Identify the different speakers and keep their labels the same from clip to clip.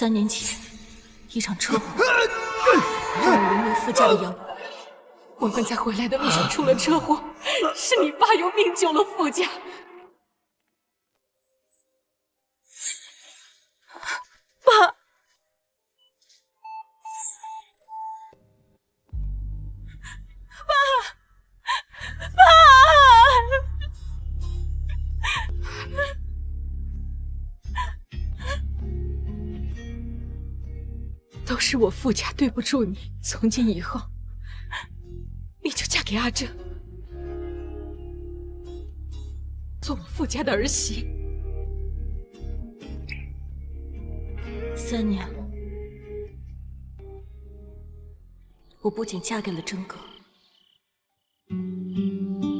Speaker 1: 3年前，一场车祸让我沦为副驾的杨过。
Speaker 2: 我们在回来的路上出了车祸，是你爸用命救了副驾。
Speaker 1: 爸，
Speaker 2: 都是我副驾对不住你，从今以后，你就嫁给阿正，做我副驾的儿媳。
Speaker 1: 3年了，我不仅嫁给了真哥，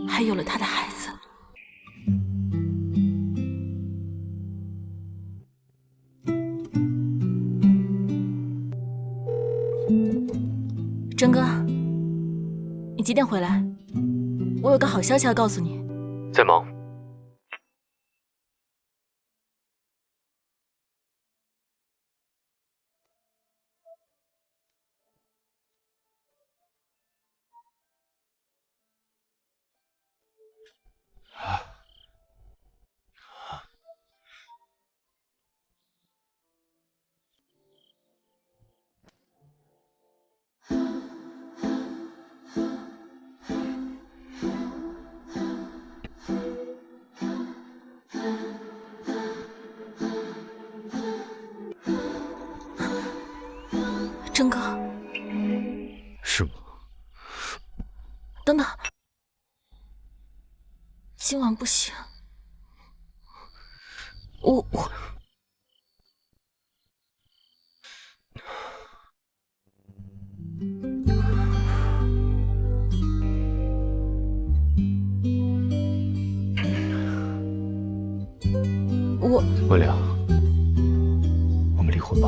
Speaker 1: 还有了他的孩子。真哥，你几点回来？我有个好消息要告诉你。
Speaker 3: 在忙。
Speaker 1: 真哥，
Speaker 3: 是吗？
Speaker 1: 等等，今晚不行，我
Speaker 3: 文良，我们离婚吧。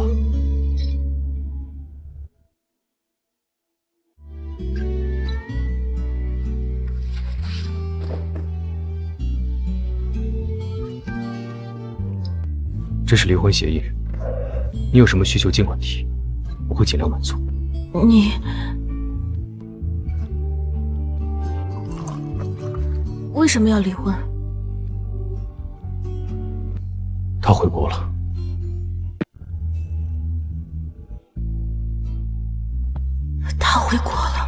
Speaker 3: 这是离婚协议，你有什么需求尽管提，我会尽量满足。
Speaker 1: 你为什么要离婚？
Speaker 3: 他回国了。
Speaker 1: 他回国了。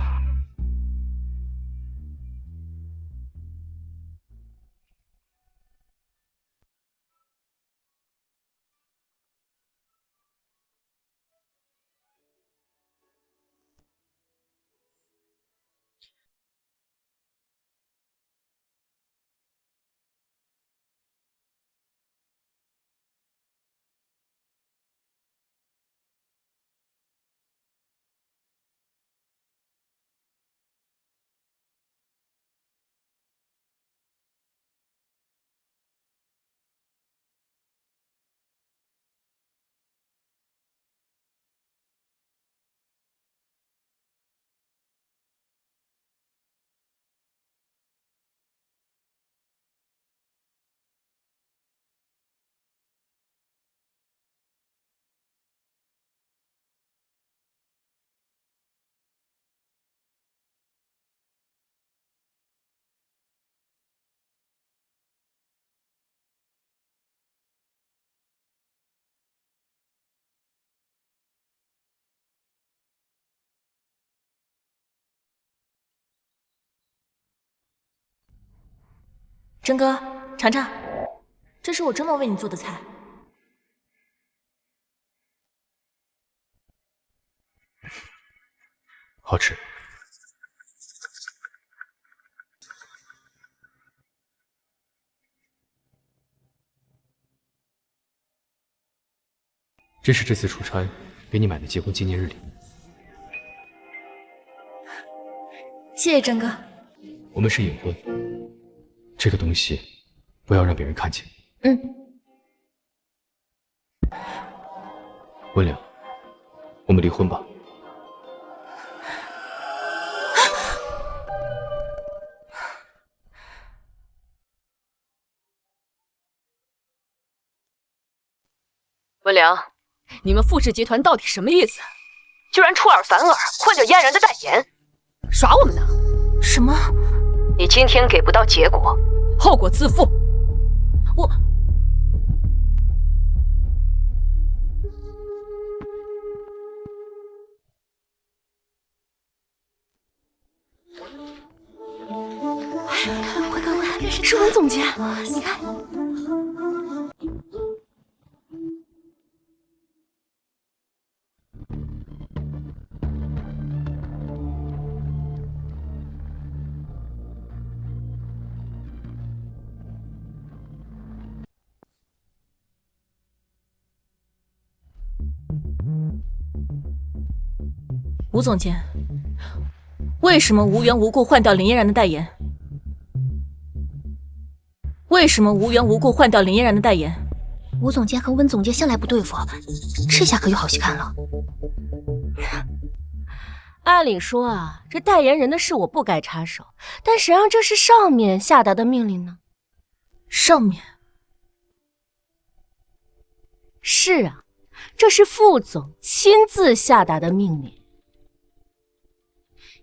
Speaker 1: 真哥，尝尝，这是我专门为你做的菜。
Speaker 3: 好吃。这是这次出差给你买的结婚纪念日礼物。
Speaker 1: 谢谢真哥。
Speaker 3: 我们是隐婚，这个东西不要让别人看见。温良，我们离婚吧。
Speaker 2: 文良，你们富氏集团到底什么意思？
Speaker 4: 居然出尔反尔，换掉嫣然的代言，
Speaker 2: 耍我们呢？
Speaker 1: 什么？
Speaker 4: 你今天给不到结果，
Speaker 2: 后果自负。
Speaker 1: 我快，是文总监，你看。吴总监，为什么无缘无故换掉林嫣然的代言？为什么无缘无故换掉林嫣然的代言？
Speaker 5: 吴总监和温总监向来不对付，这下可有好戏看了。
Speaker 4: 按理说啊，这代言人的事我不该插手，但谁让这是上面下达的命令呢？
Speaker 1: 上面？
Speaker 4: 是啊，这是副总亲自下达的命令。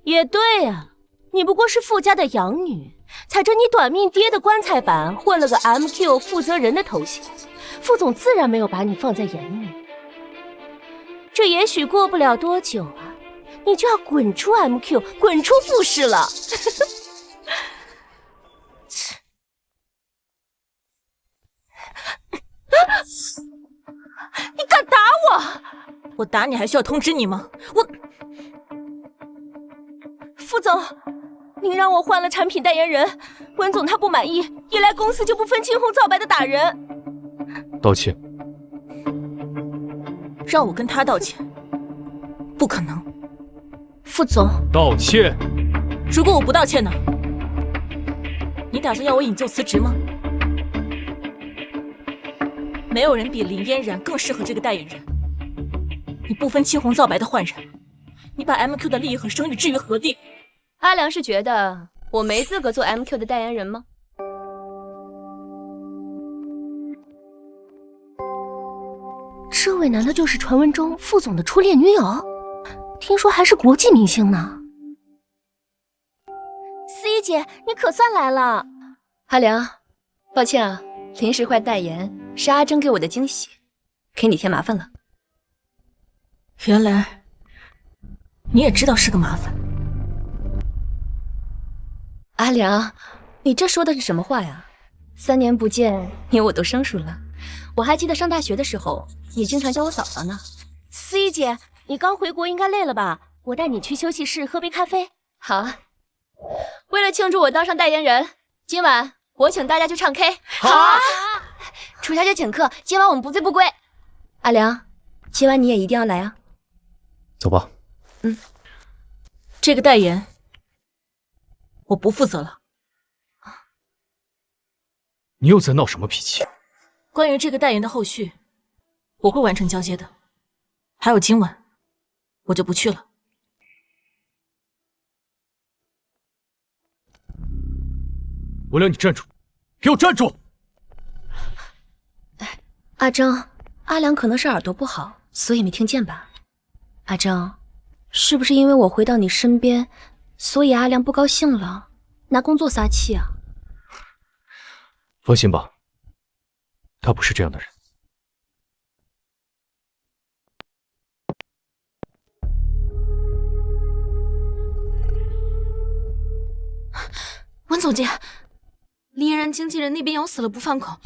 Speaker 4: 也对啊，你不过是傅家的养女，踩着你短命爹的棺材板混了个 MQ 负责人的头衔，副总自然没有把你放在眼里。这也许过不了多久啊，你就要滚出 MQ， 滚出傅氏了。你敢打我？
Speaker 1: 我打你还需要通知你吗？
Speaker 4: 副总，您让我换了产品代言人，温总他不满意，一来公司就不分青红皂白的打人。
Speaker 3: 道歉。
Speaker 1: 让我跟他道歉？不可能。
Speaker 4: 副总，
Speaker 3: 道歉。
Speaker 1: 如果我不道歉呢？你打算要我引咎辞职吗？没有人比林嫣然更适合这个代言人。你不分青红皂白的换人，你把 MQ 的利益和声誉置于何地？
Speaker 4: 阿良是觉得我没资格做 MQ 的代言人吗？
Speaker 5: 这位难道就是传闻中副总的初恋女友？听说还是国际明星呢。
Speaker 4: 思怡姐，你可算来了。阿良，抱歉啊，临时换代言是阿珍给我的惊喜，给你添麻烦了。
Speaker 1: 原来你也知道是个麻烦。
Speaker 4: 阿良，你这说的是什么话呀？3年不见，你我都生疏了。我还记得上大学的时候，你经常叫我嫂嫂呢。思怡姐，你刚回国应该累了吧？我带你去休息室喝杯咖啡。好啊。为了庆祝我当上代言人，今晚我请大家去唱 K。好啊！楚小姐请客，今晚我们不醉不归。阿良，今晚你也一定要来啊。
Speaker 3: 走吧。
Speaker 1: 这个代言我不负责了。
Speaker 3: 你又在闹什么脾气？
Speaker 1: 关于这个代言的后续，我会完成交接的。还有今晚，我就不去了。
Speaker 3: 我让你站住！给我站住！
Speaker 5: 阿正，阿良可能是耳朵不好，所以没听见吧？阿正，是不是因为我回到你身边，所以阿良不高兴了，拿工作撒气啊？
Speaker 3: 放心吧，他不是这样的人。
Speaker 2: 温总监，林嫣然经纪人那边咬死了不放口，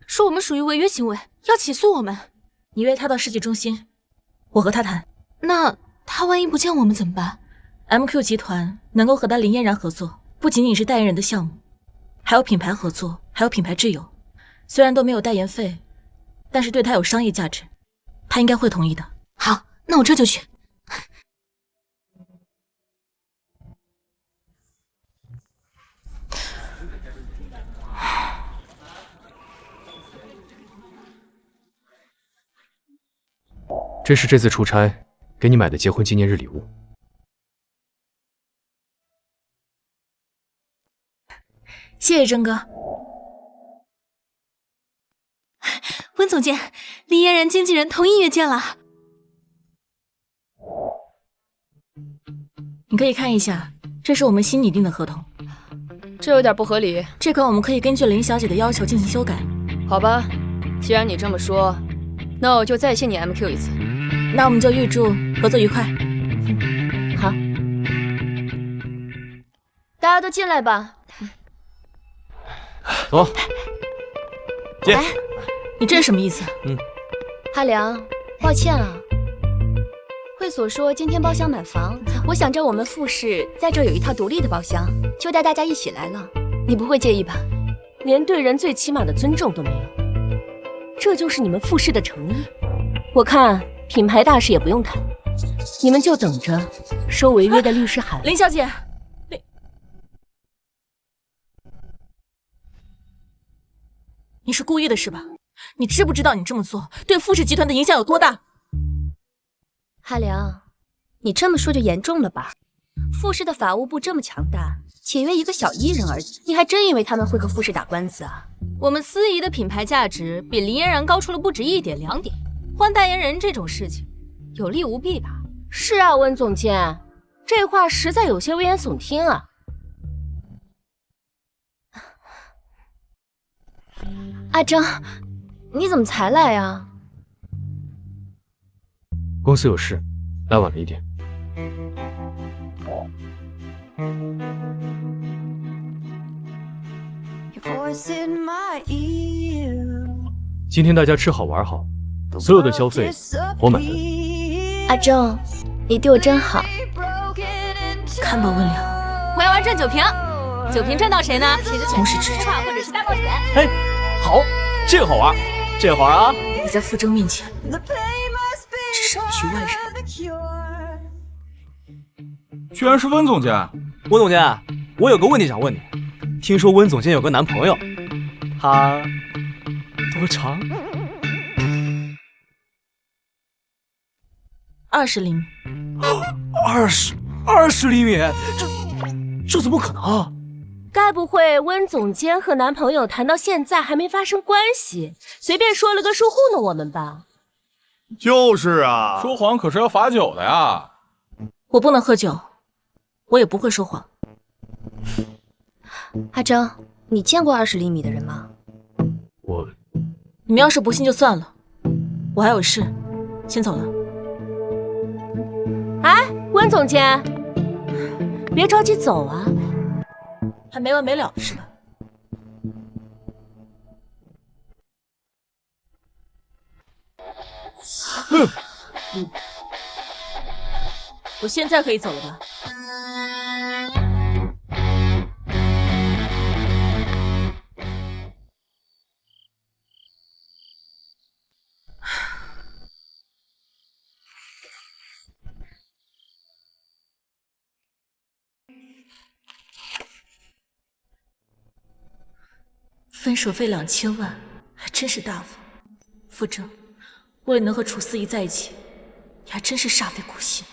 Speaker 2: 说我们属于违约行为，要起诉我们。
Speaker 1: 你约他到世纪中心，我和他谈。
Speaker 2: 那他万一不见我们怎么办？
Speaker 1: MQ 集团能够和他林嫣然合作，不仅仅是代言人的项目，还有品牌合作，还有品牌挚友。虽然都没有代言费，但是对他有商业价值，他应该会同意的。
Speaker 2: 好，那我这就去。
Speaker 3: 这是这次出差给你买的结婚纪念日礼物。
Speaker 1: 谢谢征哥。
Speaker 5: 温
Speaker 2: 温总监，林嫣然经纪人同意约见了。
Speaker 1: 你可以看一下，这是我们新拟定的合同。
Speaker 6: 这有点不合理。
Speaker 1: 这个我们可以根据林小姐的要求进行修改。
Speaker 6: 好吧，既然你这么说，那我就再信你 MQ 一次。
Speaker 1: 那我们就预祝合作愉快。
Speaker 5: 好，大家都进来吧。
Speaker 3: 走。
Speaker 5: 来，
Speaker 1: 你这是什么意思？
Speaker 5: 阿良，抱歉啊。会所说今天包厢满房，我想着我们复试在这有一套独立的包厢，就带大家一起来了。你不会介意吧？
Speaker 7: 连对人最起码的尊重都没有，这就是你们复试的诚意。我看品牌大事也不用谈，你们就等着收违约的律师函。
Speaker 1: 林小姐，你是故意的是吧？你知不知道你这么做对富士集团的影响有多大？
Speaker 5: 阿良，你这么说就严重了吧？富士的法务部这么强大，签约一个小艺人而已，你还真以为他们会和富士打官司啊？
Speaker 2: 我们司仪的品牌价值比林嫣然高出了不止1点2点，换代言人这种事情，有利无弊吧？
Speaker 7: 是啊，温总监，这话实在有些危言耸听啊。
Speaker 5: 阿征，你怎么才来啊？
Speaker 3: 公司有事，来晚了一点。今天大家吃好玩好，所有的消费我买单。
Speaker 5: 阿征，你对我真好。
Speaker 1: 看吧，温良，
Speaker 2: 我要玩转酒瓶，酒瓶转到谁呢？谁就
Speaker 1: 从始至终
Speaker 2: 或者是大冒险。
Speaker 8: 嘿，好，这个好玩，这个好玩啊！
Speaker 1: 你在傅征面前只是局外人。
Speaker 9: 居然是温总监！
Speaker 8: 温总监，我有个问题想问你，听说温总监有个男朋友，他多长
Speaker 1: ？20厘米。
Speaker 8: 20厘米，这怎么可能？
Speaker 7: 该不会温总监和男朋友谈到现在还没发生关系，随便说了个数糊弄我们吧？
Speaker 9: 就是啊，说谎可是要罚酒的呀！
Speaker 1: 我不能喝酒，我也不会说谎。
Speaker 5: 阿征，你见过20厘米的人吗？
Speaker 1: 你们要是不信就算了，我还有事，先走了。
Speaker 7: 哎，温总监，别着急走啊，
Speaker 1: 还没完没了是吧？我现在可以走了吧？分手费2000万，还真是大方。傅征，为了能和楚思怡在一起，你还真是煞费苦心。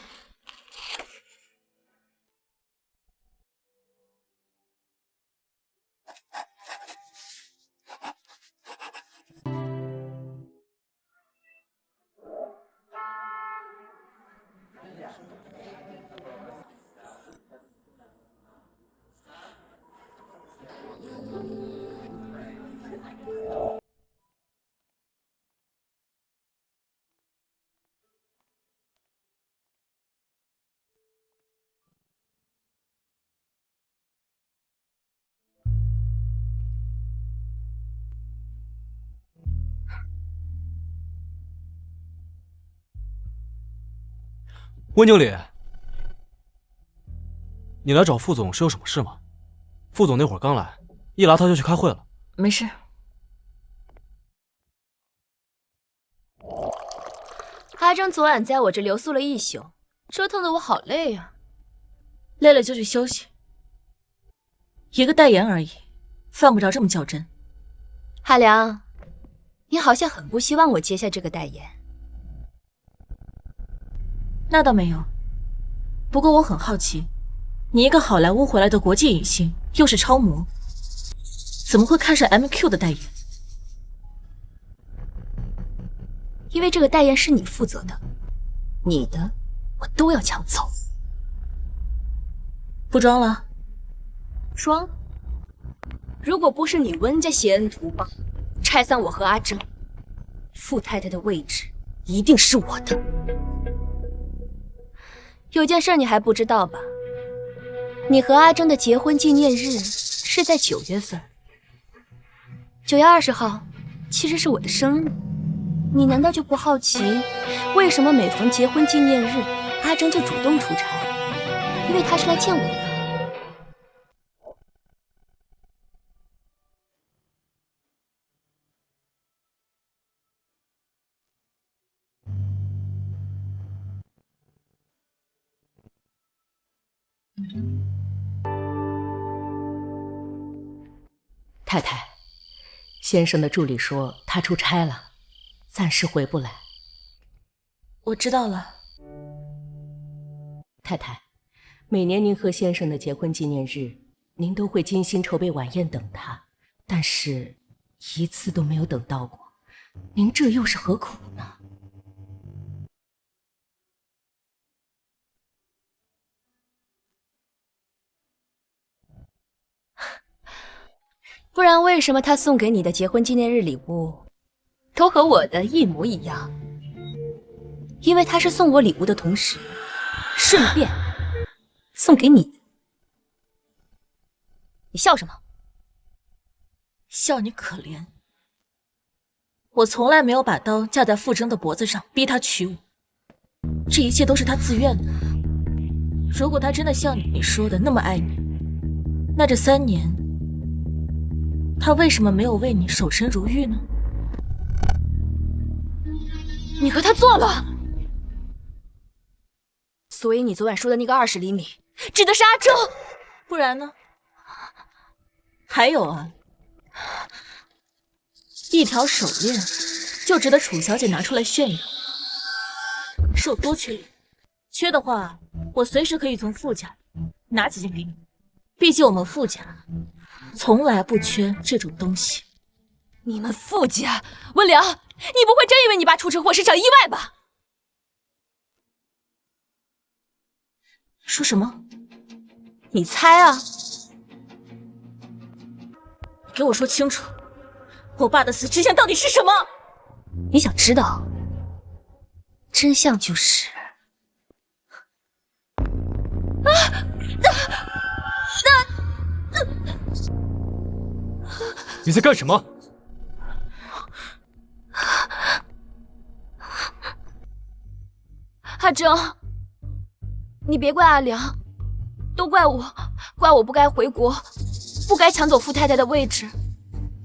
Speaker 8: 温经理，你来找副总是有什么事吗？副总那会儿刚来，一来他就去开会了。
Speaker 1: 没事。
Speaker 5: 阿征昨晚在我这留宿了1宿，折腾的我好累呀。
Speaker 1: 累了就去休息。一个代言而已，犯不着这么较真。
Speaker 5: 阿良，你好像很不希望我接下这个代言。
Speaker 1: 那倒没有，不过我很好奇，你一个好莱坞回来的国际影星，又是超模，怎么会看上 MQ 的代言？
Speaker 5: 为这个代言是你负责的，你的我都要抢走。
Speaker 1: 不装了？
Speaker 5: 装？如果不是你温家挟恩图报，拆散我和阿正，傅太太的位置一定是我的。有件事你还不知道吧？你和阿正的结婚纪念日是在9月份，9月20号其实是我的生日。你难道就不好奇，为什么每逢结婚纪念日，阿正就主动出差？因为他是来见我的。
Speaker 7: 太太，先生的助理说他出差了，暂时回不来。
Speaker 1: 我知道了。
Speaker 7: 太太，每年您和先生的结婚纪念日，您都会精心筹备晚宴等他，但是一次都没有等到过，您这又是何苦呢？
Speaker 5: 不然为什么他送给你的结婚纪念日礼物都和我的一模一样？因为他是送我礼物的同时，顺便送给你的。你笑什么？
Speaker 1: 笑你可怜。我从来没有把刀架在傅征的脖子上，逼他娶我，这一切都是他自愿的。如果他真的像你说的那么爱你，那这3年他为什么没有为你守身如玉呢？
Speaker 5: 你和他做了，所以你昨晚说的那个20厘米，指的是阿正，
Speaker 1: 不然呢？还有啊，一条手链就值得楚小姐拿出来炫耀，是有多缺礼？缺的话，我随时可以从傅家拿几件给你。毕竟我们傅家从来不缺这种东西。
Speaker 5: 你们傅家，温良，你不会真以为你爸出车祸是场意外吧？
Speaker 1: 说什么？
Speaker 5: 你猜啊！
Speaker 1: 给我说清楚，我爸的死真相到底是什么？
Speaker 5: 你想知道？真相就是……
Speaker 3: 你在干什么？
Speaker 5: 阿正，你别怪阿良，都怪我，怪我不该回国，不该抢走傅太太的位置。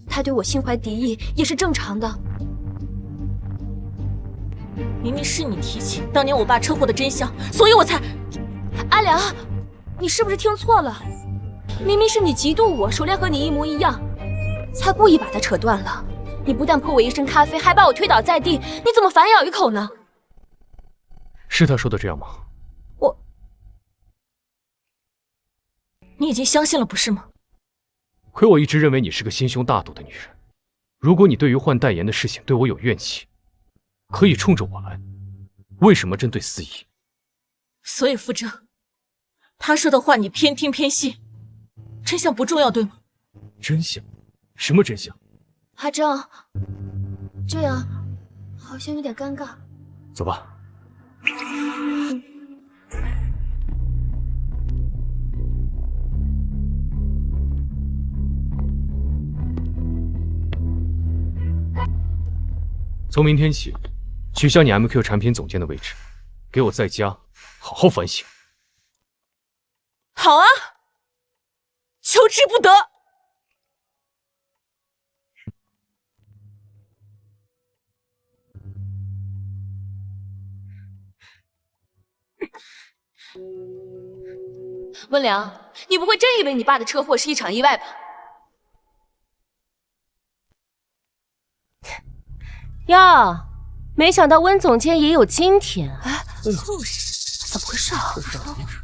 Speaker 5: 他对我心怀敌意也是正常的。
Speaker 1: 明明是你提起当年我爸车祸的真相，所以我才……
Speaker 5: 阿良，你是不是听错了？明明是你嫉妒我，手链和你一模一样，才故意把它扯断了。你不但泼我一身咖啡，还把我推倒在地，你怎么反咬一口呢？
Speaker 3: 是他说的这样吗？
Speaker 1: 你已经相信了，不是吗？
Speaker 3: 亏我一直认为你是个心胸大度的女人。如果你对于换代言的事情对我有怨气，可以冲着我来，为什么针对司仪？
Speaker 1: 所以傅征，他说的话你偏听偏信，真相不重要，对吗？
Speaker 3: 真相？什么真相？
Speaker 5: 阿正，这样好像有点尴尬。
Speaker 3: 走吧。从明天起，取消你 MQ 产品总监的位置，给我在家好好反省。
Speaker 1: 好啊，求之不得。
Speaker 5: 温良，你不会真以为你爸的车祸是一场意外吧？
Speaker 7: 呀，没想到温总监也有今天啊！
Speaker 5: 哎，就是怎么回事啊？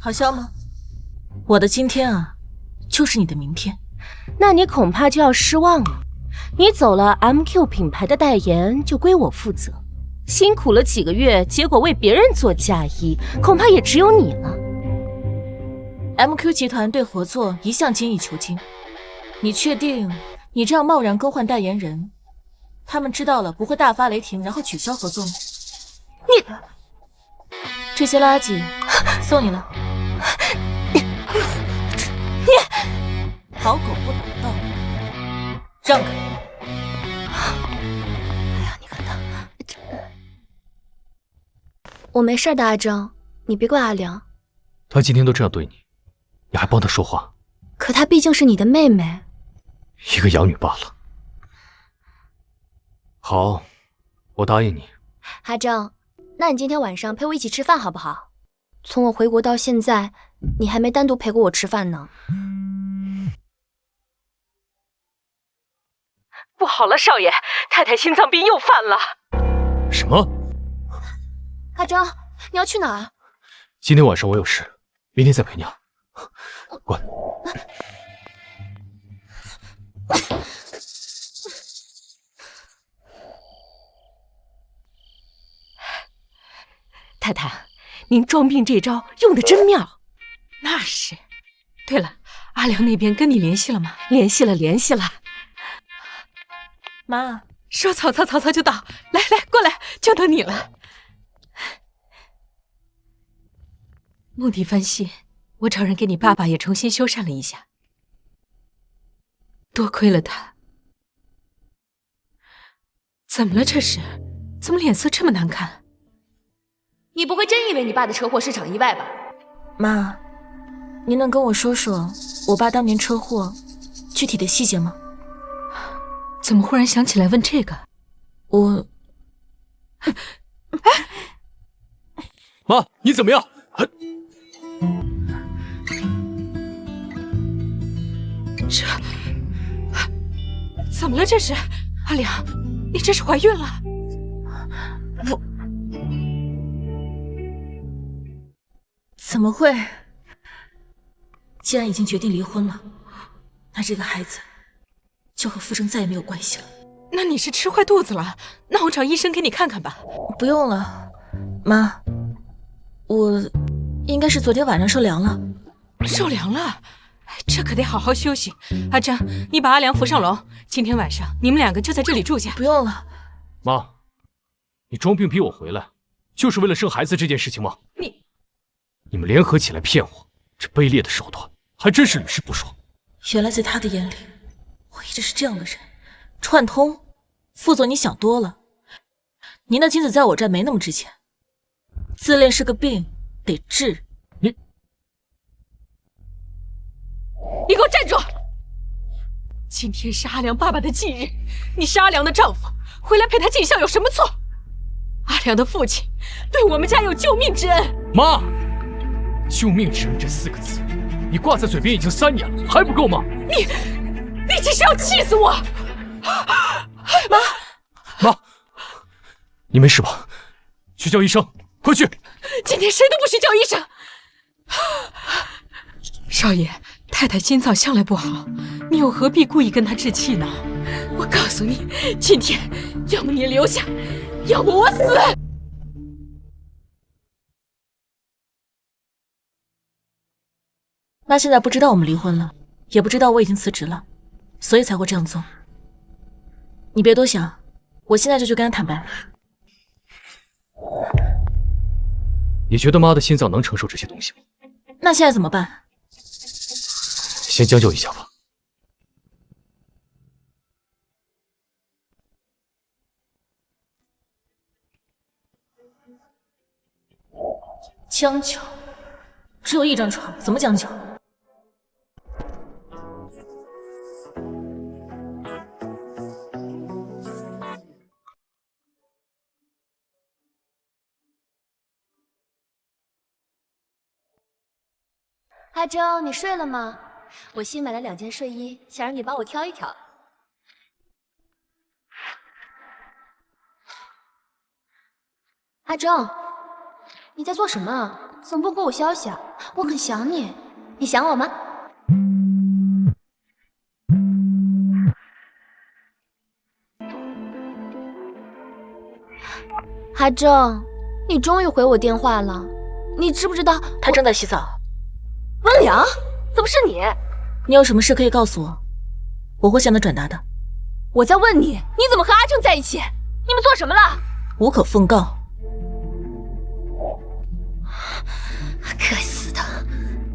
Speaker 1: 好笑吗？我的今天啊，就是你的明天。
Speaker 7: 那你恐怕就要失望了。你走了 MQ 品牌的代言就归我负责，辛苦了几个月，结果为别人做嫁衣，恐怕也只有你了。
Speaker 1: MQ 集团对合作一向精益求精，你确定你这样贸然更换代言人，他们知道了不会大发雷霆，然后取消合作吗？这些垃圾送你了。你好狗不挡道，让开！
Speaker 5: 哎呀，你看他，我没事的，阿正，你别怪阿良。
Speaker 3: 他今天都这样对你，你还帮他说话？
Speaker 5: 可她毕竟是你的妹妹，
Speaker 3: 一个养女罢了。好，我答应你。
Speaker 5: 阿正，那你今天晚上陪我一起吃饭好不好？从我回国到现在，你还没单独陪过我吃饭呢。
Speaker 7: 不好了，少爷，太太心脏病又犯了。
Speaker 3: 什么？
Speaker 5: 阿正，你要去哪儿？
Speaker 3: 今天晚上我有事，明天再陪你啊。滚！
Speaker 7: 太太，您装病这招用的真妙。
Speaker 2: 那是。对了，阿良那边跟你联系了吗？
Speaker 7: 联系了。
Speaker 1: 妈，
Speaker 2: 说曹操，曹操就到。来，过来，就等你了。目的翻新，我找人给你爸爸也重新修缮了一下。多亏了他。怎么了这是？怎么脸色这么难看？
Speaker 4: 你不会真以为你爸的车祸是场意外吧？
Speaker 1: 妈，您能跟我说说我爸当年车祸具体的细节吗？
Speaker 2: 怎么忽然想起来问这个？
Speaker 1: 我……
Speaker 3: 妈，你怎么样？
Speaker 2: 怎么了这是？阿良，你这是怀孕了？
Speaker 1: 怎么会？既然已经决定离婚了，那这个孩子就和傅征再也没有关系了。
Speaker 2: 那你是吃坏肚子了？那我找医生给你看看吧。
Speaker 1: 不用了，妈，我应该是昨天晚上受凉了。
Speaker 2: 受凉了？这可得好好休息。阿正，你把阿良扶上楼，今天晚上你们两个就在这里住下。
Speaker 1: 不用了。
Speaker 3: 妈，你装病逼我回来，就是为了生孩子这件事情吗？你们联合起来骗我，这卑劣的手段还真是屡试不爽。
Speaker 1: 原来在他的眼里，我一直是这样的人。串通，副总，你想多了。您的精子在我这儿没那么值钱，自恋是个病，得治。
Speaker 2: 你给我站住！今天是阿良爸爸的忌日，你是阿良的丈夫，回来陪他尽孝有什么错？阿良的父亲对我们家有救命之恩。
Speaker 3: 妈，救命之恩这4个字，你挂在嘴边已经3年了，还不够吗？
Speaker 2: 你这是要气死我！
Speaker 3: 妈，你没事吧？去叫医生，快去！
Speaker 2: 今天谁都不许叫医生。少爷，太太心脏向来不好，你又何必故意跟她置气呢？我告诉你，今天要么你留下，要么我死。
Speaker 1: 妈现在不知道我们离婚了，也不知道我已经辞职了，所以才会这样做。你别多想，我现在就去跟他坦白。
Speaker 3: 你觉得妈的心脏能承受这些东西吗？
Speaker 1: 那现在怎么办？
Speaker 3: 先将就一下吧。
Speaker 1: 将就？只有一张床，怎么将就？
Speaker 5: 阿周，你睡了吗？我新买了2件睡衣，想让你帮我挑一挑。阿周，你在做什么？怎么不回我消息啊？我很想你，你想我吗？阿阿正，你终于回我电话了。你知不知道
Speaker 1: 他正在洗澡？
Speaker 7: 温良，怎么是你？
Speaker 1: 你有什么事可以告诉我，我会向他转达的。
Speaker 7: 我在问你，你怎么和阿正在一起？你们做什么了？
Speaker 1: 无可奉告。
Speaker 5: 该死的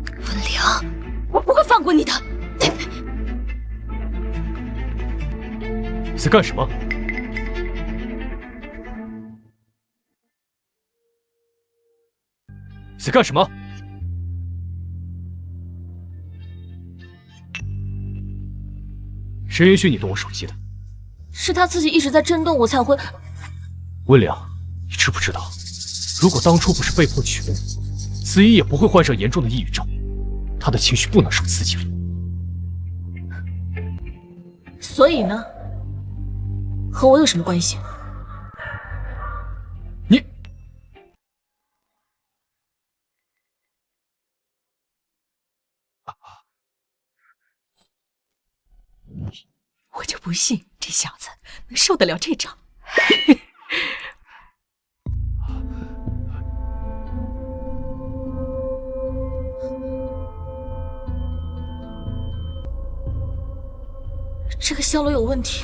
Speaker 5: 温良，
Speaker 7: 我不会放过你的！
Speaker 3: 在干什么？在干什么？谁允许你动我手机的？
Speaker 1: 是他自己一直在震动，我才会。
Speaker 3: 温良，你知不知道，如果当初不是被迫娶了你，子怡也不会患上严重的抑郁症，她的情绪不能受刺激了。
Speaker 1: 所以呢？和我有什么关系？
Speaker 3: 你，
Speaker 2: 我就不信这小子能受得了这招。
Speaker 1: 这个香炉有问题。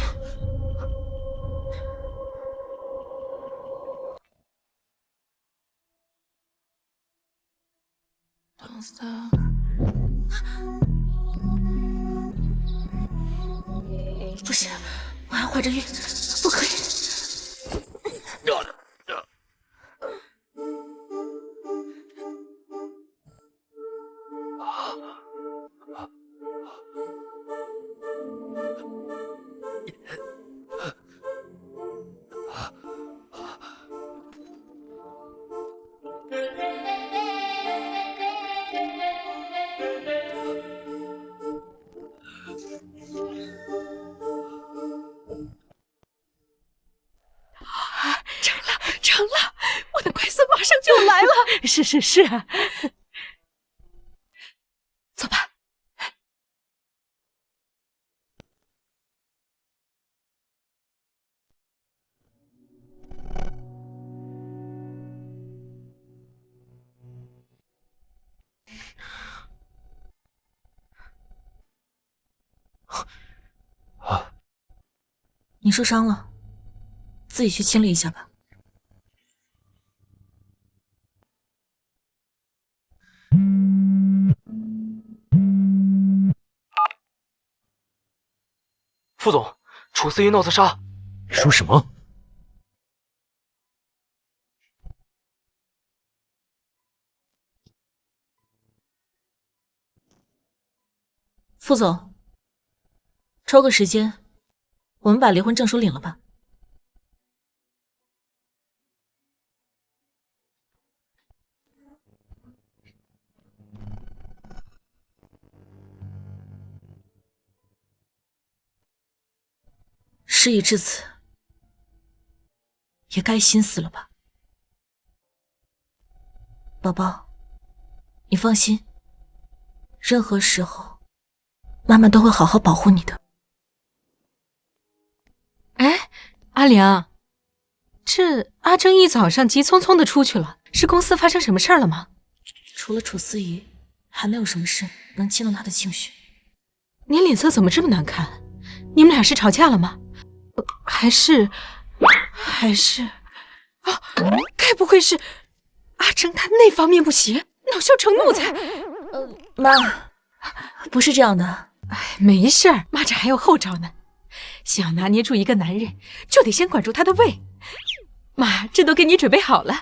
Speaker 1: 不行，我还怀着孕，不可以。
Speaker 2: 成了，我的乖孙马上就来了。是啊，走吧。
Speaker 1: 你受伤了，自己去清理一下吧。
Speaker 8: 副总，楚思怡闹自杀。
Speaker 3: 你说什么？
Speaker 1: 副总，抽个时间，我们把离婚证书领了吧。事已至此，也该心死了吧。宝宝，你放心，任何时候，妈妈都会好好保护你的。
Speaker 2: 哎，阿良，这阿正一早上急匆匆的出去了，是公司发生什么事儿了吗？
Speaker 1: 除了楚思怡，还能有什么事能激动她的情绪？
Speaker 2: 你脸色怎么这么难看？你们俩是吵架了吗？还是啊？该不会是阿正他那方面不邪，恼羞成怒才……
Speaker 1: 妈，不是这样的。
Speaker 2: 哎，没事儿，妈这还有后招呢。想要拿捏住一个男人，就得先管住他的胃。妈，这都给你准备好了，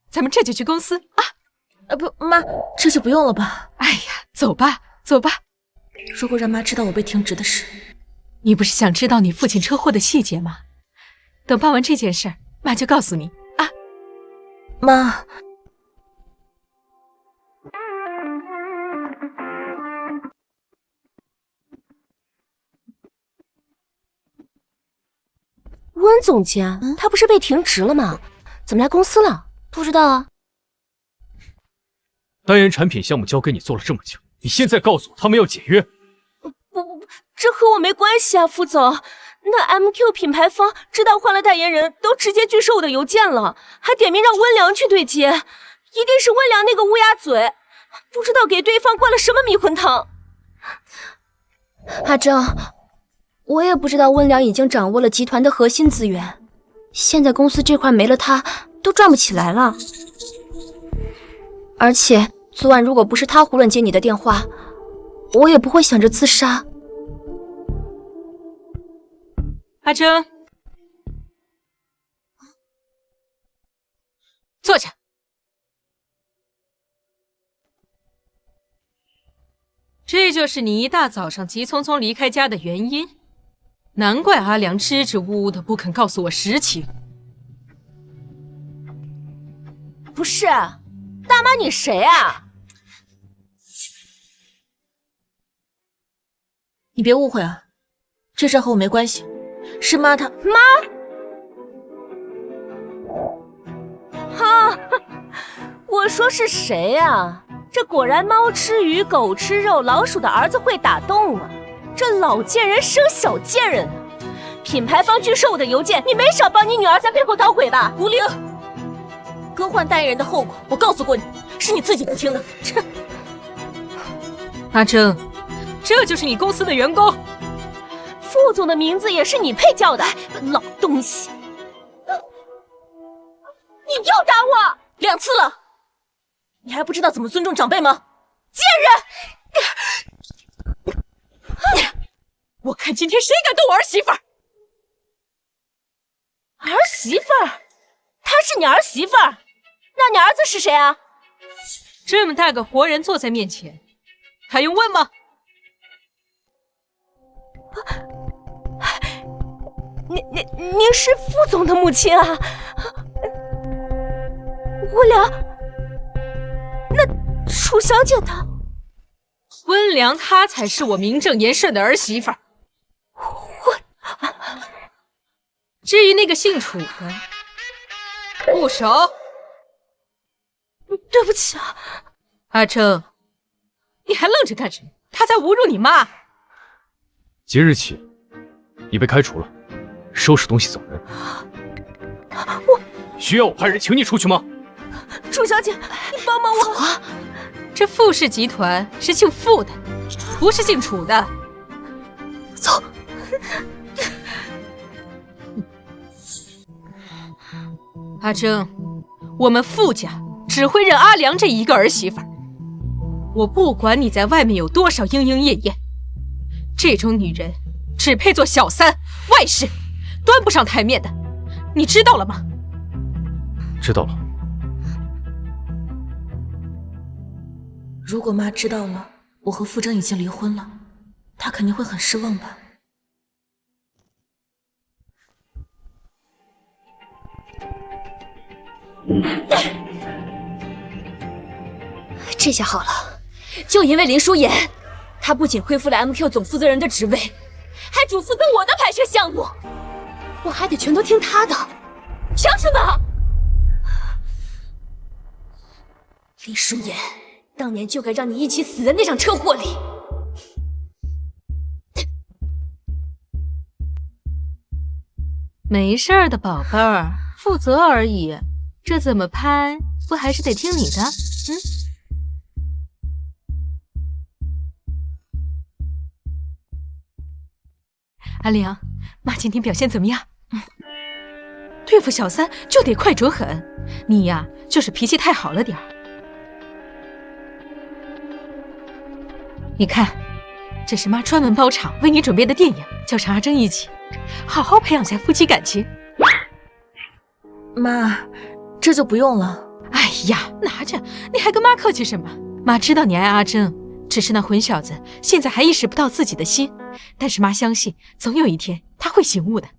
Speaker 2: 咱们这就去公司啊！
Speaker 1: 不，妈，这就不用了吧？
Speaker 2: 哎呀，走吧，走吧。
Speaker 1: 如果让妈知道我被停职的事，
Speaker 2: 你不是想知道你父亲车祸的细节吗？等办完这件事儿，妈就告诉你啊。
Speaker 1: 妈，
Speaker 7: 温总监，他不是被停职了吗？怎么来公司了？
Speaker 5: 不知道啊。
Speaker 3: 代言产品项目交给你做了这么久，你现在告诉我他们要解约？
Speaker 7: 不，这和我没关系啊，副总。那 MQ 品牌方知道换了代言人，都直接拒收我的邮件了，还点名让温良去对接，一定是温良那个乌鸦嘴，不知道给对方灌了什么迷魂汤。
Speaker 5: 阿正，我也不知道温良已经掌握了集团的核心资源，现在公司这块没了他，都转不起来了。而且昨晚如果不是他胡乱接你的电话，我也不会想着自杀。
Speaker 2: 阿正，坐下。这就是你一大早上急匆匆离开家的原因，难怪阿良支支吾吾的不肯告诉我实情。
Speaker 7: 不是，大妈你谁啊？
Speaker 1: 你别误会啊，这事和我没关系，是妈她
Speaker 7: 妈。哈，我说是谁啊？这果然猫吃鱼，狗吃肉，老鼠的儿子会打洞啊！这老贱人生小贱人呢！品牌方拒收我的邮件，你没少帮你女儿在背后捣鬼吧？
Speaker 1: 吴玲，更换代言人的后果，我告诉过你，是你自己不听的。切！
Speaker 2: 阿正，这就是你公司的员工，
Speaker 7: 副总的名字也是你配叫的，老东西！你又打我
Speaker 1: 2次了，你还不知道怎么尊重长辈吗？
Speaker 7: 贱人！
Speaker 2: 我看今天谁敢动我儿媳妇儿！
Speaker 7: 儿媳妇儿？她是你儿媳妇儿？那你儿子是谁啊？
Speaker 2: 这么大个活人坐在面前，还用问吗？
Speaker 7: 您是副总的母亲啊？温良，那楚小姐她？
Speaker 2: 温良她才是我名正言顺的儿媳妇儿。至于那个姓楚的，不熟。
Speaker 7: 对不起啊，
Speaker 2: 阿正，你还愣着干什么？他在侮辱你妈。
Speaker 3: 即日起，你被开除了，收拾东西走人。
Speaker 7: 我
Speaker 3: 需要我派人请你出去吗？
Speaker 7: 楚小姐，你帮帮我！
Speaker 2: 走啊！这傅氏集团是姓傅的，不是姓楚的。
Speaker 7: 走。
Speaker 2: 阿正，我们傅家只会认阿良这一个儿媳妇儿。我不管你在外面有多少莺莺燕燕，这种女人只配做小三、外室，端不上台面的。你知道了吗？
Speaker 3: 知道了。
Speaker 1: 如果妈知道了我和傅征已经离婚了，她肯定会很失望吧。
Speaker 5: 这下好了，就因为林舒言，他不仅恢复了 MQ 总负责人的职位，还主负责我的拍摄项目，我还得全都听他的，想什么？林舒言，当年就该让你一起死在那场车祸里。
Speaker 2: 没事儿的，宝贝儿，负责而已。这怎么拍，不还是得听你的？阿良，妈今天表现怎么样？对付小三就得快准狠，你呀就是脾气太好了点儿。你看，这是妈专门包场为你准备的电影，叫上阿正一起，好好培养下夫妻感情。
Speaker 1: 妈，这就不用了。
Speaker 2: 哎呀，拿着，你还跟妈客气什么？妈知道你爱阿正，只是那混小子现在还意识不到自己的心，但是妈相信，总有一天他会醒悟的。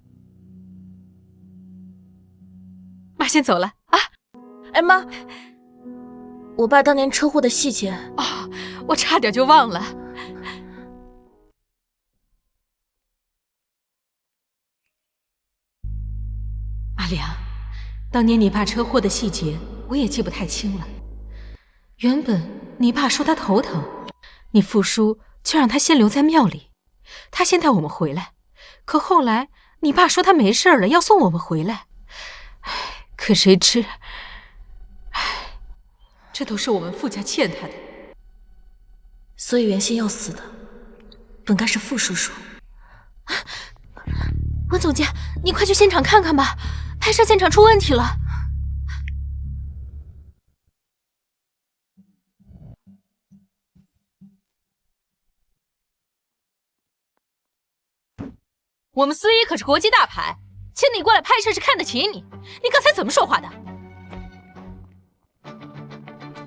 Speaker 2: 妈先走了啊！
Speaker 1: 哎妈，我爸当年车祸的细节
Speaker 2: 哦，我差点就忘了。阿良，当年你爸车祸的细节我也记不太清了。原本你爸说他头疼，你父叔就让他先留在庙里，他先带我们回来。可后来你爸说他没事了，要送我们回来。可谁知，这都是我们傅家欠他的。
Speaker 1: 所以原先要死的，本该是傅叔叔。
Speaker 5: 温总监，你快去现场看看吧，拍摄现场出问题了。
Speaker 2: 我们司仪可是国际大牌，请你过来拍摄是看得起你。你刚才怎么说话的？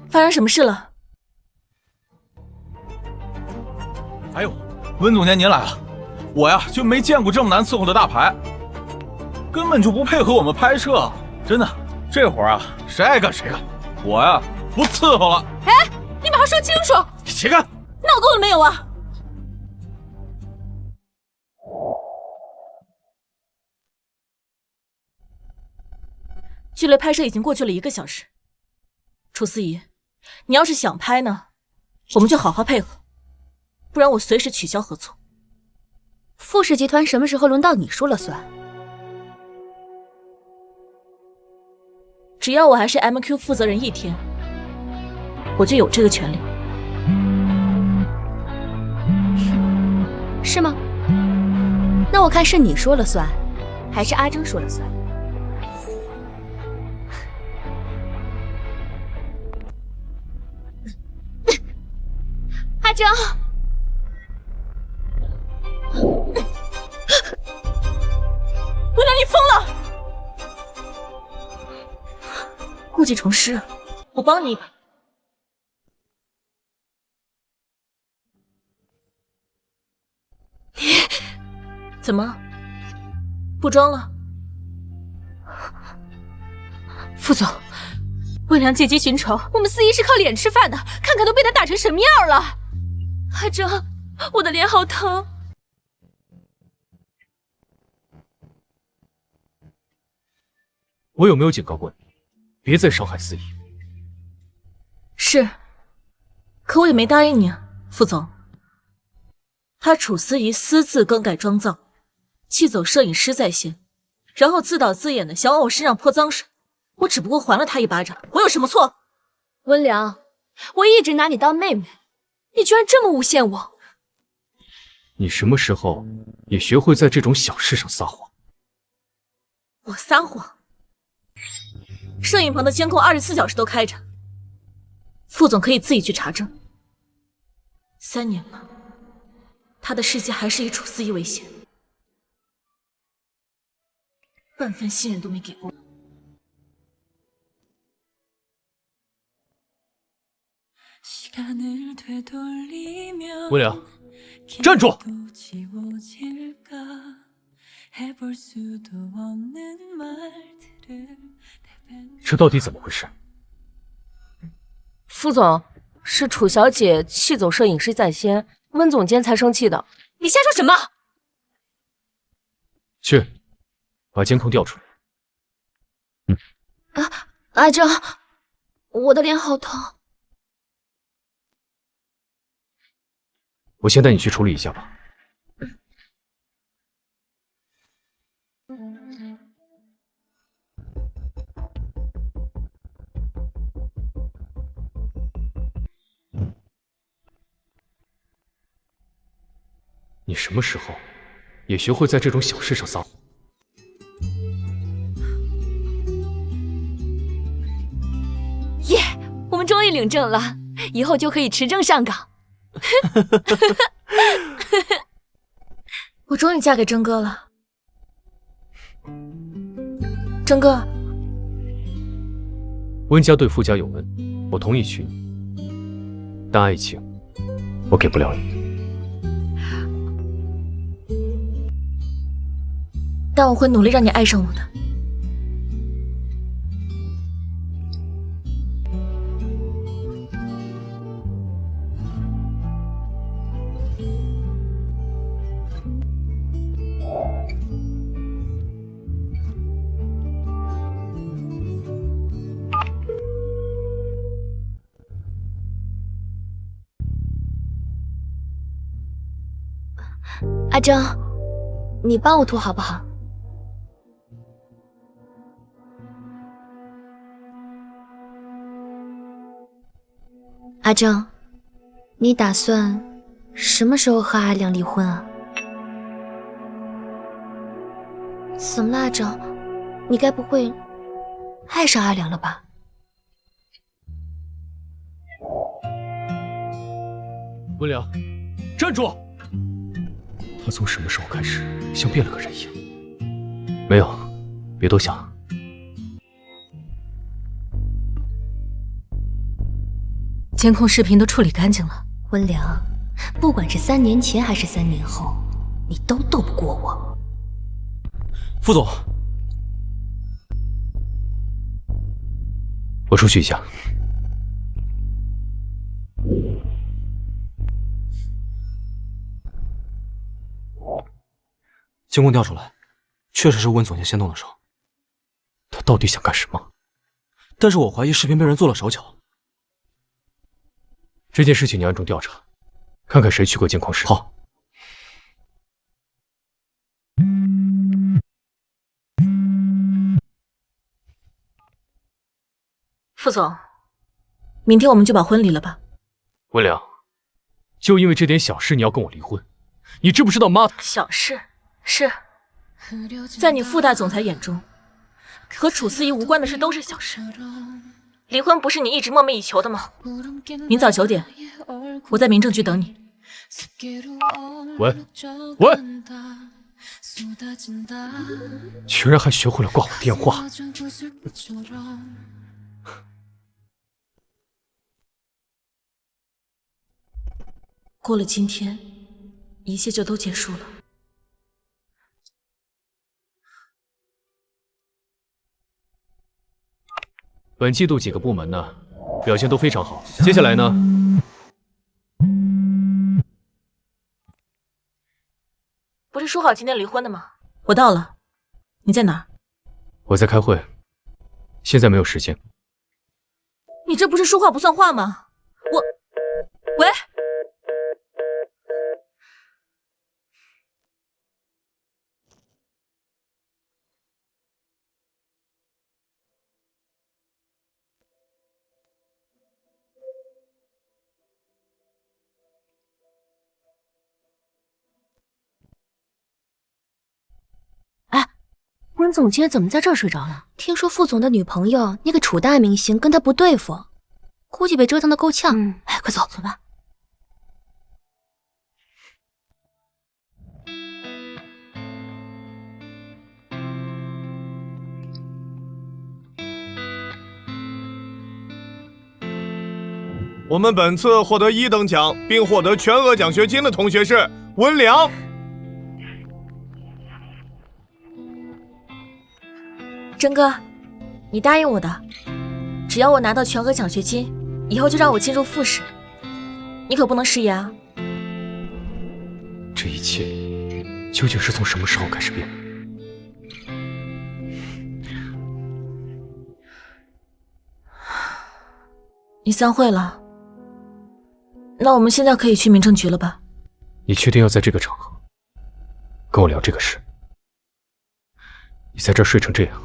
Speaker 1: 发生什么事了？
Speaker 9: 哎呦，温总监您来了，我呀就没见过这么难伺候的大牌，根本就不配合我们拍摄，真的，这活啊谁爱干谁干，我呀不伺候了。
Speaker 2: 哎，你把话说清楚！
Speaker 9: 你起开！
Speaker 1: 闹够了没有啊？剧烈拍摄已经过去了1个小时，楚司仪，你要是想拍呢，我们就好好配合，不然我随时取消合作。
Speaker 5: 傅氏集团什么时候轮到你说了算？
Speaker 1: 只要我还是 MQ 负责人1天，我就有这个权利。
Speaker 5: 是吗？那我看是你说了算，还是阿征说了算？阿征，
Speaker 1: 温良，你疯了！故技重施，我帮你一把。怎么？不装了？
Speaker 2: 傅总，温良借机寻仇，我们司仪是靠脸吃饭的，看看都被他打成什么样了。
Speaker 5: 阿征，我的脸好疼。
Speaker 3: 我有没有警告过你，别再伤害司仪？
Speaker 1: 是，可我也没答应你啊，副总。他楚司仪私自更改妆造，气走摄影师在先，然后自导自演的想往我身上泼脏水，我只不过还了他一巴掌，我有什么错？
Speaker 5: 温良，我一直拿你当妹妹，你居然这么诬陷我！
Speaker 3: 你什么时候也学会在这种小事上撒谎？
Speaker 1: 我撒谎？摄影棚的监控24小时都开着，副总可以自己去查证。3年了，他的世界还是以楚司仪为先，半分信任都没给过我。
Speaker 3: 温良，站住！这到底怎么回事？
Speaker 7: 傅总，是楚小姐气走摄影师在先，温总监才生气的。
Speaker 5: 你瞎说什么？
Speaker 3: 去，把监控调出来。
Speaker 5: 阿征，我的脸好疼。
Speaker 3: 我先带你去处理一下吧。你什么时候也学会在这种小事上撒谎？
Speaker 5: 耶，我们终于领证了，以后就可以持证上岗。
Speaker 1: 我终于嫁给征哥了。征哥，
Speaker 3: 温家对傅家有恩，我同意娶你，但爱情我给不了你。
Speaker 1: 但我会努力让你爱上我的。
Speaker 5: 阿征，你帮我涂好不好？阿正，你打算什么时候和阿良离婚啊？怎么了，阿正？你该不会爱上阿良了吧？
Speaker 3: 温良，站住！他从什么时候开始像变了个人一样？没有，别多想。
Speaker 1: 监控视频都处理干净了。
Speaker 5: 温良，不管是3年前还是3年后，你都斗不过我。
Speaker 8: 副总，
Speaker 3: 我出去一下。
Speaker 8: 监控调出来，确实是温总监先动的手。
Speaker 3: 他到底想干什么？
Speaker 8: 但是我怀疑视频被人做了手脚。
Speaker 3: 这件事情你暗中调查，看看谁去过监控室。
Speaker 8: 好。
Speaker 1: 副总，明天我们就把婚离了吧。
Speaker 3: 温良，就因为这点小事你要跟我离婚，你知不知道妈？
Speaker 1: 小事是，在你副大总裁眼中，和楚思怡无关的事都是小事。离婚不是你一直梦寐以求的吗？明早9点，我在民政局等你。
Speaker 3: 喂，居然还学会了挂我电话。
Speaker 1: 过了今天，一切就都结束了。
Speaker 3: 本季度几个部门呢，表现都非常好。接下来呢，
Speaker 1: 不是说好今天离婚的吗？我到了，你在哪儿？
Speaker 3: 我在开会，现在没有时间。
Speaker 1: 你这不是说话不算话吗？喂。
Speaker 7: 温总监怎么在这儿睡着了？
Speaker 5: 听说副总的女朋友那个楚大明星跟他不对付，估计被折腾得够呛。哎，快走，
Speaker 7: 走吧。
Speaker 10: 我们本次获得1等奖并获得全额奖学金的同学是温良。
Speaker 1: 真哥，你答应我的，只要我拿到全额奖学金，以后就让我进入副使。你可不能食言啊！
Speaker 3: 这一切究竟是从什么时候开始变的？
Speaker 1: 你散会了，那我们现在可以去民政局了吧？
Speaker 3: 你确定要在这个场合跟我聊这个事？你在这儿睡成这样，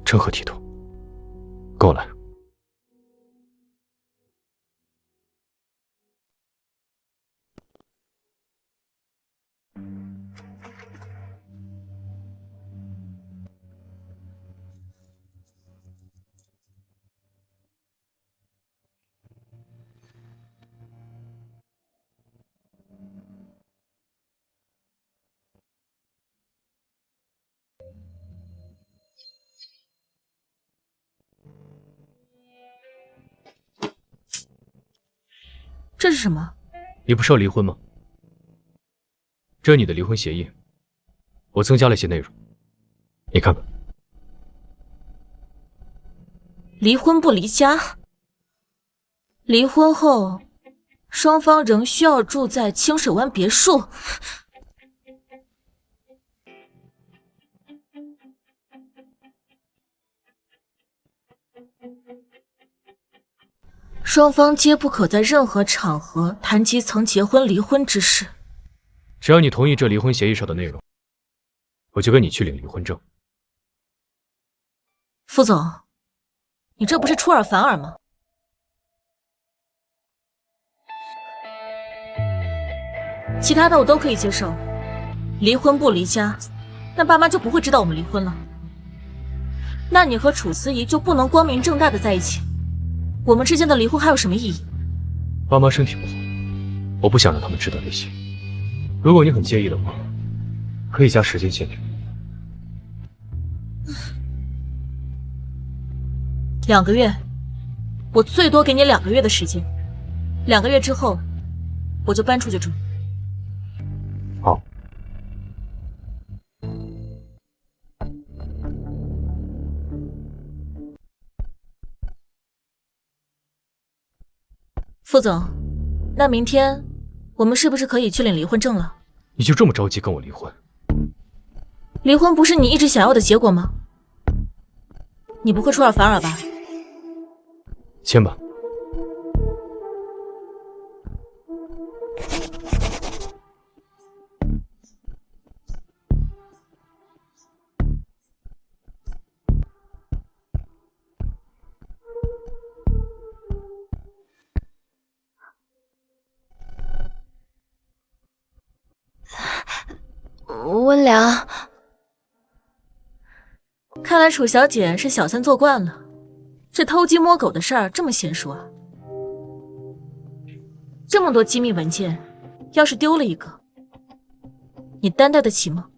Speaker 3: 成何体统？跟我来。
Speaker 1: 这是什么？
Speaker 3: 你不是要离婚吗？这是你的离婚协议，我增加了一些内容，你看看。
Speaker 1: 离婚不离家，离婚后双方仍需要住在清水湾别墅。双方皆不可在任何场合谈及曾结婚离婚之事。
Speaker 3: 只要你同意这离婚协议上的内容，我就跟你去领离婚证。
Speaker 1: 副总，你这不是出尔反尔吗？其他的我都可以接受，离婚不离家，那爸妈就不会知道我们离婚了。那你和楚思怡就不能光明正大的在一起？我们之间的离婚还有什么意义？
Speaker 3: 爸妈身体不好，我不想让他们知道这些。如果你很介意的话，可以加时间限制。
Speaker 1: 2个月，我最多给你2个月的时间。2个月之后，我就搬出去住。
Speaker 3: 好。
Speaker 1: 副总，那明天我们是不是可以去领离婚证了？
Speaker 3: 你就这么着急跟我离婚？
Speaker 1: 离婚不是你一直想要的结果吗？你不会出尔反尔吧？
Speaker 3: 签吧。
Speaker 5: 温良，
Speaker 1: 看来楚小姐是小三做惯了，这偷鸡摸狗的事儿这么娴熟啊！这么多机密文件，要是丢了一个，你担待得起吗？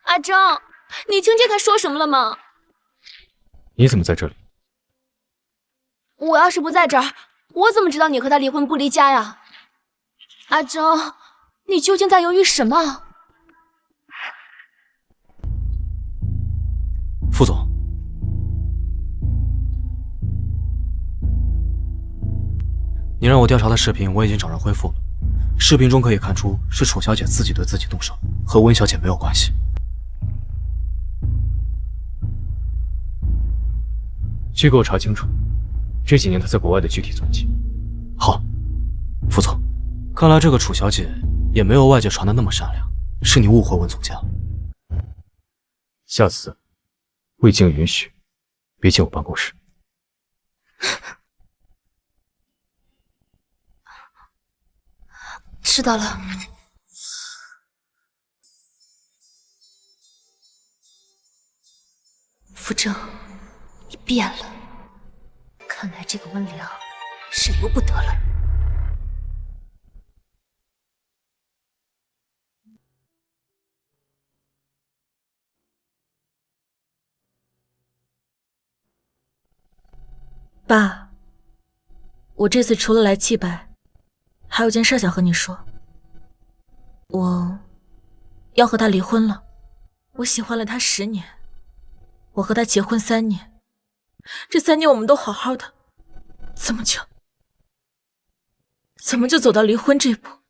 Speaker 5: 阿张，你听见他说什么了吗？
Speaker 3: 你怎么在这里？
Speaker 5: 我要是不在这儿，我怎么知道你和他离婚不离家呀？阿张，你究竟在犹豫什么？
Speaker 8: 副总，你让我调查的视频我已经找人恢复了，视频中可以看出是楚小姐自己对自己动手，和温小姐没有关系。
Speaker 3: 去给我查清楚这几年她在国外的具体踪迹。
Speaker 8: 好，副总，看来这个楚小姐也没有外界传的那么善良，是你误会温总监了。
Speaker 3: 下次未经允许，别进我办公室。
Speaker 5: 知道了。傅正，你变了，看来这个温良是由不得了。
Speaker 1: 爸，我这次除了来祭拜，还有件事想和你说。我要和他离婚了。我喜欢了他10年，我和他结婚3年，这3年我们都好好的，怎么就走到离婚这步？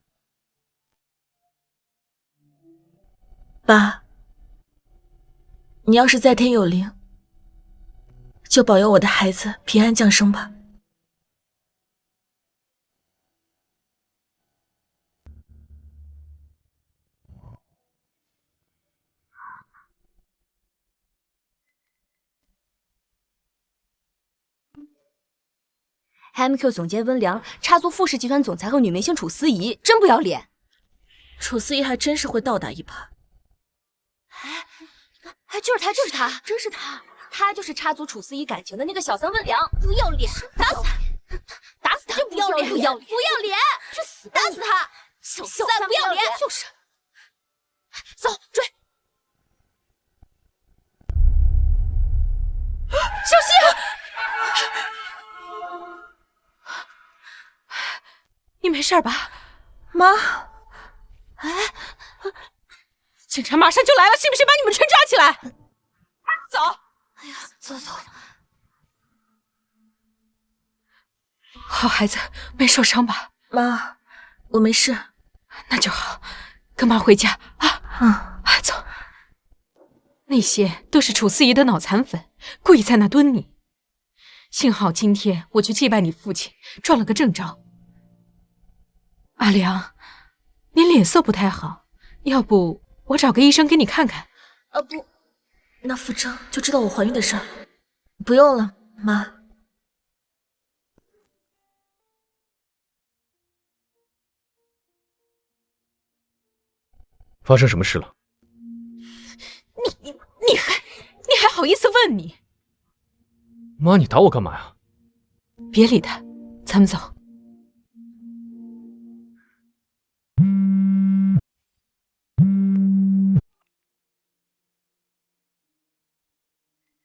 Speaker 1: 爸，你要是在天有灵，就保佑我的孩子平安降生吧。
Speaker 4: MQ 总监温良插足富士集团总裁和女明星楚思怡，真不要脸。
Speaker 1: 楚思怡还真是会倒打一耙。
Speaker 4: 就是他，就是他，真是他，他就是插足楚思怡感情的那个小三温良，不要脸，打死他，打死他，不要脸，不要脸，去死，打死他，小三不要脸，就是。走，追！
Speaker 2: 小心！你没事吧？
Speaker 1: 妈，
Speaker 2: 警察马上就来了，信不信把你们全抓起来？走！
Speaker 5: 哎呀，走。
Speaker 2: 好孩子，没受伤吧？
Speaker 1: 妈，我没事。
Speaker 2: 那就好，跟妈回家啊！走。那些都是楚四爷的脑残粉，故意在那蹲你。幸好今天我去祭拜你父亲，撞了个正着。阿良，你脸色不太好，要不我找个医生给你看看？
Speaker 1: 不，那傅征就知道我怀孕的事儿。不用了，妈。
Speaker 3: 发生什么事了？
Speaker 2: 你还好意思问你？
Speaker 3: 妈，你打我干嘛呀？
Speaker 2: 别理他，咱们走。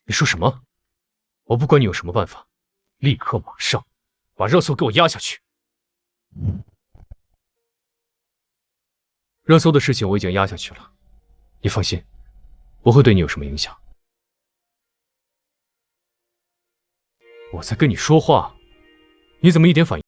Speaker 3: 你说什么？我不管你有什么办法，立刻马上把热搜给我压下去。热搜的事情我已经压下去了，你放心，不会对你有什么影响。我在跟你说话，你怎么一点反应？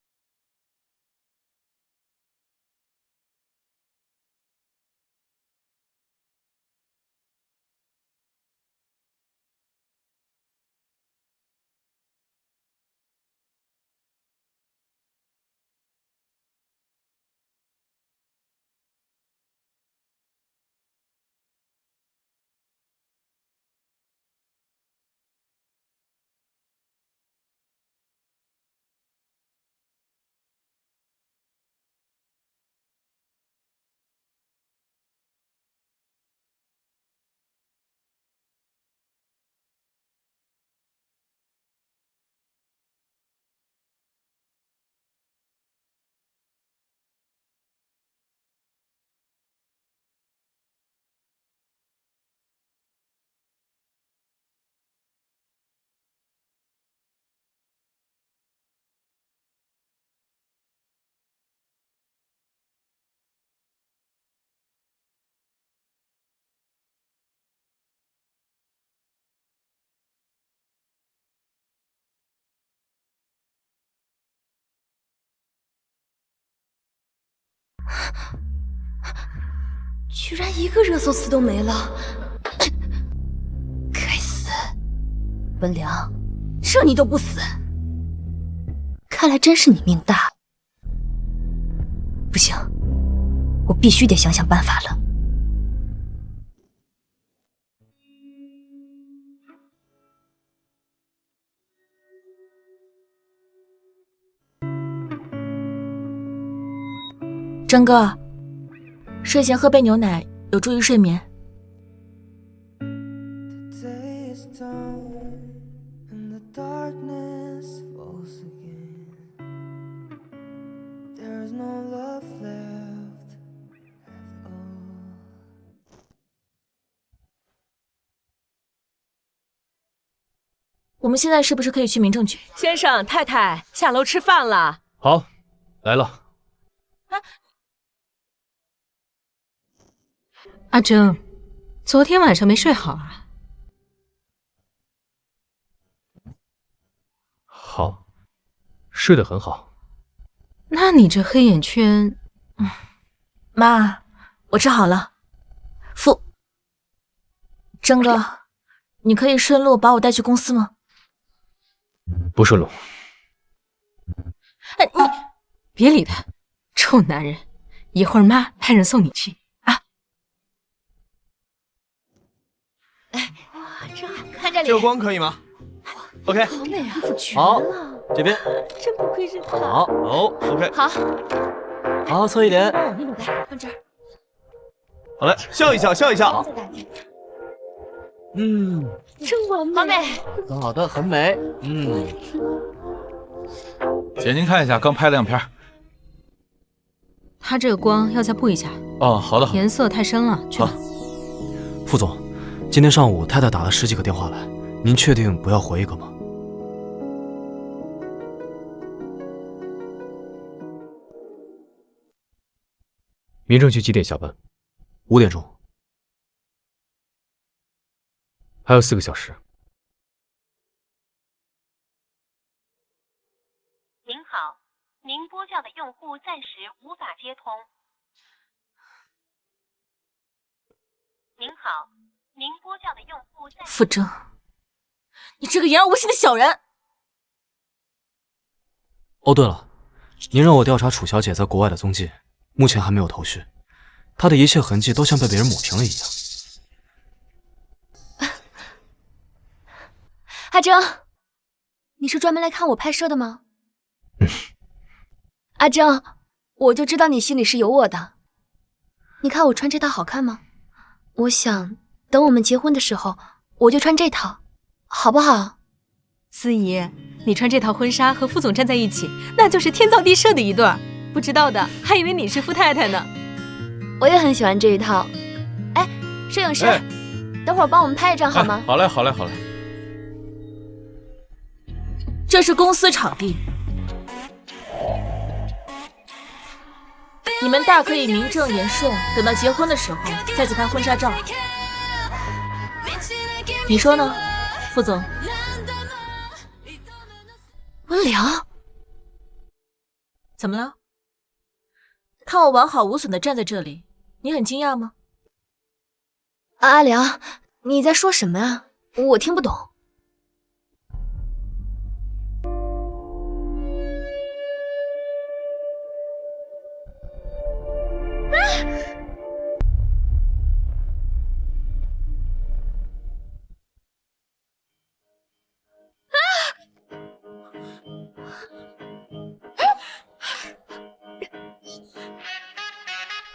Speaker 5: 居然一个热搜词都没了！该死，文良，这你都不死，看来真是你命大。不行，我必须得想想办法了。
Speaker 1: 征哥，睡前喝杯牛奶有助于睡眠。我们现在是不是可以去民政局？
Speaker 7: 先生太太，下楼吃饭了。
Speaker 3: 好，来了。
Speaker 2: 阿征，昨天晚上没睡好啊？
Speaker 3: 好，睡得很好。
Speaker 2: 那你这黑眼圈……
Speaker 1: 妈，我治好了。征哥，你可以顺路把我带去公司吗？
Speaker 3: 不顺路。
Speaker 2: 你别理他，臭男人！一会儿妈派人送你去啊。
Speaker 5: 哇，真好看！这里
Speaker 10: 这个光可以吗 ？OK，
Speaker 5: 好美啊，
Speaker 10: 好，这边
Speaker 5: 真不愧是他。
Speaker 10: 好，OK，
Speaker 5: 好，
Speaker 10: 好，侧一点。
Speaker 5: 来，放这儿。
Speaker 10: 好嘞，笑一笑，笑一笑。
Speaker 5: 真完美，好美，
Speaker 10: 很好的，很美。
Speaker 9: 姐，您看一下，刚拍了样片。
Speaker 2: 他这个光要再布一下。
Speaker 9: 哦，好的，好的。
Speaker 2: 颜色太深了，去吧。
Speaker 8: 副总，今天上午太太打了10几个电话来，您确定不要回一个吗？
Speaker 3: 民政局几点下班
Speaker 8: ？5点钟。
Speaker 3: 还有4个小时。
Speaker 11: 您好，您拨叫的用户暂时无法接通。您好，您拨叫的用户暂
Speaker 1: 傅征，你这个言而无信的小人！
Speaker 8: 哦，对了，您让我调查楚小姐在国外的踪迹，目前还没有头绪。她的一切痕迹都像被别人抹平了一样。
Speaker 5: 阿征，你是专门来看我拍摄的吗？阿征，我就知道你心里是有我的。你看我穿这套好看吗？我想等我们结婚的时候，我就穿这套，好不好？
Speaker 2: 司仪，你穿这套婚纱和副总站在一起，那就是天造地设的一对儿。不知道的还以为你是傅太太呢。
Speaker 5: 我也很喜欢这一套。哎，摄影师，等会儿帮我们拍一张好吗？
Speaker 9: 好嘞，好嘞，好嘞。
Speaker 1: 这是公司场地，你们大可以名正言顺，等到结婚的时候再去拍婚纱照。你说呢，副总？
Speaker 5: 温良，
Speaker 1: 怎么了？看我完好无损的站在这里，你很惊讶吗？
Speaker 5: 阿良，你在说什么啊？我听不懂。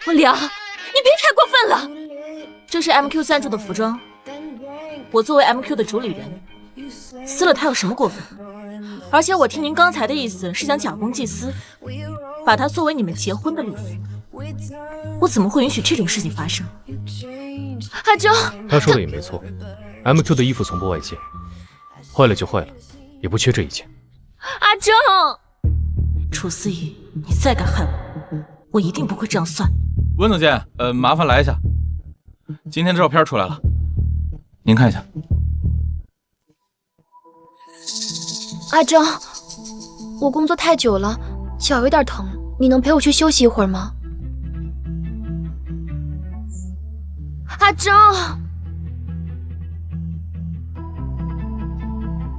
Speaker 5: 温良，你别太过分了！
Speaker 1: 这是 MQ 赞助的服装，我作为 MQ 的主理人，撕了它有什么过分？而且我听您刚才的意思是想假公济私，把它作为你们结婚的礼服，我怎么会允许这种事情发生？
Speaker 5: 阿征，
Speaker 3: 他说的也没错 ，MQ 的衣服从不外借，坏了就坏了，也不缺这一件。
Speaker 5: 阿征，
Speaker 1: 楚思怡，你再敢害我，我一定不会这样算。
Speaker 9: 温总监，麻烦来一下，今天的照片出来了，您看一下。
Speaker 5: 阿征，我工作太久了，脚有点疼，你能陪我去休息一会儿吗？阿征，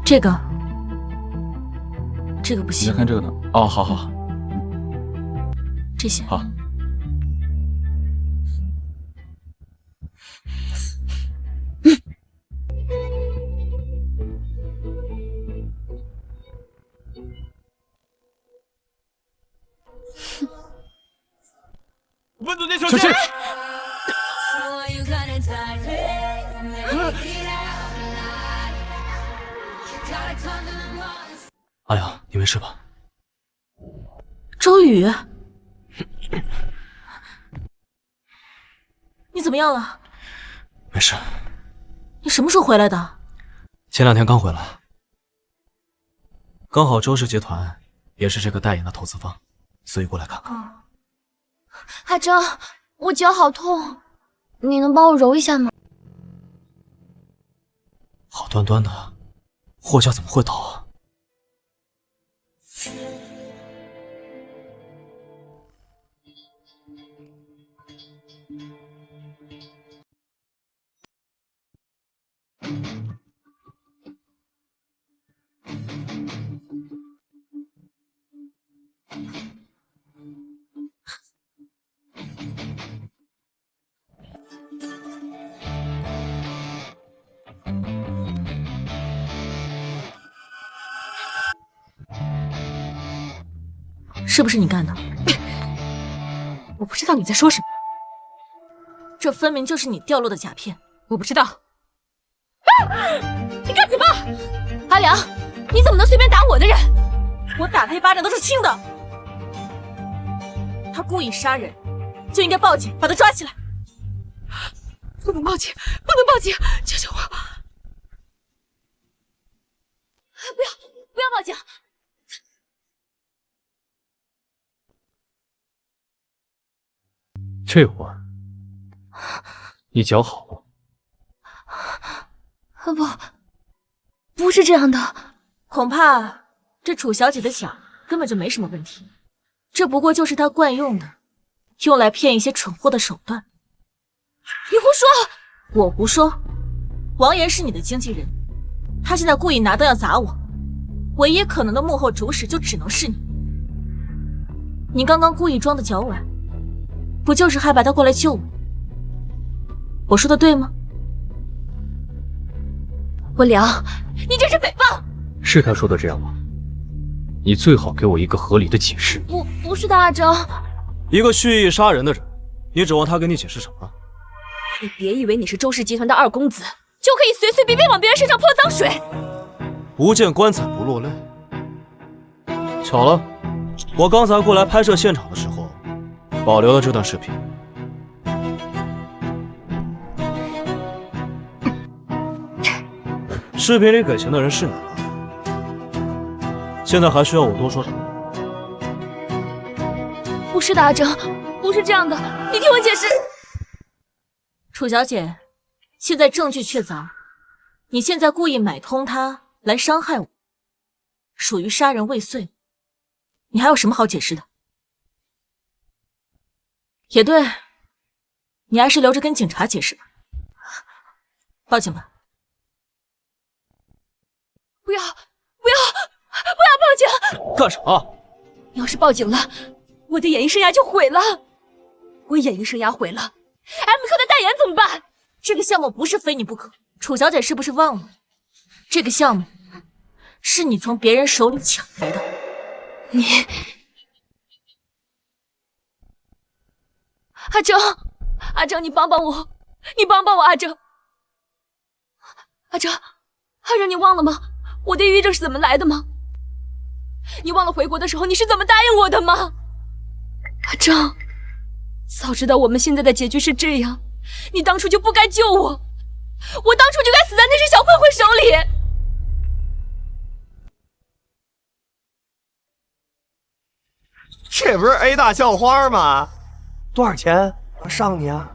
Speaker 1: 这个不行。
Speaker 9: 你再看这个呢？哦，好好，
Speaker 1: 这些
Speaker 9: 好。温总监，小心！
Speaker 8: 阿良，你没事吧？
Speaker 1: 周宇，你怎么样了？
Speaker 8: 没事。
Speaker 1: 你什么时候回来的？
Speaker 8: 前2天刚回来，刚好周氏集团也是这个代言的投资方，所以过来看看。
Speaker 5: 阿征，我脚好痛，你能帮我揉一下吗？
Speaker 8: 好端端的，货架怎么会倒啊？
Speaker 1: 是不是你干的？
Speaker 2: 我不知道你在说什么。
Speaker 1: 这分明就是你掉落的甲片。
Speaker 2: 我不知道。你干什么？
Speaker 5: 阿良，你怎么能随便打我的人？
Speaker 1: 我打他一巴掌都是轻的。他故意杀人，就应该报警，把他抓起来。
Speaker 2: 不能报警，不能报警！求求我！
Speaker 5: 不要报警！
Speaker 3: 这会儿，你脚好吗？
Speaker 5: 不是这样的，
Speaker 1: 恐怕这楚小姐的脚根本就没什么问题，这不过就是她惯用的，用来骗一些蠢货的手段。
Speaker 5: 你胡说！
Speaker 1: 我不说，王岩是你的经纪人，他现在故意拿灯要砸我，唯一可能的幕后主使就只能是你。你刚刚故意装的脚崴，不就是害怕他过来救我？我说的对吗？
Speaker 5: 温良，你这是诽谤！
Speaker 3: 是他说的这样吗？你最好给我一个合理的解释。
Speaker 5: 不是的，阿征。
Speaker 8: 一个蓄意杀人的人，你指望他给你解释什么？
Speaker 5: 你别以为你是周氏集团的二公子，就可以随随便便往别人身上泼脏水。
Speaker 8: 不见棺材不落泪。巧了，我刚才过来拍摄现场的时候，保留了这段视频。视频里给钱的人是你，现在还需要我多说什么？
Speaker 5: 不是的，阿征，不是这样的，你听我解释。
Speaker 1: 楚小姐，现在证据确凿，你现在故意买通他来伤害我，属于杀人未遂，你还有什么好解释的？也对，你还是留着跟警察解释吧。报警吧。
Speaker 5: 不要报警！
Speaker 8: 干啥？
Speaker 5: 要是报警了，我的演艺生涯就毁了。我演艺生涯毁了 ，MQ 的代言怎么办？
Speaker 1: 这个项目不是非你不可，楚小姐是不是忘了？这个项目是你从别人手里抢来的。
Speaker 5: 阿征，你帮帮我，你帮帮我，阿征，你忘了吗？我的抑郁症是怎么来的吗？你忘了回国的时候你是怎么答应我的吗？阿征，早知道我们现在的结局是这样，你当初就不该救我，我当初就该死在那些小混混手里。
Speaker 10: 这不是 A 大校花吗？多少钱？我上你啊！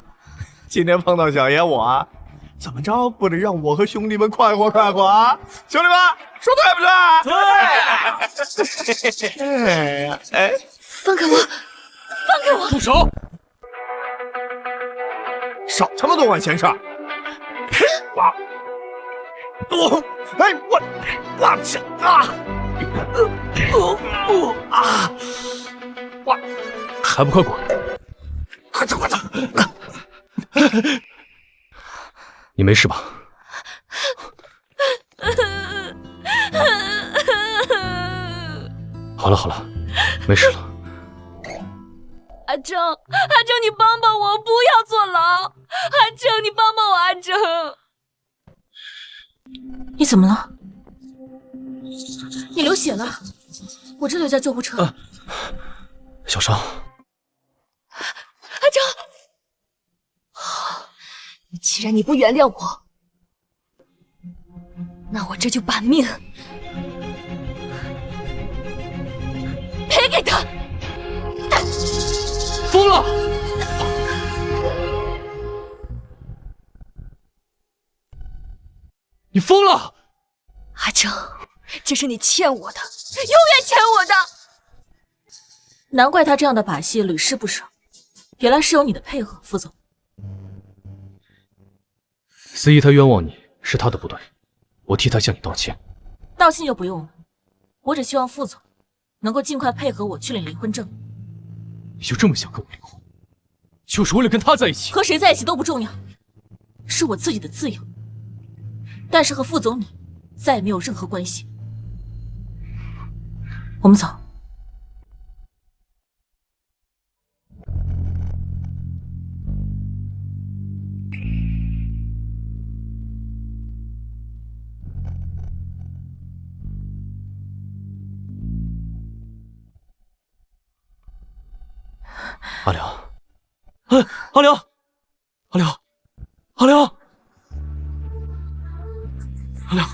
Speaker 10: 今天碰到小爷我，怎么着不得让我和兄弟们快活快活啊？兄弟们，说对不对？对。哎，
Speaker 5: 放开我！放开我！
Speaker 3: 住手！
Speaker 10: 少他妈多管闲事！我去
Speaker 3: 还不快滚！
Speaker 10: 快走！
Speaker 3: 你没事吧？好了，没事了。
Speaker 5: 阿征，你帮帮我，不要坐牢！阿征，你帮帮我，阿征！
Speaker 1: 你怎么了？你流血了，我这就叫救护车。
Speaker 3: 小伤。
Speaker 5: 阿征，既然你不原谅我，那我这就把命赔给他。
Speaker 3: 疯了！你疯了！
Speaker 5: 阿征，这是你欠我的，永远欠我的。
Speaker 1: 难怪他这样的把戏屡试不爽，原来是有你的配合，副总。
Speaker 3: 司仪他冤枉你是他的不对，我替他向你道歉。
Speaker 1: 道歉就不用了，我只希望副总能够尽快配合我去领离婚证。
Speaker 3: 你就这么想跟我离婚，就是为了跟他在一起？
Speaker 1: 和谁在一起都不重要，是我自己的自由。但是和副总你再也没有任何关系。我们走。
Speaker 8: 阿良，阿良，阿良，阿良，阿良，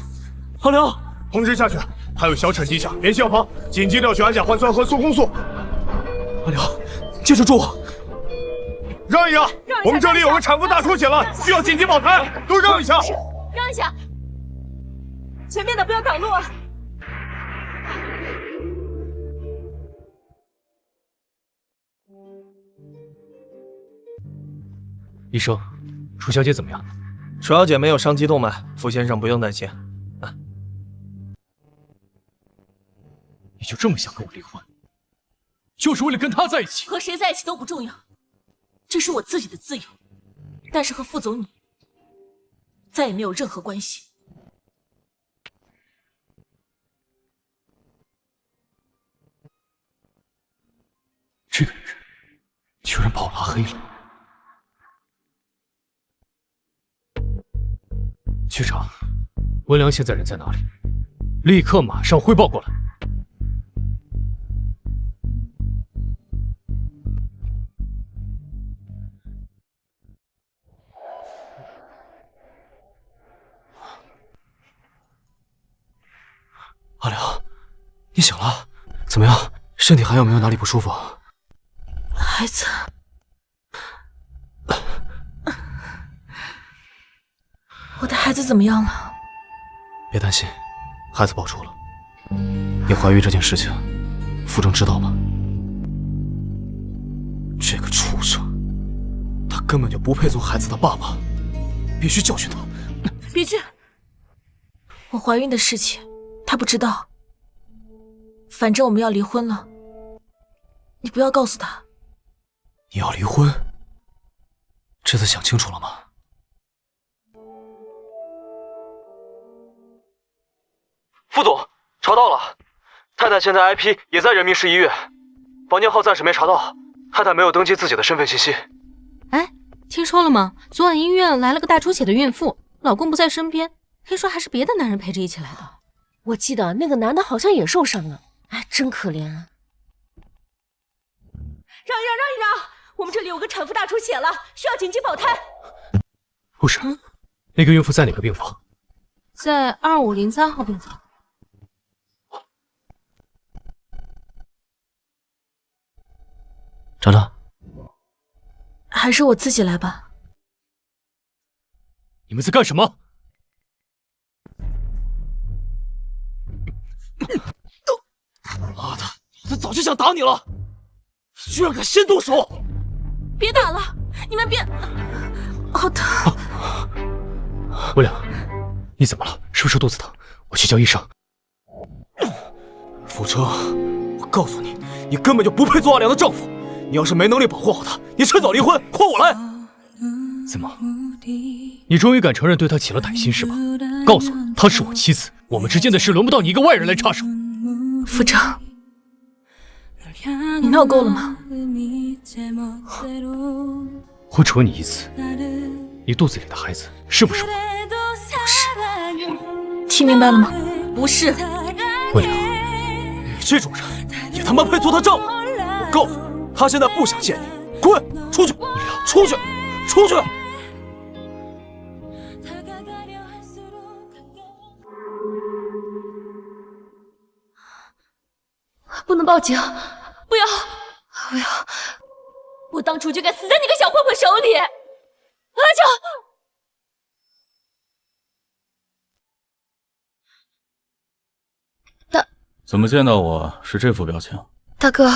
Speaker 8: 阿良，
Speaker 10: 通知下去，还有小产迹象，联系药房，紧急调取氨甲环酸和速攻素。
Speaker 8: 阿良，接着住我！
Speaker 10: 让一让，我们这里有个产妇大出血了，需要紧急保胎，都让一下。
Speaker 2: 让一下，前面的不要挡路啊！
Speaker 3: 医生，楚小姐怎么样？
Speaker 10: 楚小姐没有伤及动脉，傅先生不用担心。啊，
Speaker 3: 你就这么想跟我离婚？就是为了跟他在一起？
Speaker 1: 和谁在一起都不重要，这是我自己的自由，但是和傅总你再也没有任何关系。
Speaker 3: 这个女人居然把我拉黑了。局长，温良现在人在哪里？立刻马上汇报过来。
Speaker 8: 阿良，你醒了？怎么样？身体还有没有哪里不舒服？
Speaker 1: 孩子，我的孩子怎么样了？
Speaker 8: 别担心，孩子保住了。你怀孕这件事情，傅征知道了。这个畜生，他根本就不配做孩子的爸爸，必须教训他。
Speaker 1: 别去！我怀孕的事情他不知道，反正我们要离婚了，你不要告诉他。
Speaker 8: 你要离婚？这次想清楚了吗？
Speaker 12: 副总，查到了，太太现在 IP 也在人民市医院，房间号暂时没查到，太太没有登记自己的身份信息。
Speaker 2: 哎，听说了吗？昨晚医院来了个大出血的孕妇，老公不在身边，听说还是别的男人陪着一起来的。
Speaker 7: 我记得那个男的好像也受伤了，哎，真可怜啊！
Speaker 5: 让一让，我们这里有个产妇大出血了，需要紧急保胎。
Speaker 3: 护士，那个孕妇在哪个病房？
Speaker 2: 在2503号病房。
Speaker 8: 尝尝。
Speaker 1: 还是我自己来吧。
Speaker 3: 你们在干什么？
Speaker 8: 妈的，他早就想打你了，居然敢先动手！
Speaker 1: 别打了，你们别，好疼！
Speaker 3: 温良，你怎么了？是不是肚子疼？我去叫医生。
Speaker 8: 傅征，我告诉你，你根本就不配做阿良的丈夫。你要是没能力保护好她，你趁早离婚，换我来。
Speaker 3: 怎么？你终于敢承认对她起了歹心是吧？告诉我，她是我妻子，我们之间的事轮不到你一个外人来插手。
Speaker 1: 傅征，你闹够了吗？
Speaker 3: 我只问你一次，你肚子里的孩子是不是我？
Speaker 1: 不是。听明白了吗？不是。
Speaker 3: 温良，
Speaker 8: 你这种人也他妈配做她丈夫？我告诉你，她现在不想见你，滚出去！出去！出去！
Speaker 5: 不能报警！不要！不要！我当初就该死在那个小混混手里！阿
Speaker 7: 秋，
Speaker 9: 怎么见到我是这副表情？
Speaker 5: 大哥，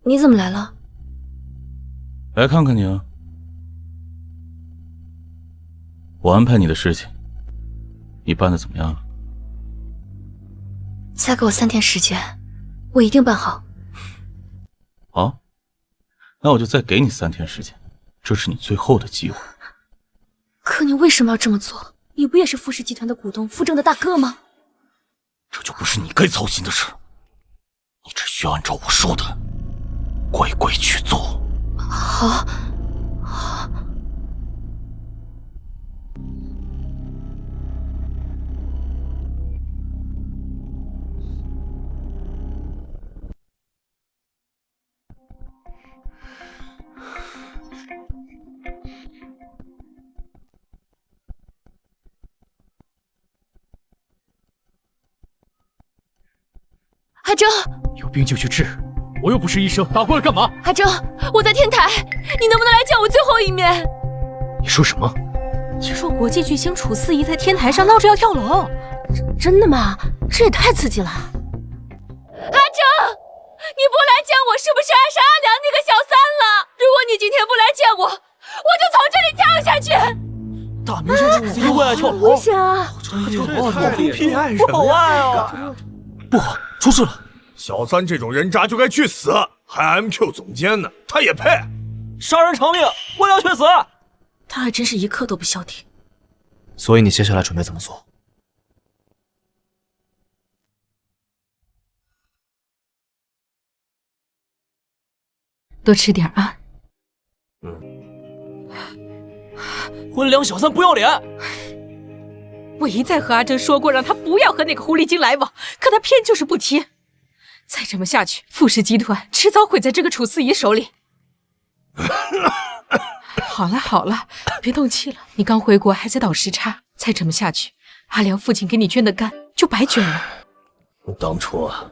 Speaker 5: 你怎么来了？
Speaker 9: 来看看你啊。我安排你的事情，你办的怎么样了？
Speaker 5: 再给我3天时间，我一定办好。
Speaker 9: 好，那我就再给你3天时间，这是你最后的机会。
Speaker 5: 可你为什么要这么做？你不也是傅氏集团的股东，傅征的大哥吗？
Speaker 8: 这就不是你该操心的事，你只需要按照我说的，乖乖去做。
Speaker 5: 好。海征，
Speaker 3: 有病就去治，我又不是医生，打过来干嘛？
Speaker 5: 海征，我在天台，你能不能来见我最后一面？
Speaker 3: 你说什么？
Speaker 2: 听说国际巨星楚思怡在天台上闹着要跳楼，
Speaker 7: 真的吗？这也太刺激了！
Speaker 5: 海征，你不来见我，是不是爱上阿良那个小三了？如果你今天不来见我，我就从这里跳下去！
Speaker 8: 大明神
Speaker 10: PI 什么呀？
Speaker 8: 不好，出事了！
Speaker 10: 小三这种人渣就该去死，还 MQ 总监呢，他也配？
Speaker 8: 杀人偿命，我要去死！
Speaker 1: 他还真是一刻都不消停。
Speaker 8: 所以你接下来准备怎么做？
Speaker 2: 多吃点啊。
Speaker 8: 温良小三不要脸！
Speaker 2: 我一再和阿珍说过，让他不要和那个狐狸精来往，可他偏就是不听。再这么下去，傅氏集团迟早毁在这个楚思怡手里。好了好了，别动气了，你刚回国还在倒时差，再这么下去，阿良父亲给你捐的肝就白捐了。
Speaker 10: 当初啊，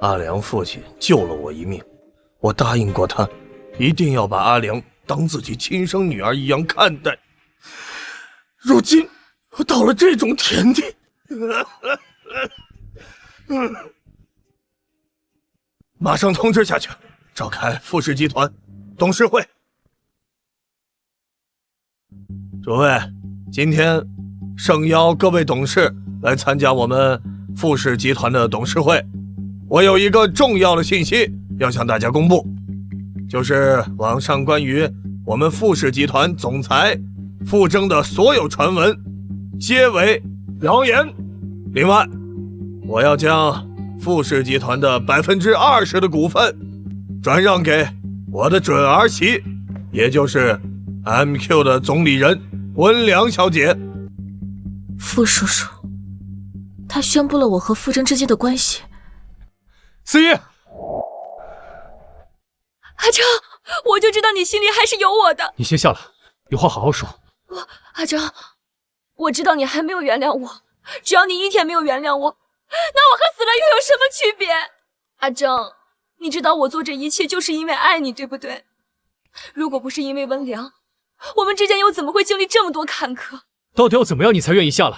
Speaker 10: 阿良父亲救了我一命，我答应过他，一定要把阿良当自己亲生女儿一样看待。如今我到了这种田地，马上通知下去，召开傅氏集团董事会。诸位，今天盛邀各位董事来参加我们傅氏集团的董事会。我有一个重要的信息要向大家公布，就是网上关于我们傅氏集团总裁傅征的所有传闻皆为谣言。另外，我要将傅氏集团的20%的股份转让给我的准儿媳，也就是 MQ 的总理人温良小姐。
Speaker 1: 傅叔叔，他宣布了我和傅征之间的关系。
Speaker 3: 思怡，
Speaker 4: 阿成，我就知道你心里还是有我的。
Speaker 3: 你先下来，有话好好说。
Speaker 4: 阿成，我知道你还没有原谅我，只要你一天没有原谅我，那我和死了又有什么区别？阿正，你知道我做这一切就是因为爱你，对不对？如果不是因为温良，我们之间又怎么会经历这么多坎坷？
Speaker 3: 到底要怎么样你才愿意下来？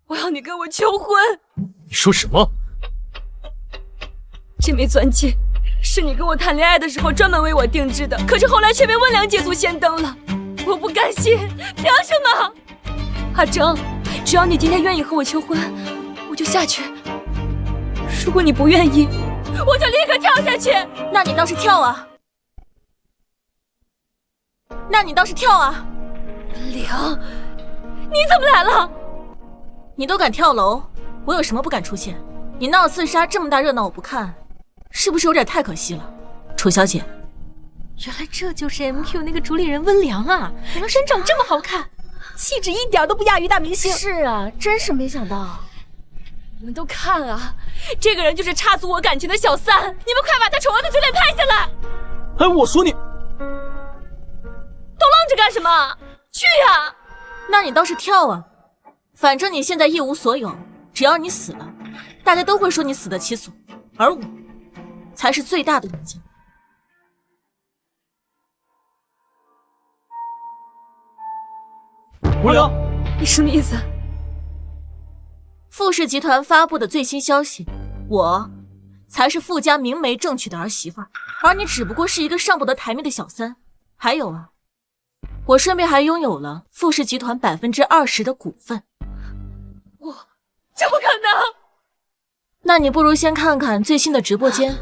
Speaker 4: 我要你跟我求婚。
Speaker 3: 你说什么？
Speaker 4: 这枚钻戒是你跟我谈恋爱的时候专门为我定制的，可是后来却被温良捷足先登了，我不甘心，凭什么？阿正，只要你今天愿意和我求婚，我就下去；如果你不愿意，我就立刻跳下去。
Speaker 1: 那你倒是跳啊！那你倒是跳啊！
Speaker 4: 温良，你怎么来了？
Speaker 1: 你都敢跳楼，我有什么不敢出现？你闹刺杀这么大热闹我不看，是不是有点太可惜了？楚小姐，
Speaker 2: 原来这就是 MQ 那个主理人温良啊！原来身长这么好看，气质一点都不亚于大明星。
Speaker 5: 是啊，真是没想到。
Speaker 4: 你们都看啊，这个人就是插足我感情的小三，你们快把他丑恶的嘴脸拍下来！
Speaker 8: 哎，我说你，
Speaker 4: 都愣着干什么？去呀！
Speaker 1: 那你倒是跳啊！反正你现在一无所有，只要你死了，大家都会说你死得其所，而我才是最大的赢家。
Speaker 8: 温良，
Speaker 4: 你什么意思？
Speaker 1: 傅氏集团发布的最新消息，我才是傅家明媒正娶的儿媳妇，而你只不过是一个上不得台面的小三。还有啊，我顺便还拥有了傅氏集团20%的股份。
Speaker 4: 这不可能！
Speaker 1: 那你不如先看看最新的直播间。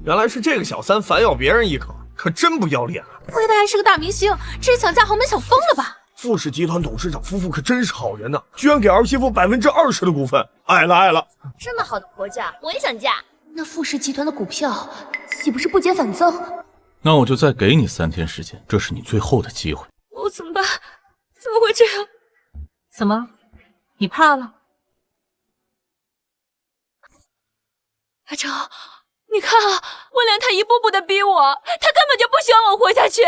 Speaker 10: 原来是这个小三反咬别人一口，可真不要脸啊！
Speaker 2: 亏他还是个大明星，这是想嫁豪门想疯了吧？
Speaker 10: 傅氏集团董事长夫妇可真是好人呐，居然给儿媳妇20%的股份，爱了爱了！
Speaker 5: 这么好的婆家，我也想嫁。那傅氏集团的股票岂不是不减反增？
Speaker 9: 那我就再给你3天时间，这是你最后的机会。
Speaker 4: 我怎么办？怎么会这样？
Speaker 1: 怎么？你怕了？
Speaker 4: 阿成，你看啊，温良他一步步的逼我，他根本就不希望我活下去。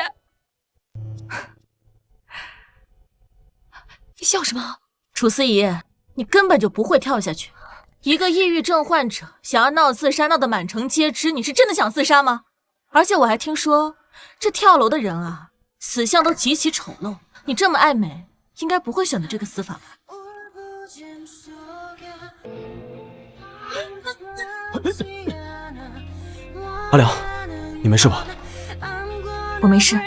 Speaker 4: 你笑什么？
Speaker 1: 楚思怡，你根本就不会跳下去。一个抑郁症患者想要闹自杀闹得满城皆知，你是真的想自杀吗？而且我还听说，这跳楼的人啊，死相都极其丑陋。你这么爱美，应该不会选择这个死法吧？
Speaker 8: 阿良，你没事吧？
Speaker 1: 我没事。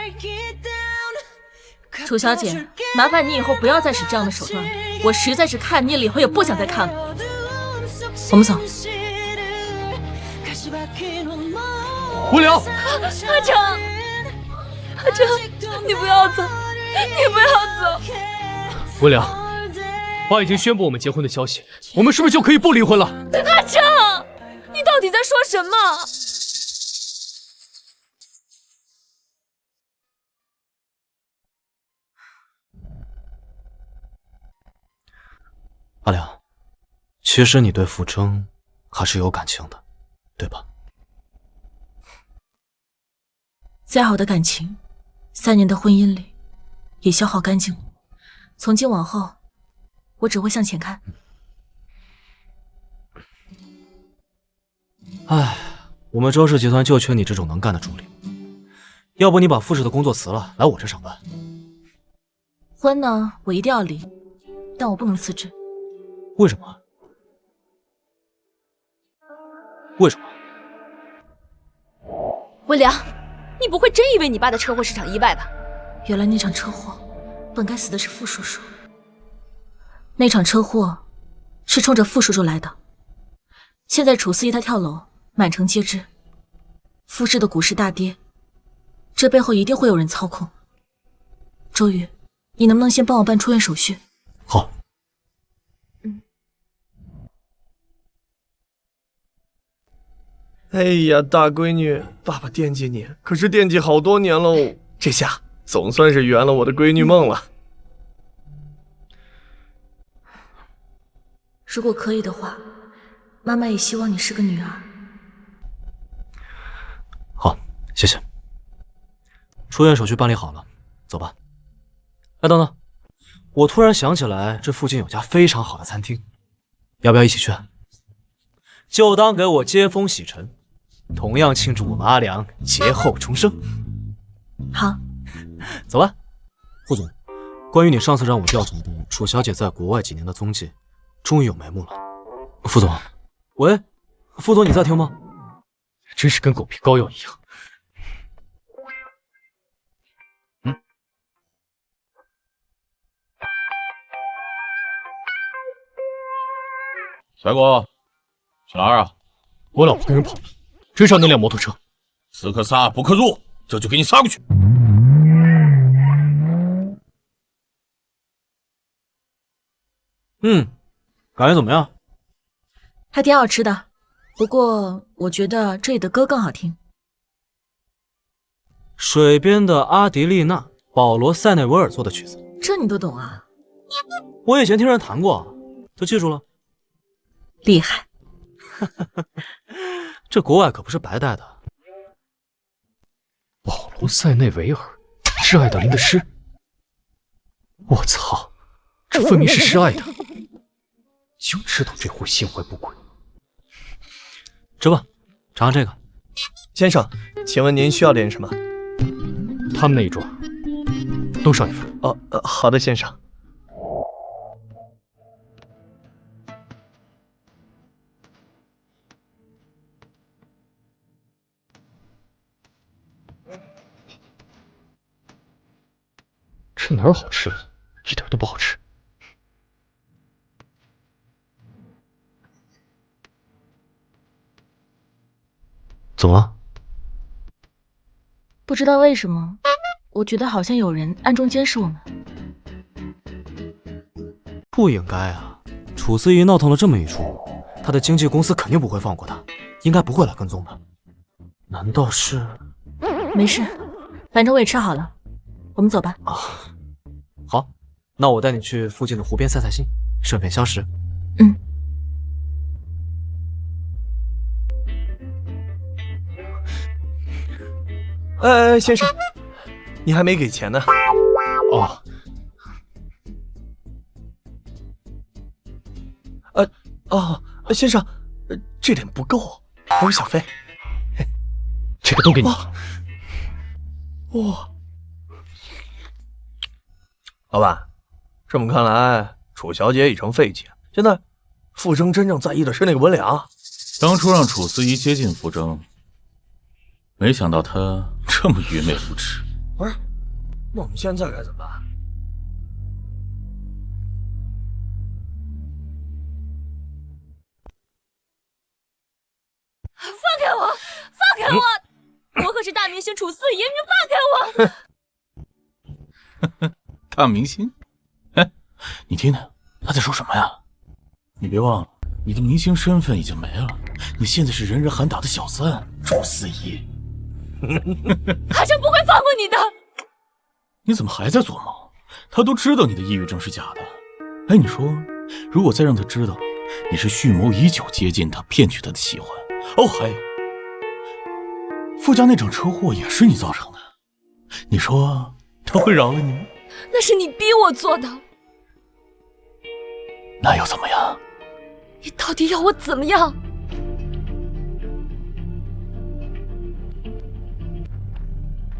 Speaker 1: 楚小姐，麻烦你以后不要再使这样的手段了，我实在是看腻了，以后也不想再看了。我们走。
Speaker 3: 文良，
Speaker 5: 阿成，阿成，你不要走，你不要走。
Speaker 3: 文良，爸已经宣布我们结婚的消息，我们是不是就可以不离婚了？
Speaker 5: 阿成，你到底在说什么？
Speaker 8: 阿良，其实你对傅征还是有感情的，对吧？
Speaker 1: 再好的感情，3年的婚姻里也消耗干净了。从今往后，我只会向前看。
Speaker 8: 唉，我们周氏集团就缺你这种能干的助理，要不你把傅氏的工作辞了，来我这上班。
Speaker 1: 婚呢，我一定要离，但我不能辞职。
Speaker 8: 为什么？为什么？
Speaker 4: 文良，你不会真以为你爸的车祸是场意外吧？
Speaker 1: 原来那场车祸本该死的是傅叔叔，那场车祸是冲着傅叔叔来的。现在楚思怡他跳楼，满城皆知，傅氏的股市大跌，这背后一定会有人操控。周宇，你能不能先帮我办出院手续？
Speaker 8: 好。
Speaker 10: 哎呀，大闺女，爸爸惦记你，可是惦记好多年喽。这下总算是圆了我的闺女梦了。
Speaker 1: 如果可以的话，妈妈也希望你是个女儿。
Speaker 8: 好，谢谢。出院手续办理好了，走吧。哎，等等，我突然想起来，这附近有家非常好的餐厅，要不要一起去？就当给我接风洗尘，同样庆祝我们阿良劫后重生。
Speaker 1: 好，
Speaker 8: 走吧。副总，关于你上次让我调查的楚小姐在国外几年的踪迹，终于有眉目了。副总，喂，副总你在听吗？
Speaker 3: 真是跟狗皮膏药一样。
Speaker 9: 小果，去哪儿啊？
Speaker 3: 我老婆跟人跑了，追上那辆摩托车。
Speaker 9: 此刻杀不可入，这就给你杀过去。
Speaker 8: 感觉怎么样？
Speaker 1: 还挺好吃的，不过我觉得这里的歌更好听。
Speaker 8: 水边的阿迪丽娜，保罗·塞内维尔做的曲子，
Speaker 1: 这你都懂啊？
Speaker 8: 我以前听人弹过，就记住了。
Speaker 1: 厉害。
Speaker 8: 这国外可不是白带的。
Speaker 3: 保罗·塞内维尔，是艾德琳的诗。我操，这分明是诗爱的，就知道这货心怀不轨。
Speaker 8: 吃吧，尝尝这个。
Speaker 10: 先生，请问您需要点什么？
Speaker 3: 他们那一桌都上一份。
Speaker 10: 好的，先生。
Speaker 3: 这哪儿好吃了？一点都不好吃。
Speaker 8: 怎么了？
Speaker 1: 不知道为什么，我觉得好像有人暗中监视我们。
Speaker 8: 不应该啊！楚思怡闹腾了这么一出，他的经纪公司肯定不会放过他，应该不会来跟踪的。难道是？
Speaker 1: 没事，反正我也吃好了，我们走吧。
Speaker 8: 好，那我带你去附近的湖边散散心，顺便相识。
Speaker 10: 先生，你还没给钱呢。先生，这点不够，还有小费。
Speaker 3: 这个都给你。
Speaker 10: 哇，老板，这么看来，楚小姐已成废弃。现在，傅征真正在意的是那个文良。
Speaker 9: 当初让楚思怡接近傅征，没想到他这么愚昧无耻。
Speaker 10: 不是，那我们现在该怎么办？
Speaker 4: 是大明星楚思怡，你放开我！
Speaker 9: 大明星？哎，你听听他在说什么呀？你别忘了，你的明星身份已经没了，你现在是人人喊打的小三楚思怡。
Speaker 4: 阿正不会放过你的。
Speaker 9: 你怎么还在做梦？他都知道你的抑郁症是假的。哎，你说，如果再让他知道你是蓄谋已久接近他，骗取他的喜欢，哦，还有傅家那场车祸也是你造成的，你说他会饶了你吗？
Speaker 4: 那是你逼我做的。
Speaker 9: 那又怎么样？
Speaker 4: 你到底要我怎么样？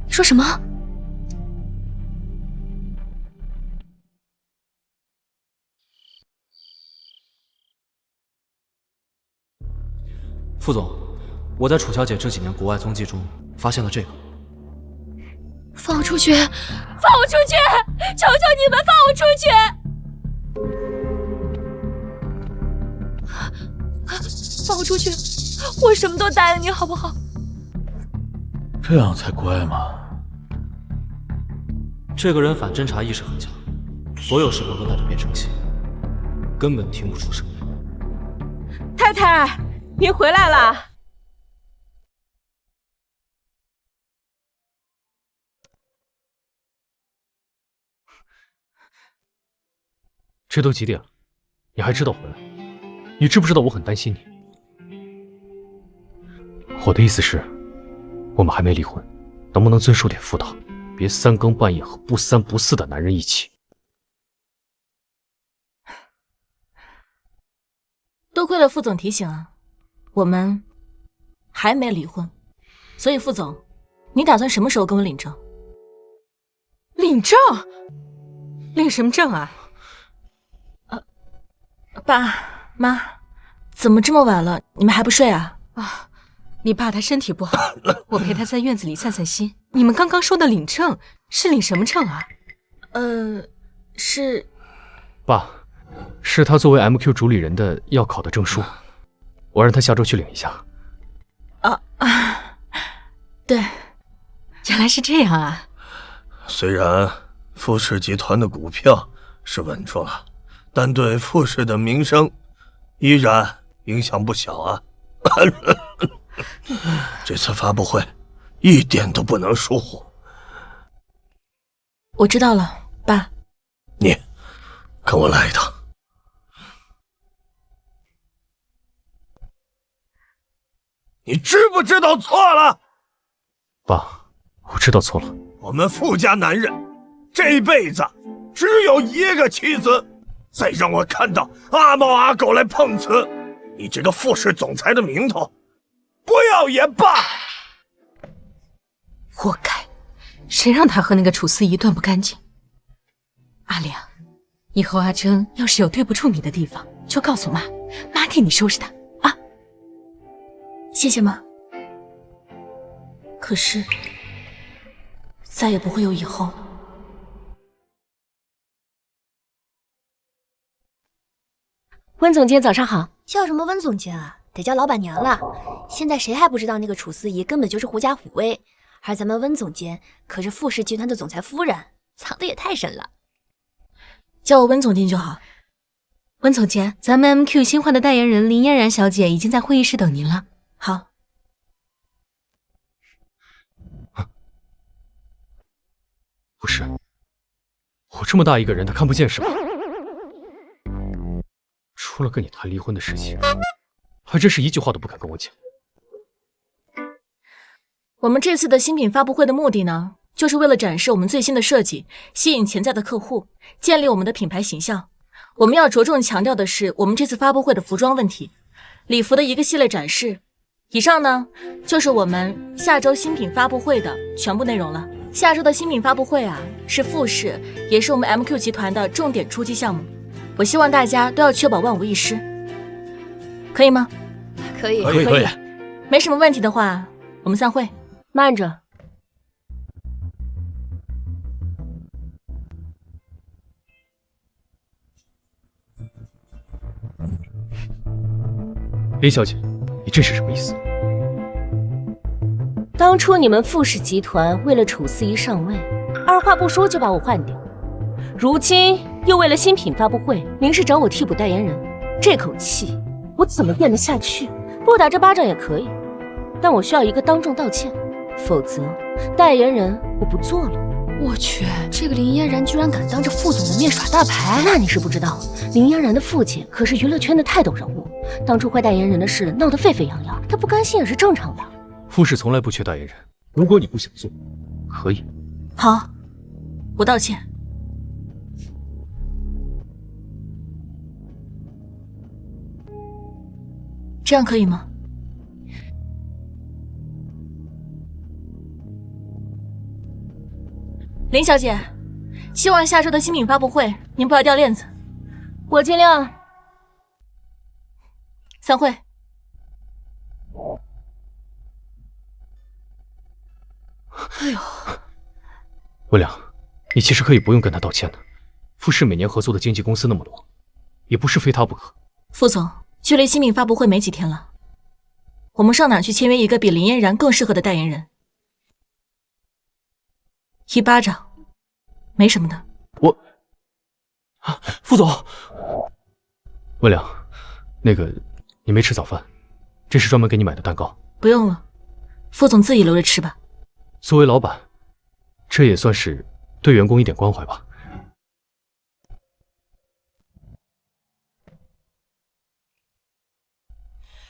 Speaker 4: 你说什么？
Speaker 8: 副总，我在楚小姐这几年国外踪迹中发现了这个。
Speaker 4: 放我出去！放我出去！求求你们放我出去！放我出去！我什么都答应你，好不好？
Speaker 9: 这样才乖嘛。
Speaker 8: 这个人反侦查意识很强，所有时候都带着变声器，根本听不出声音。
Speaker 2: 太太，您回来了。
Speaker 3: 这都几点了，你还知道回来？你知不知道我很担心你？我的意思是，我们还没离婚，能不能遵守点妇道，别三更半夜和不三不四的男人一起？
Speaker 1: 多亏了副总提醒啊，我们还没离婚，所以副总，你打算什么时候跟我领证？
Speaker 2: 领证？领什么证啊？
Speaker 1: 爸妈，怎么这么晚了，你们还不睡啊？
Speaker 2: 啊，你爸他身体不好，我陪他在院子里散散心。你们刚刚说的领证是领什么证啊？
Speaker 1: 是
Speaker 3: 爸，是他作为 MQ 主理人的要考的证书，我让他下周去领一下。
Speaker 1: 对，
Speaker 2: 原来是这样啊。
Speaker 10: 虽然傅氏集团的股票是稳住了，但对傅氏的名声依然影响不小啊。这次发布会一点都不能疏忽。
Speaker 1: 我知道了，爸。
Speaker 10: 你跟我来一趟。你知不知道错了？
Speaker 3: 爸，我知道错了。
Speaker 10: 我们傅家男人这辈子只有一个妻子，再让我看到阿猫阿狗来碰瓷，你这个傅氏总裁的名头不要也罢。
Speaker 2: 活该，谁让他和那个楚思怡断不干净？阿良，以后阿珍要是有对不住你的地方，就告诉妈，妈替你收拾他啊。
Speaker 1: 谢谢妈。可是再也不会有以后了。
Speaker 7: 温总监早上好。
Speaker 5: 叫什么温总监啊，得叫老板娘了。现在谁还不知道那个楚思怡根本就是狐假虎威，而咱们温总监可是傅氏集团的总裁夫人，藏得也太深了。
Speaker 1: 叫我温总监就好。
Speaker 2: 温总监，咱们 MQ 新换的代言人林嫣然小姐已经在会议室等您了。
Speaker 1: 好。
Speaker 3: 不是，我这么大一个人，他看不见是吧？除了跟你谈离婚的事情，还真是一句话都不肯跟我讲。
Speaker 1: 我们这次的新品发布会的目的呢，就是为了展示我们最新的设计，吸引潜在的客户，建立我们的品牌形象。我们要着重强调的是我们这次发布会的服装问题，礼服的一个系列展示。以上呢，就是我们下周新品发布会的全部内容了。下周的新品发布会啊，是傅氏，也是我们 MQ 集团的重点出击项目。我希望大家都要确保万无一失，可以吗？
Speaker 6: 可以，
Speaker 10: 可以。
Speaker 1: 没什么问题的话，我们散会。
Speaker 7: 慢着，
Speaker 3: 林小姐，你这是什么意思？
Speaker 7: 当初你们傅氏集团为了楚思怡上位，二话不说就把我换掉，如今又为了新品发布会明示找我替补代言人，这口气我怎么咽得下去？不打这巴掌也可以，但我需要一个当众道歉，否则代言人我不做了。
Speaker 5: 我去，这个林嫣然居然敢当着副总的面耍大牌！
Speaker 7: 那你是不知道，林嫣然的父亲可是娱乐圈的泰斗人物，当初坏代言人的事闹得沸沸扬扬，他不甘心也是正常的。
Speaker 3: 傅氏从来不缺代言人，如果你不想做，可以。
Speaker 1: 好，我道歉。这样可以吗？林小姐，希望下周的新品发布会您不要掉链子。
Speaker 7: 我尽量。
Speaker 1: 散会。
Speaker 3: 哎呦，温良，你其实可以不用跟他道歉的。傅氏每年合作的经纪公司那么多，也不是非他不可。
Speaker 1: 傅总，距离新品发布会没几天了，我们上哪去签约一个比林嫣然更适合的代言人？一巴掌，没什么的。
Speaker 8: 傅总，
Speaker 3: 温良，那个你没吃早饭，这是专门给你买的蛋糕。
Speaker 1: 不用了，傅总自己留着吃吧。
Speaker 3: 作为老板，这也算是对员工一点关怀吧。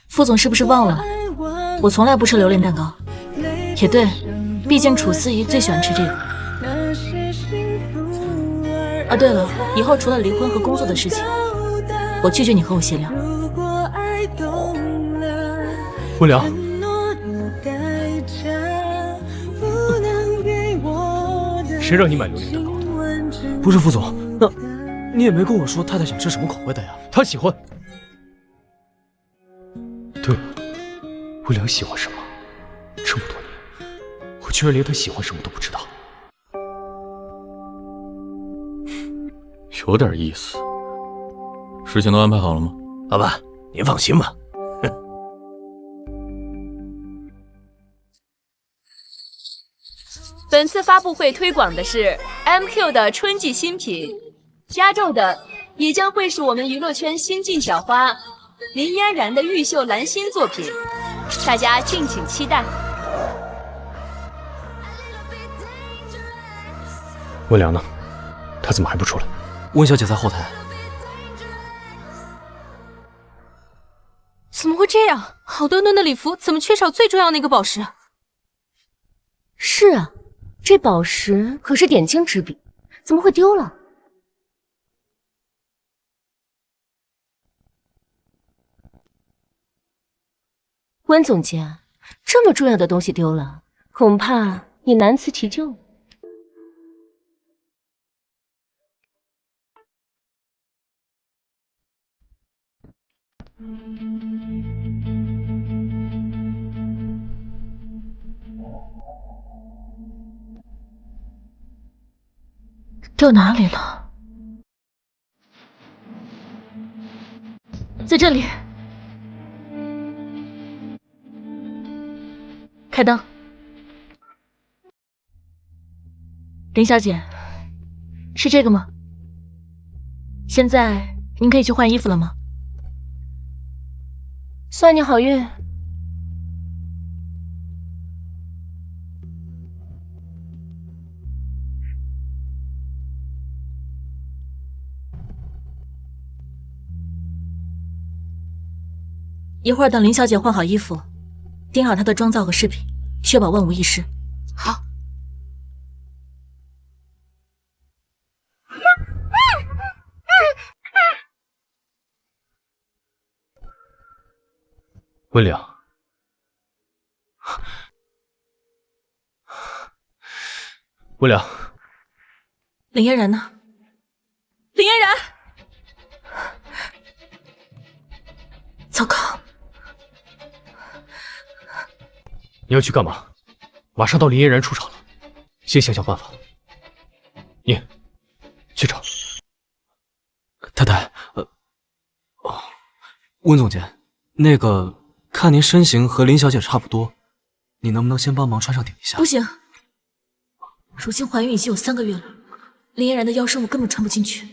Speaker 1: 傅总是不是忘了，我从来不吃榴莲蛋糕。也对，毕竟楚思怡最喜欢吃这个。啊，对了，以后除了离婚和工作的事情，我拒绝你和我闲聊。
Speaker 3: 温良，谁让你买榴莲蛋糕的？
Speaker 8: 不是傅总，那你也没跟我说太太想吃什么口味的呀？
Speaker 3: 她喜欢。对了，温良喜欢什么？这么多年，我居然连他喜欢什么都不知道。
Speaker 9: 有点意思。事情都安排好了吗？
Speaker 10: 老板，您放心吧。
Speaker 6: 本次发布会推广的是 MQ 的春季新品，加州的也将会是我们娱乐圈新晋小花林嫣然的玉秀蓝新作品，大家敬请期待。
Speaker 3: 温良呢？他怎么还不出来？
Speaker 8: 温小姐在后台。
Speaker 2: 怎么会这样？好端端的礼服怎么缺少最重要那个宝石？
Speaker 7: 是啊，这宝石可是点睛之笔，怎么会丢了？温总监，这么重要的东西丢了，恐怕也难辞其咎。
Speaker 1: 掉哪里了？在这里。开灯。林小姐，是这个吗？现在您可以去换衣服了吗？
Speaker 7: 算你好运。
Speaker 1: 一会儿等林小姐换好衣服，盯好她的妆造和饰品，确保万无一失。
Speaker 2: 好。
Speaker 3: 温良，温良，
Speaker 1: 林嫣然呢？林嫣然，糟糕！
Speaker 3: 你要去干嘛？马上到林嫣然出场了，先想想办法。你去找
Speaker 8: 太太。温总监，那个看您身形和林小姐差不多，你能不能先帮忙穿上顶一下？
Speaker 1: 不行，如今怀孕已经有3个月了，林嫣然的腰身我根本穿不进去，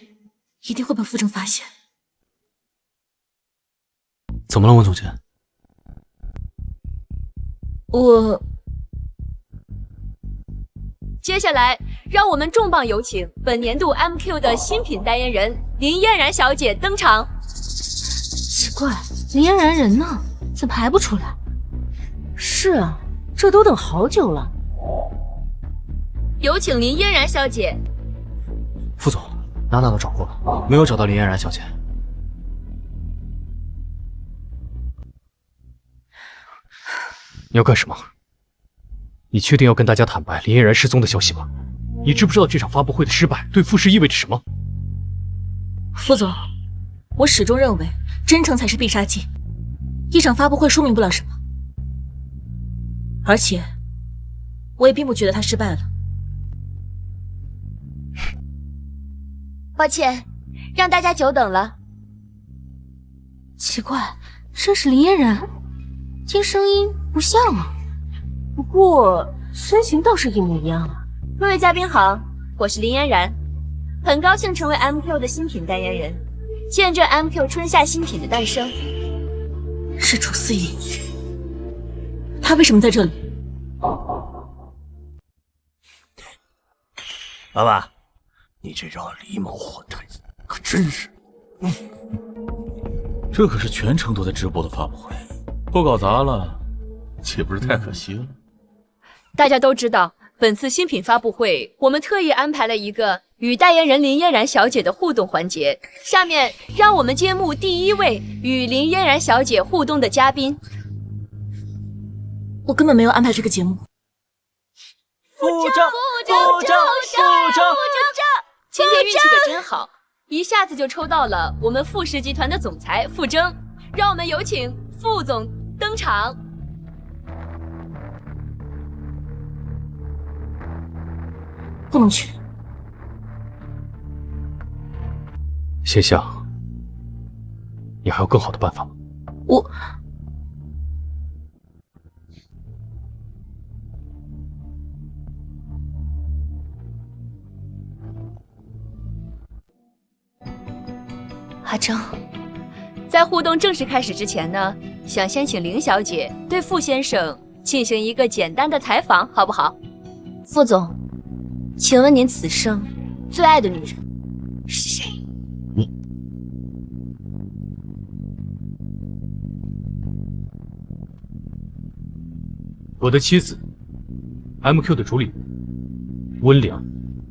Speaker 1: 一定会被傅正发现。
Speaker 8: 怎么了，温总监？
Speaker 6: 接下来，让我们重磅有请本年度 MQ 的新品代言人林嫣然小姐登场。
Speaker 7: 奇怪，林嫣然人呢？怎么还不出来？是啊，这都等好久了。
Speaker 6: 有请林嫣然小姐。
Speaker 8: 副总，娜娜都找过了，没有找到林嫣然小姐。
Speaker 3: 你要干什么？你确定要跟大家坦白林嫣然失踪的消息吗？你知不知道这场发布会的失败对傅氏意味着什么？
Speaker 1: 傅总，我始终认为真诚才是必杀技，一场发布会说明不了什么，而且我也并不觉得他失败了。
Speaker 5: 抱歉，让大家久等了。
Speaker 7: 奇怪，这是林嫣然，听声音不像啊，不过身形倒是一模一样啊。
Speaker 6: 各位嘉宾好，我是林嫣然，很高兴成为 MQ 的新品代言人，见证 MQ 春夏新品的诞生。
Speaker 1: 是楚思怡，她为什么在这里？
Speaker 10: 老板，你这招狸猫换太子可真是……
Speaker 9: 这可是全程都在直播的发布会，都搞砸了，岂不是太可惜了？
Speaker 6: 大家都知道，本次新品发布会，我们特意安排了一个与代言人林嫣然小姐的互动环节。下面让我们揭幕第一位与林嫣然小姐互动的嘉宾。
Speaker 1: 我根本没有安排这个节目。
Speaker 6: 傅正，今天运气可真好，一下子就抽到了我们傅氏集团的总裁傅征，让我们有请傅总登场。
Speaker 1: 不能去。
Speaker 3: 仙香，你还有更好的办法吗？
Speaker 6: 阿征，在互动正式开始之前呢，想先请林小姐对傅先生进行一个简单的采访，好不好？
Speaker 5: 傅总，请问您此生最爱的女人是谁？
Speaker 3: 我的妻子 ，MQ 的主理人温良。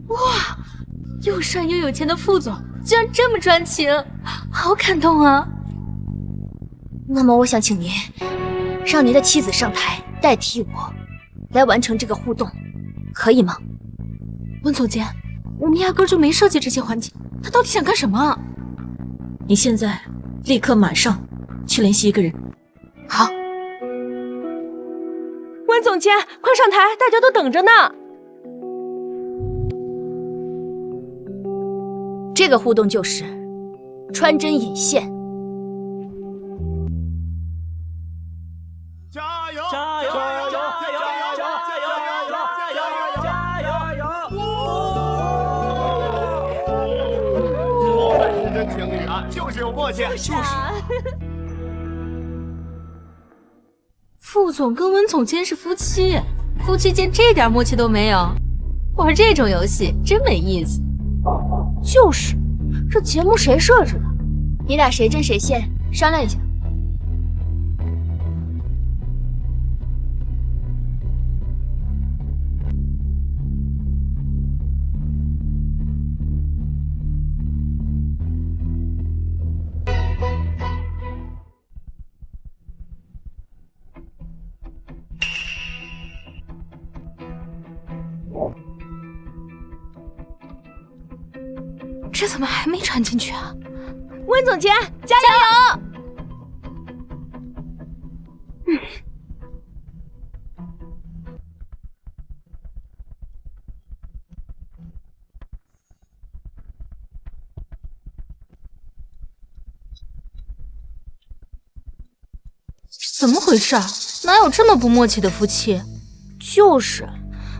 Speaker 7: 哇，又帅又有钱的傅总，居然这么专情，好感动啊！
Speaker 5: 那么我想请您让您的妻子上台代替我来完成这个互动，可以吗？
Speaker 7: 温总监，我们压根就没设计这些环节，他到底想干什么？
Speaker 1: 你现在立刻马上去联系一个人。
Speaker 7: 好。温总监，快上台，大家都等着呢。
Speaker 5: 这个互动就是穿针引线。
Speaker 10: 加油！加油！加油！加油！加油！加油！我们是真情侣啊，就是有默契，就是。
Speaker 7: 傅总跟温总监是夫妻，夫妻间这点默契都没有，玩这种游戏真没意思。就是，这节目谁设置的？
Speaker 5: 你俩谁针谁线，商量一下。
Speaker 7: 这怎么还没传进去啊？
Speaker 6: 温总监，加油！
Speaker 7: 怎么回事啊？哪有这么不默契的夫妻？就是，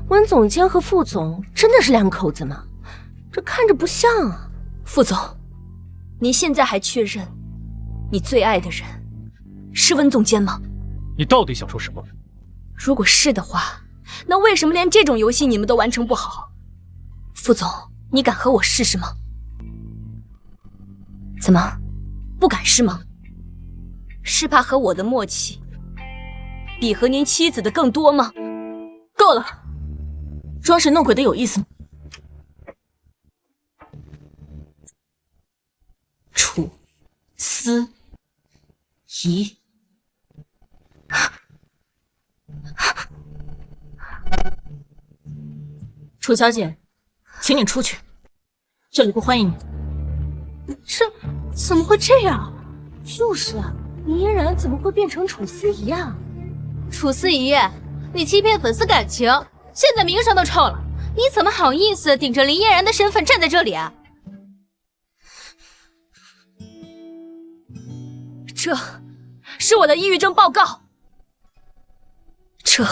Speaker 7: 温总监和副总真的是两口子吗？这看着不像啊。
Speaker 4: 副总，你现在还确认你最爱的人是温总监吗？
Speaker 3: 你到底想说什么？
Speaker 4: 如果是的话，那为什么连这种游戏你们都完成不好？副总，你敢和我试试吗？怎么，不敢是吗？是怕和我的默契比和您妻子的更多吗？
Speaker 1: 够了，装神弄鬼的有意思吗？楚思怡，楚小姐，请你出去，这里不欢迎你。
Speaker 7: 这怎么会这样？就是啊，林嫣然怎么会变成楚思怡啊？
Speaker 5: 楚思怡，你欺骗粉丝感情，现在名声都臭了，你怎么好意思顶着林嫣然的身份站在这里啊？
Speaker 4: 这是我的抑郁症报告，这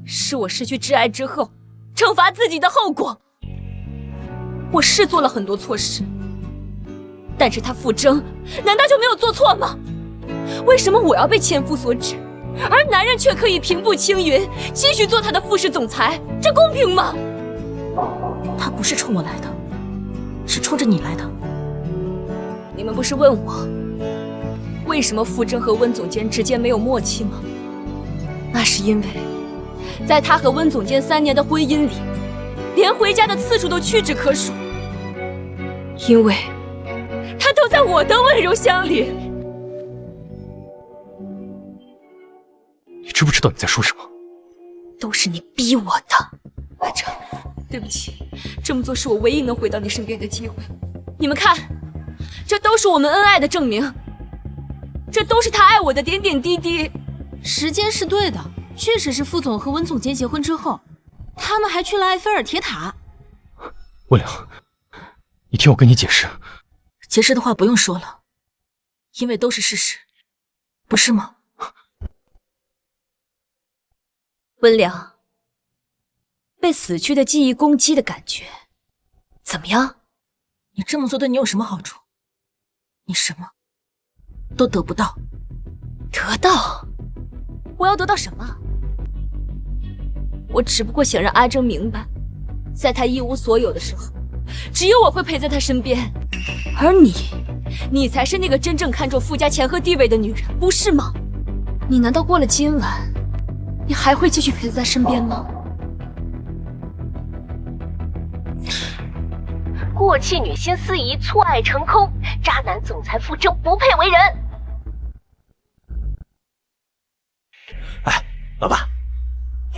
Speaker 4: 是我失去挚爱之后惩罚自己的后果。我是做了很多错事，但是他傅征难道就没有做错吗？为什么我要被千夫所指，而男人却可以平步青云，继续做他的副氏总裁？这公平吗？
Speaker 1: 他不是冲我来的，是冲着你来的。
Speaker 4: 你们不是问我为什么傅征和温总监之间没有默契吗？那是因为在他和温总监3年的婚姻里，连回家的次数都屈指可数，因为他都在我的温柔乡里。
Speaker 3: 你知不知道你在说什么？
Speaker 4: 都是你逼我的，阿成，对不起，这么做是我唯一能回到你身边的机会。你们看，这都是我们恩爱的证明，这都是他爱我的点点滴滴。
Speaker 5: 时间是对的，确实是副总和温总监结婚之后，他们还去了埃菲尔铁塔。
Speaker 3: 温良，你听我跟你解释。
Speaker 1: 解释的话不用说了，因为都是事实，不是吗？
Speaker 4: 温良，被死去的记忆攻击的感觉怎么样？
Speaker 1: 你这么做对你有什么好处？你什么都得不到。
Speaker 4: 得到？我要得到什么？我只不过想让阿征明白，在他一无所有的时候，只有我会陪在他身边。而你才是那个真正看重傅家钱和地位的女人，不是吗？你难道过了今晚，你还会继续陪在他身边吗？
Speaker 7: 过气女星司仪错爱成空，渣男总裁傅征不配为人。
Speaker 10: 哎，老板，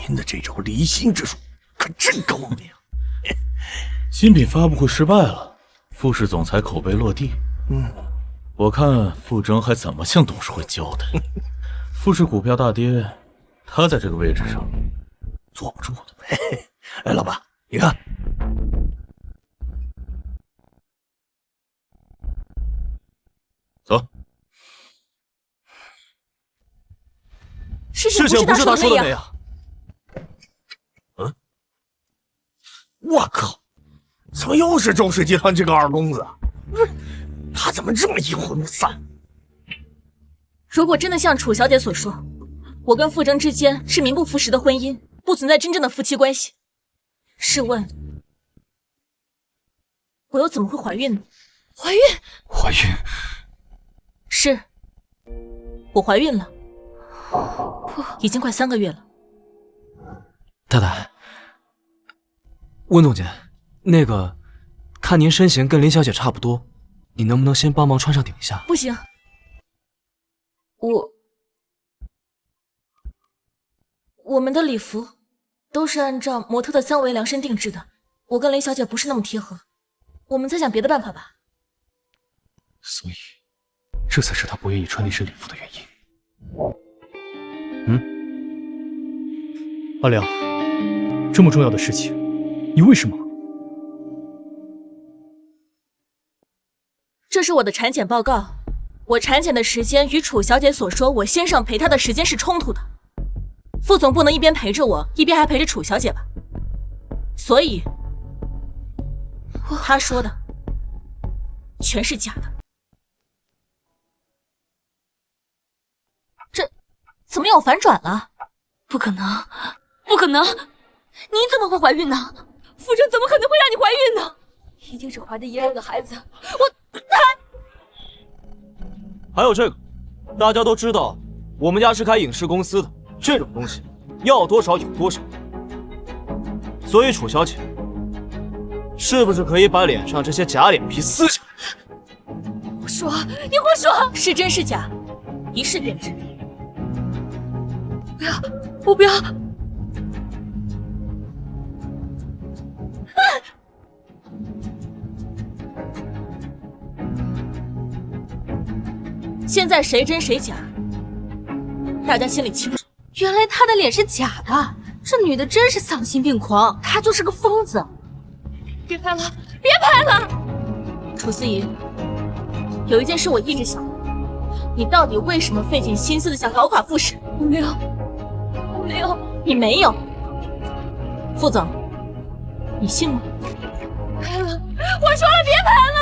Speaker 10: 您的这招离心之术可真高明。
Speaker 9: 新品发布会失败了，傅氏总裁口碑落地。我看傅征还怎么向董事会交代？傅氏股票大跌，他在这个位置上坐不住的。嘿嘿，哎，老板，你看。走。
Speaker 1: 事情不是他说的那样。
Speaker 10: 我靠！怎么又是周氏集团这个二公子？不是，他怎么这么阴魂不散？
Speaker 1: 如果真的像楚小姐所说，我跟傅征之间是名不副实的婚姻，不存在真正的夫妻关系，试问我又怎么会怀孕呢？
Speaker 4: 怀孕？
Speaker 3: 怀孕？
Speaker 1: 是，我怀孕了，已经快3个月了。
Speaker 8: 太太，温总监，那个，看您身形跟林小姐差不多，你能不能先帮忙穿上顶一下？
Speaker 1: 不行，我们的礼服都是按照模特的3维量身定制的，我跟林小姐不是那么贴合，我们再想别的办法吧。
Speaker 3: 所以，这才是他不愿意穿那身礼服的原因。阿良，这么重要的事情，你为什么？
Speaker 1: 这是我的产检报告，我产检的时间与楚小姐所说我先上陪她的时间是冲突的。副总不能一边陪着我，一边还陪着楚小姐吧？所以，他说的全是假的。这怎么有反转了？
Speaker 5: 不可能，不可能！你怎么会怀孕呢？傅征怎么可能会让你怀孕呢？一定是怀的爷儿的孩子。
Speaker 8: 还有这个，大家都知道，我们家是开影视公司的，这种东西要多少有多少。所以楚小姐，是不是可以把脸上这些假脸皮撕下来？
Speaker 5: 胡说！你胡说！
Speaker 1: 是真是假，一试便知。
Speaker 5: 不要！我不要！
Speaker 1: 现在谁真谁假，大家心里清楚。
Speaker 2: 原来她的脸是假的，这女的真是丧心病狂，她就是个疯子。
Speaker 5: 别拍了，别拍了！
Speaker 1: 楚思怡，有一件事我一直想问，你到底为什么费尽心思的想搞垮傅氏？
Speaker 5: 我没有，我没有，
Speaker 1: 你没有。副总，你信吗？
Speaker 5: 拍了，我说了别拍了。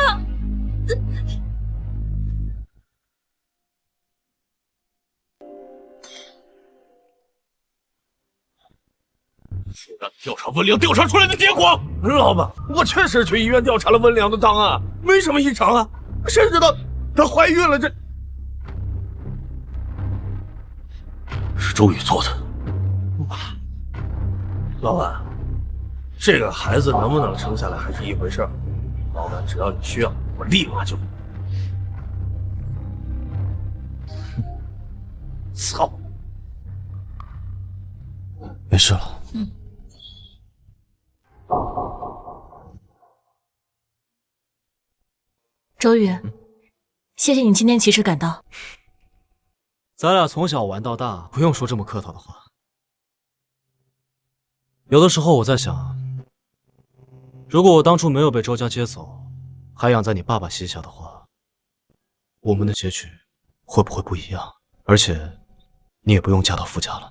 Speaker 9: 调查温良调查出来的结果，老板，我确实去医院调查了温良的档案，没什么异常啊，谁知道她怀孕了，这是周宇做的。老板，这个孩子能不能生下来还是一回事，老板只要你需要，我立马就。操！
Speaker 8: 没事了。
Speaker 1: 周宇，谢谢你今天及时赶到。
Speaker 8: 咱俩从小玩到大，不用说这么客套的话。有的时候我在想，如果我当初没有被周家接走，还养在你爸爸膝下的话，我们的结局会不会不一样？而且，你也不用嫁到傅家了。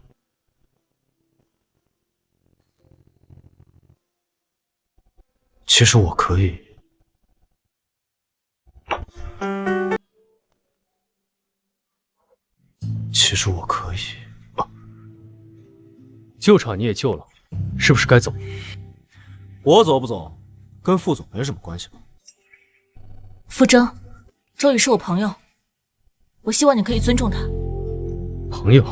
Speaker 8: 其实我可以。其实我可以。
Speaker 3: 救场你也救了，是不是该走？
Speaker 8: 我走不走，跟副总没什么关系吧？
Speaker 1: 傅征，周宇是我朋友，我希望你可以尊重他。
Speaker 3: 朋友？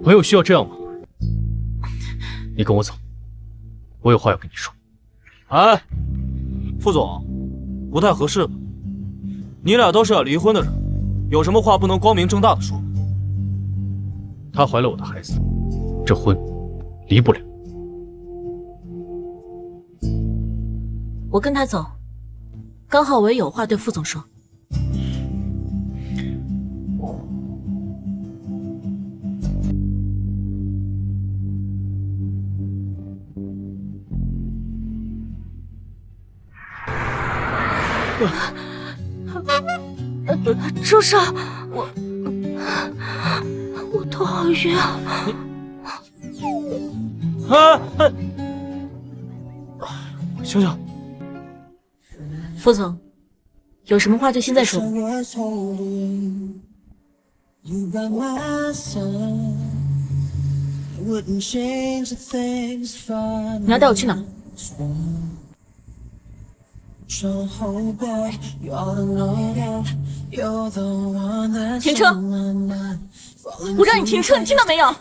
Speaker 3: 朋友需要这样吗？你跟我走，我有话要跟你说。
Speaker 8: 哎，副总，不太合适吧？你俩都是要离婚的人，有什么话不能光明正大的说？
Speaker 3: 她怀了我的孩子，这婚离不了。
Speaker 1: 我跟他走，刚好我也有话对副总说。
Speaker 5: 周少，我头好晕啊！
Speaker 8: 醒醒！
Speaker 1: 副总，有什么话就现在说。你要带我去哪？停车！我让你停车，你听到没有？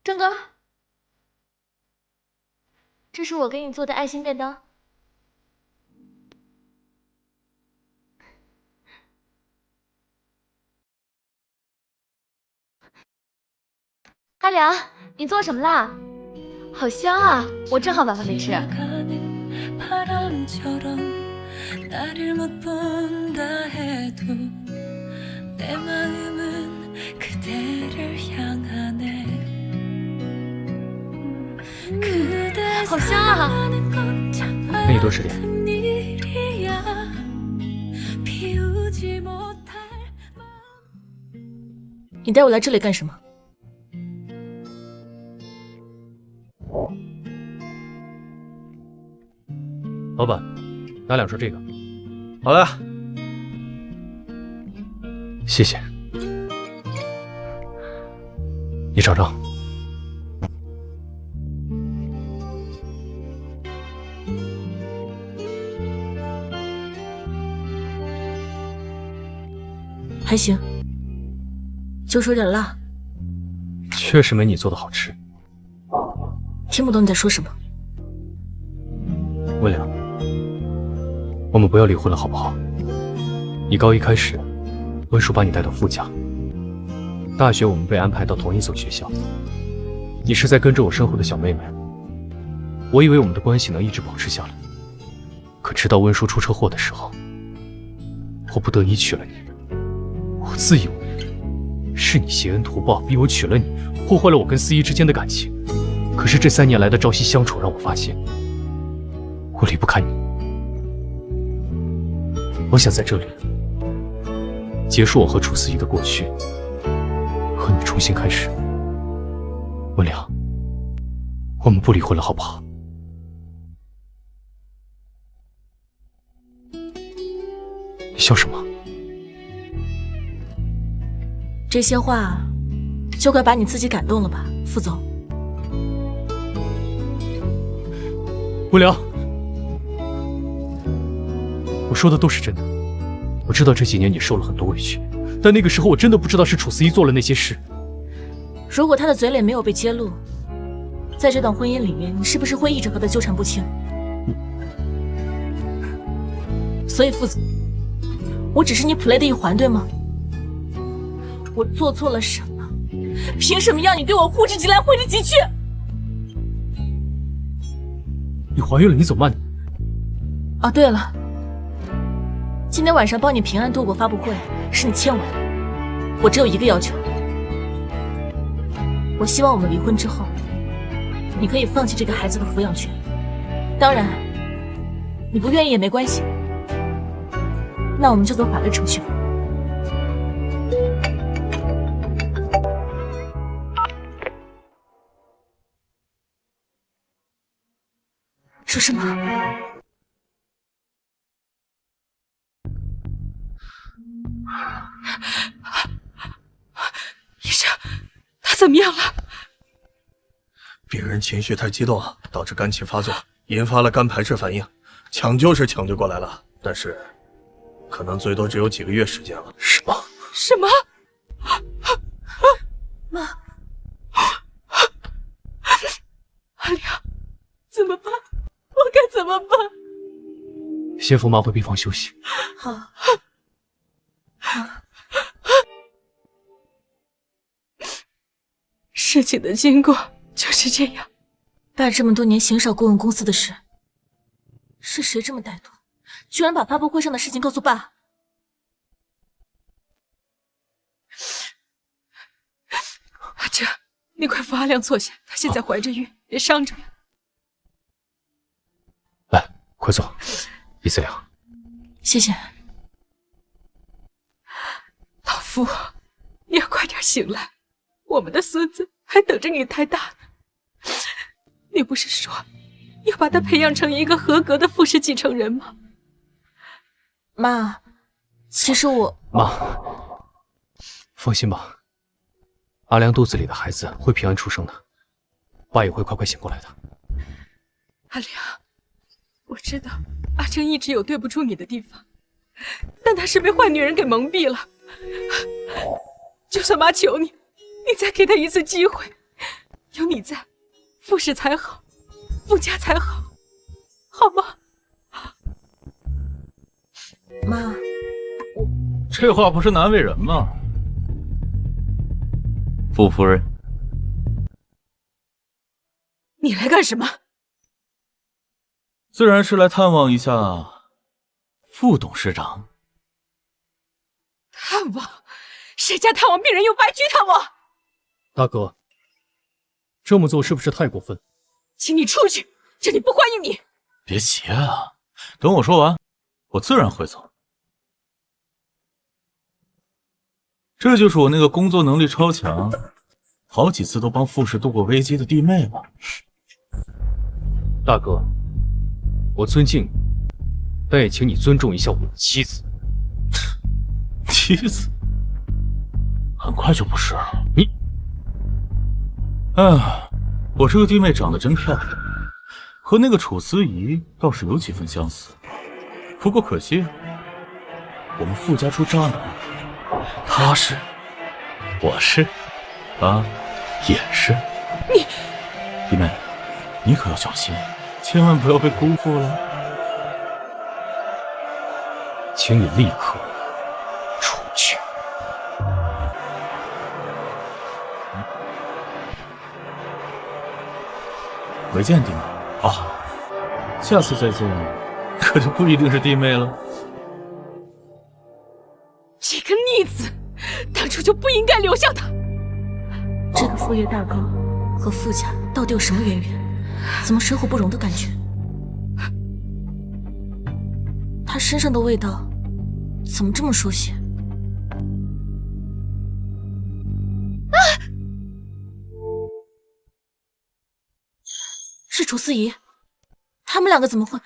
Speaker 5: 郑哥，这是我给你做的爱心便当。阿良，你做什么啦？好香啊！我正好晚饭没吃。
Speaker 4: 好香啊！
Speaker 3: 给你多吃点。
Speaker 1: 你带我来这里干什么？
Speaker 3: 老板，拿2串这个。
Speaker 9: 好的，
Speaker 3: 谢谢。你尝尝。
Speaker 1: 还行，就是有点辣。
Speaker 3: 确实没你做的好吃。
Speaker 1: 听不懂你在说什么。
Speaker 3: 温良，我们不要离婚了，好不好？你高一开始，温叔把你带到傅家，大学我们被安排到同一所学校，你是在跟着我身后的小妹妹。我以为我们的关系能一直保持下来，可直到温叔出车祸的时候，我不得已娶了你。我自以为是你挟恩图报，逼我娶了你，破坏了我跟思怡之间的感情。可是这3年来的朝夕相处，让我发现我离不开你。我想在这里结束我和楚思怡的过去，和你重新开始。温良，我们不离婚了，好不好？你笑什么？
Speaker 1: 这些话就快把你自己感动了吧，副总。
Speaker 3: 温良，我说的都是真的。我知道这几年你受了很多委屈，但那个时候我真的不知道是楚思怡做了那些事。
Speaker 1: 如果他的嘴脸没有被揭露，在这段婚姻里面，你是不是会一直和他纠缠不清？所以副总，我只是你 play 的一环，对吗？我做错了什么？凭什么要你对我呼之即来挥之即去？
Speaker 3: 你怀孕了，你走慢点。
Speaker 1: 哦，对了，今天晚上帮你平安度过发布会是你欠我的，我只有一个要求，我希望我们离婚之后，你可以放弃这个孩子的抚养权。当然，你不愿意也没关系，那我们就走法律程序吧。说什么？
Speaker 2: 医生，他怎么样了？
Speaker 10: 病人情绪太激动，导致肝气发作，引发了肝排斥反应。抢救是抢救过来了，但是可能最多只有几个月时间了。
Speaker 2: 什么？什么？
Speaker 1: 妈，
Speaker 2: 阿良，怎么办？我该怎么办？
Speaker 3: 先扶妈回病房休息。
Speaker 1: 好。
Speaker 2: 事情的经过就是这样。
Speaker 1: 爸这么多年行少过问公司的事，是谁这么歹毒，居然把发布会上的事情告诉爸？
Speaker 2: 阿哲，你快扶阿良坐下，他现在怀着孕，别伤着。
Speaker 3: 来，快坐，李思良。
Speaker 1: 谢谢。
Speaker 2: 老夫，你要快点醒来，我们的孙子还等着你带大呢。你不是说要把他培养成一个合格的傅氏继承人吗？
Speaker 1: 妈，其实我……
Speaker 3: 妈，放心吧，阿良肚子里的孩子会平安出生的，爸也会快快醒过来的。
Speaker 2: 阿良，我知道阿成一直有对不住你的地方，但他是被坏女人给蒙蔽了。就算妈求你，你再给他一次机会，有你在，傅氏才好，傅家才好，好吗？
Speaker 1: 妈，
Speaker 9: 这话不是难为人吗？傅夫人，
Speaker 2: 你来干什么？
Speaker 9: 自然是来探望一下傅董事长。
Speaker 2: 探望？谁家探望病人用白驹探望？
Speaker 3: 大哥，这么做是不是太过分？
Speaker 2: 请你出去，这里不欢迎你。
Speaker 9: 别急啊，等我说完，我自然会走。这就是我那个工作能力超强，好几次都帮傅氏度过危机的弟妹吧。
Speaker 3: 大哥，我尊敬你，但也请你尊重一下我的妻子。
Speaker 9: 妻子？很快就不是了。
Speaker 3: 你，
Speaker 9: 我这个弟妹长得真漂亮，和那个楚思怡倒是有几分相似。不过可惜，我们傅家出渣男，他是，我是，他也是。
Speaker 2: 你，
Speaker 9: 弟妹，你可要小心，千万不要被辜负了。
Speaker 3: 请你立刻出去。
Speaker 9: 没见弟妹啊，下次再见，可就不一定是弟妹了。
Speaker 2: 这个逆子，当初就不应该留下他。
Speaker 1: 这个傅爷大哥和傅家到底有什么渊源？怎么水火不容的感觉？他身上的味道怎么这么熟悉？是楚思怡，他们两个怎么会？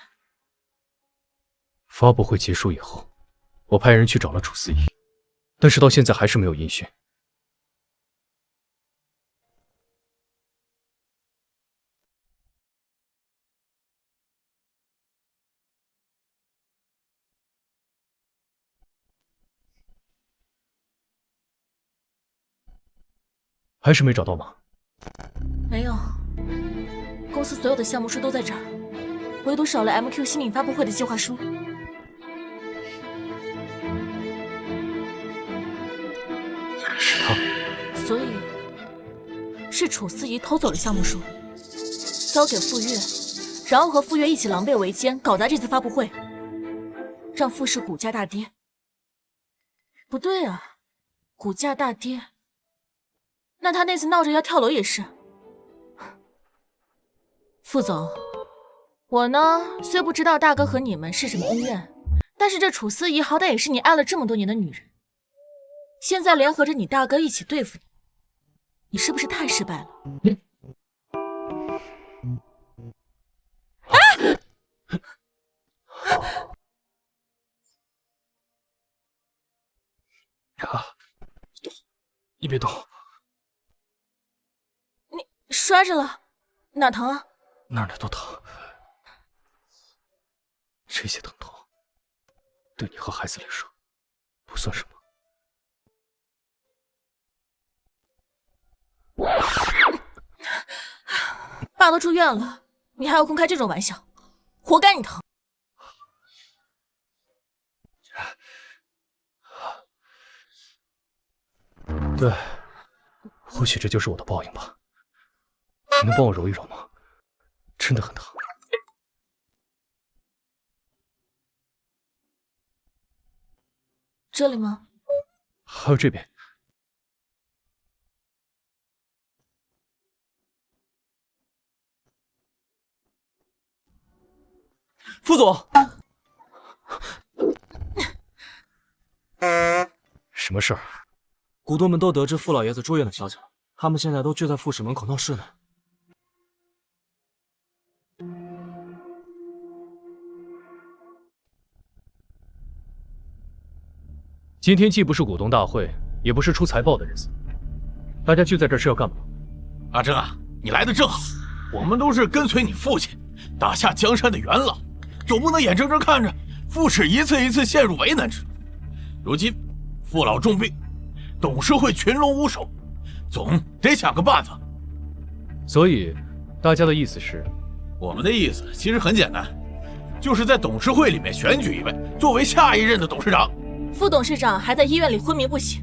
Speaker 3: 发布会结束以后，我派人去找了楚思怡，但是到现在还是没有音讯。还是没找到吗？
Speaker 1: 没有，公司所有的项目书都在这儿，唯独少了 MQ 新品发布会的计划书。
Speaker 3: 是他，
Speaker 1: 所以是楚思怡偷走了项目书，交给傅月，然后和傅月一起狼狈为奸，搞砸这次发布会，让傅氏股价大跌。不对啊，股价大跌，那他那次闹着要跳楼也是。傅总，我呢虽不知道大哥和你们是什么恩怨，但是这楚思怡好歹也是你爱了这么多年的女人，现在联合着你大哥一起对付你，你是不是太失败了？
Speaker 3: 你别动。
Speaker 1: 你摔着了，哪疼啊？
Speaker 3: 哪儿都疼。这些疼痛，对你和孩子来说，不算什么。
Speaker 1: 爸都住院了，你还要公开这种玩笑，活该你疼。
Speaker 3: 对，或许这就是我的报应吧。你能帮我揉一揉吗？真的很疼。
Speaker 1: 这里吗？
Speaker 3: 还有这边。
Speaker 8: 副总，
Speaker 3: 什么事儿？
Speaker 8: 股东们都得知傅老爷子住院的消息了，他们现在都聚在傅氏门口闹事呢。
Speaker 3: 今天既不是股东大会，也不是出财报的日子，大家聚在这是要干嘛？
Speaker 9: 阿珍啊，你来的正好，我们都是跟随你父亲打下江山的元老，总不能眼睁睁看着傅氏一次一次陷入为难之中。如今傅老重病，董事会群龙无首，总得想个办法。
Speaker 3: 所以，大家的意思是？
Speaker 9: 我们的意思其实很简单，就是在董事会里面选举一位作为下一任的董事长。
Speaker 1: 副董事长还在医院里昏迷不醒，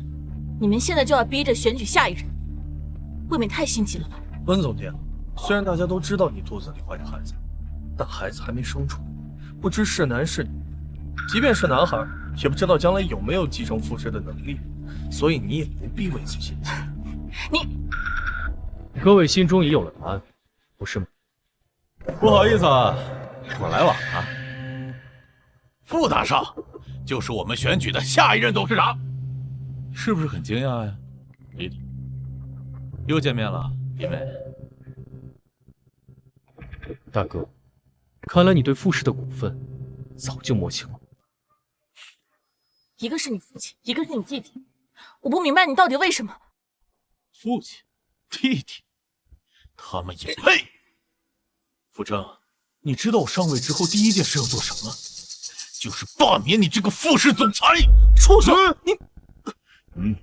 Speaker 1: 你们现在就要逼着选举下一人，未免太心急了吧？
Speaker 10: 温总监，虽然大家都知道你肚子里怀着孩子，但孩子还没生出来，不知是男是女。即便是男孩，也不知道将来有没有继承傅氏的能力。所以你也不必为此心急。
Speaker 3: 各位心中已有了答案，不是吗？
Speaker 9: 不好意思啊，我来晚了。傅大少就是我们选举的下一任董事长，是不是很惊讶呀？弟弟，又见面了，弟妹。
Speaker 3: 大哥，看来你对傅氏的股份早就摸清了。
Speaker 1: 一个是你父亲，一个是你弟弟，我不明白你到底为什么。
Speaker 9: 父亲、弟弟，他们也配？傅征，你知道我上位之后第一件事要做什么？就是罢免你这个傅氏总裁！
Speaker 10: 畜生！你，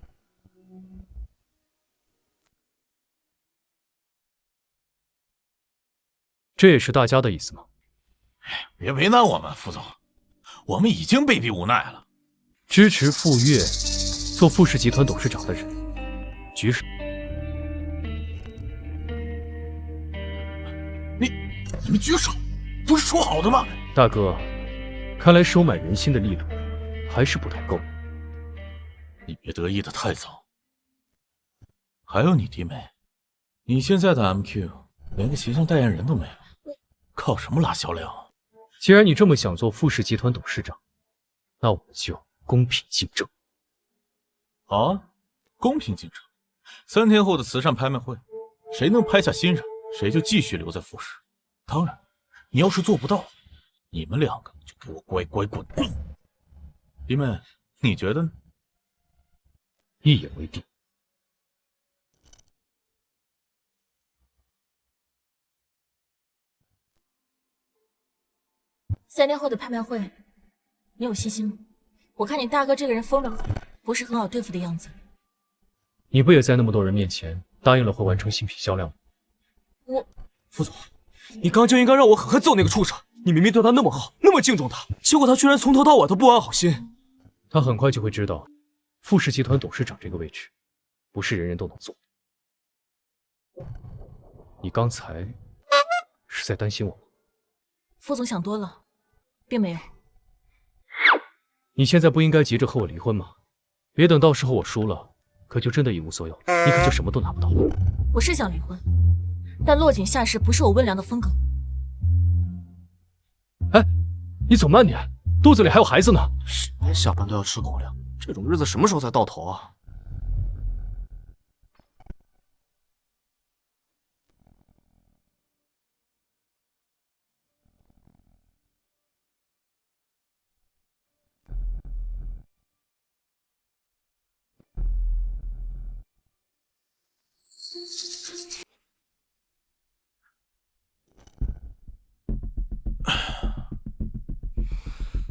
Speaker 3: 这也是大家的意思吗？
Speaker 9: 别为难我们，傅总，我们已经被逼无奈了。
Speaker 3: 支持傅岳做傅氏集团董事长的人，举手。
Speaker 9: 你们举手，不是说好的吗？
Speaker 3: 大哥，看来收买人心的力度还是不太够。
Speaker 9: 你别得意的太早。还有你弟妹，你现在的 MQ 连个形象代言人都没有，靠什么拉销量啊？
Speaker 3: 既然你这么想做傅氏集团董事长，那我们就公平竞争。
Speaker 9: 好啊，公平竞争。3天后的慈善拍卖会，谁能拍下新人，谁就继续留在傅氏。当然，你要是做不到，你们两个就给我乖乖滚！弟妹，你觉得呢？
Speaker 3: 一言为定。
Speaker 1: 3天后的拍卖会，你有信心吗？我看你大哥这个人风流，不是很好对付的样子。
Speaker 3: 你不也在那么多人面前答应了会完成新品销量吗？
Speaker 8: 副总，你刚就应该让我狠狠揍那个畜生！你明明对他那么好，那么敬重他，结果他居然从头到尾都不安好心。
Speaker 3: 他很快就会知道，傅氏集团董事长这个位置，不是人人都能做。你刚才是在担心我吗？
Speaker 1: 副总想多了，并没有。
Speaker 3: 你现在不应该急着和我离婚吗？别等到时候我输了，可就真的一无所有，你可就什么都拿不到。
Speaker 1: 我是想离婚，但落井下石不是我温良的风格。
Speaker 3: 哎，你走慢点，肚子里还有孩子呢。
Speaker 8: 谁下班都要吃狗粮，这种日子什么时候才到头啊？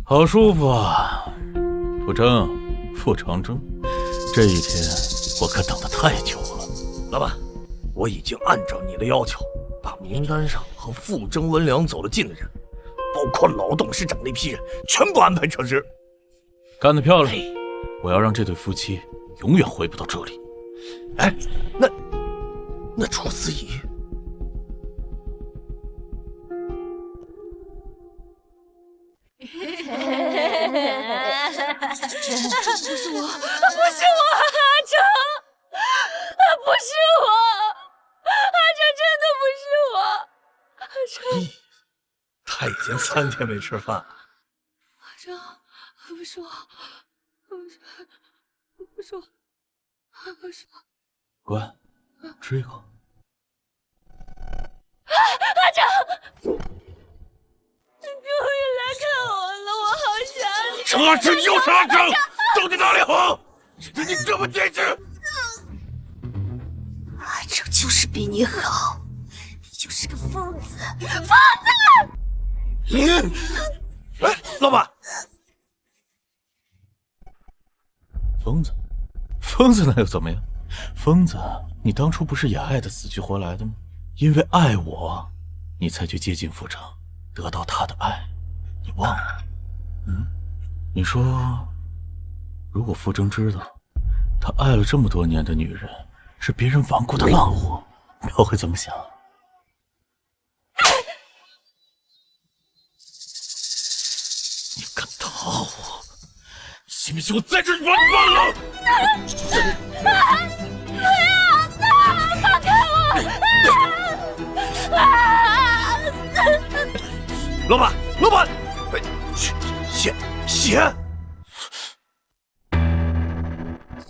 Speaker 9: 好舒服啊，傅征，傅长征，这一天我可等得太久了。
Speaker 10: 老板，我已经按照你的要求，把名单上和傅征、温良走得近的人，包括老董事长那批人，全部安排撤职。
Speaker 9: 干得漂亮！我要让这对夫妻永远回不到这里。
Speaker 10: 哎，那楚思怡。
Speaker 2: 不是我，阿成，不是我，阿成真的不是我，阿成。
Speaker 10: 他已经3天没吃饭了。
Speaker 2: 阿成，不是我，不是我，
Speaker 9: 乖，吃一口。
Speaker 2: 阿成，你终于来看我了，我好想你。
Speaker 9: 阿成就是阿成，到底哪里好？你这么坚持？
Speaker 5: 阿成就是比你好，你就是个疯子，疯子！
Speaker 10: 哎，老板，
Speaker 9: 疯子，疯子那又怎么样？疯子，你当初不是也爱得死去活来的吗？因为爱我，你才去接近傅征，得到他的爱，你忘了？你说，如果傅征知道他爱了这么多年的女人是别人顽固的浪货，他会怎么想？你敢打我，信不信我在这儿把你忘了？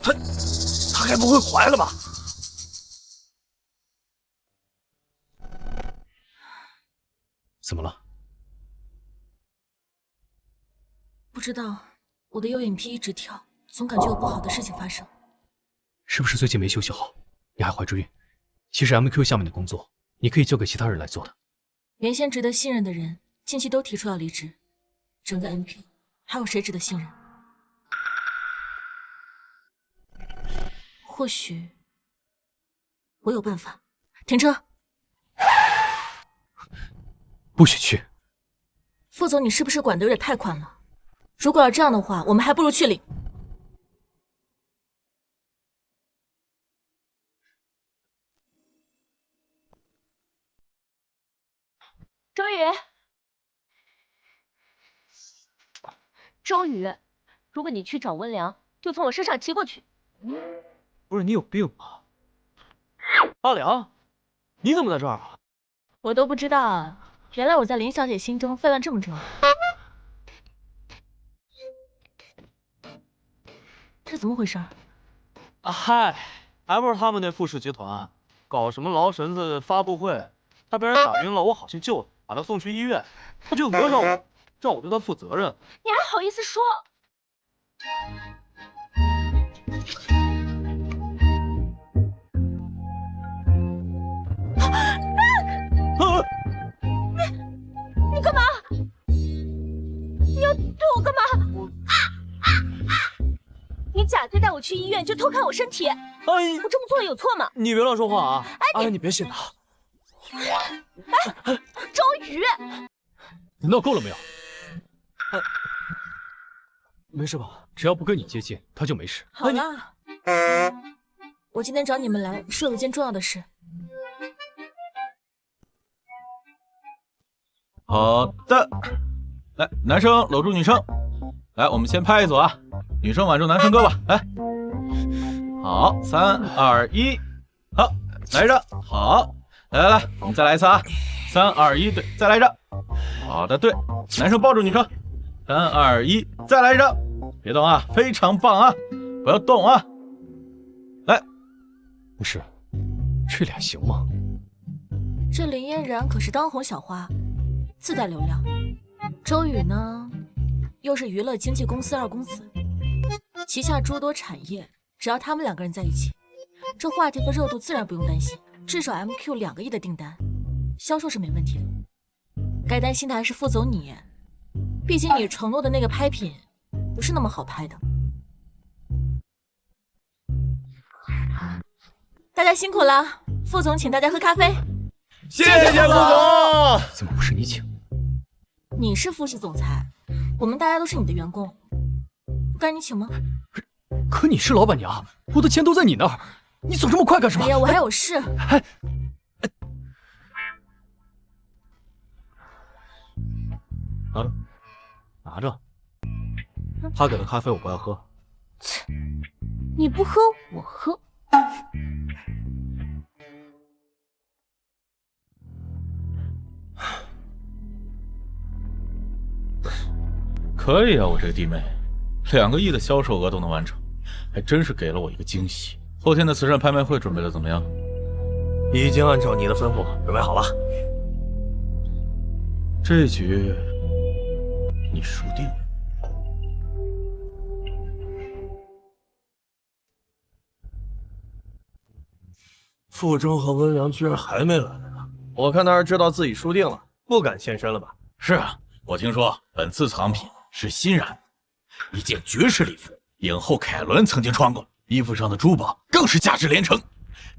Speaker 10: 她该不会怀了吧？
Speaker 3: 怎么了？
Speaker 1: 不知道，我的右眼皮一直跳，总感觉有不好的事情发生。
Speaker 3: 是不是最近没休息好？你还怀着孕？其实 MQ 下面的工作，你可以交给其他人来做的。
Speaker 1: 原先值得信任的人，近期都提出要离职，整个 MQ 还有谁值得信任？或许我有办法。停车！
Speaker 3: 不许去！
Speaker 1: 副总，你是不是管得有点太宽了？如果要这样的话，我们还不如去领。
Speaker 7: 周宇，周宇，如果你去找温良，就从我身上骑过去。
Speaker 8: 不是你有病吧？阿良，你怎么在这儿啊？
Speaker 1: 我都不知道啊，原来我在林小姐心中分量这么重。这怎么回事？
Speaker 8: 啊嗨，还不是他们那富士集团搞什么劳神子发布会，他被人打晕了，我好心救他，把他送去医院，他就讹上我，让我对他负责任。
Speaker 7: 你还好意思说？你干嘛？你要对我干嘛？你假追带我去医院，就偷看我身体。我这么做有错吗？
Speaker 8: 你别乱说话啊！阿良，你别信他。
Speaker 7: 周宇，
Speaker 3: 你闹够了没有？
Speaker 8: 没事吧？
Speaker 3: 只要不跟你接近，他就没事。
Speaker 1: 好了，我今天找你们来是有一件重要的事。
Speaker 9: 好的，来，男生搂住女生，来，我们先拍一组啊，女生挽住男生胳膊，来，好，3、2、1，好，来着，好，来，我们再来一次啊，3、2、1，对，再来着，好的，对，男生抱住女生，3、2、1，再来着，别动啊，非常棒啊，不要动啊，来，
Speaker 3: 不是，这俩行吗？
Speaker 1: 这林嫣然可是当红小花，自带流量。周宇呢，又是娱乐经纪公司二公子，旗下诸多产业，只要他们2个人在一起，这话题和热度自然不用担心。至少 MQ2个亿的订单，销售是没问题的。该担心的还是副总你，毕竟你承诺的那个拍品不是那么好拍的。大家辛苦了，副总请大家喝咖啡。
Speaker 10: 谢谢副总。
Speaker 3: 怎么不是你请？
Speaker 1: 你是副市总裁，我们大家都是你的员工，不该你请吗？
Speaker 3: 可你是老板娘，我的钱都在你那儿，你走这么快干什么？
Speaker 1: 哎呀，我还有事。
Speaker 8: 拿着。他给的咖啡我不爱喝。
Speaker 7: 切，你不喝我喝。
Speaker 9: 可以啊，我这个弟妹，2个亿的销售额都能完成，还真是给了我一个惊喜。后天的慈善拍卖会准备的怎么样？
Speaker 10: 已经按照你的吩咐准备好了。
Speaker 9: 这局你输定了。
Speaker 10: 傅征和温良居然还没来呢，我看他是知道自己输定了，不敢现身了吧？
Speaker 9: 是啊，我听说本次藏品是新染的，一件绝世礼服，影后凯伦曾经穿过，衣服上的珠宝更是价值连城。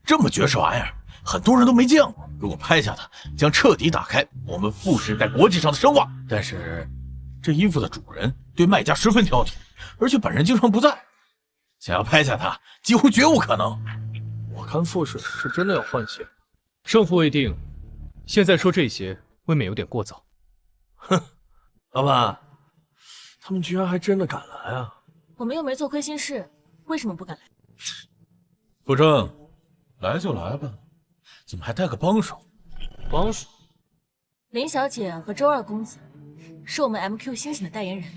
Speaker 9: 这么绝世玩意儿，很多人都没见过。如果拍下它，将彻底打开我们傅氏在国际上的声望。但是，这衣服的主人对卖家十分挑剔，而且本人经常不在，想要拍下它几乎绝无可能。
Speaker 10: 我看傅氏是真的要换血，
Speaker 3: 胜负未定，现在说这些未免有点过早。
Speaker 10: 哼，老板，他们居然还真的敢来啊！
Speaker 1: 我们又没做亏心事，为什么不敢来？
Speaker 9: 傅征，来就来吧，怎么还带个帮手？
Speaker 8: 帮手？
Speaker 1: 林小姐和周二公子是我们 MQ 新请的代言人，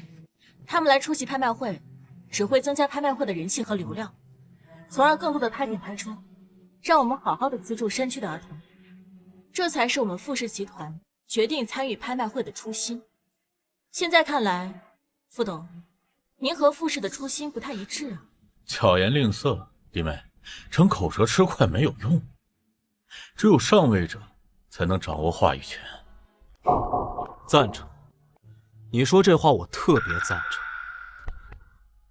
Speaker 1: 他们来出席拍卖会，只会增加拍卖会的人气和流量，从而更多的拍品拍出，让我们好好的资助山区的儿童。这才是我们傅氏集团决定参与拍卖会的初心。现在看来，傅董，您和傅氏的初心不太一致啊。
Speaker 9: 巧言令色，弟妹，逞口舌吃快没有用，只有上位者才能掌握话语权。
Speaker 8: 赞成，你说这话我特别赞成。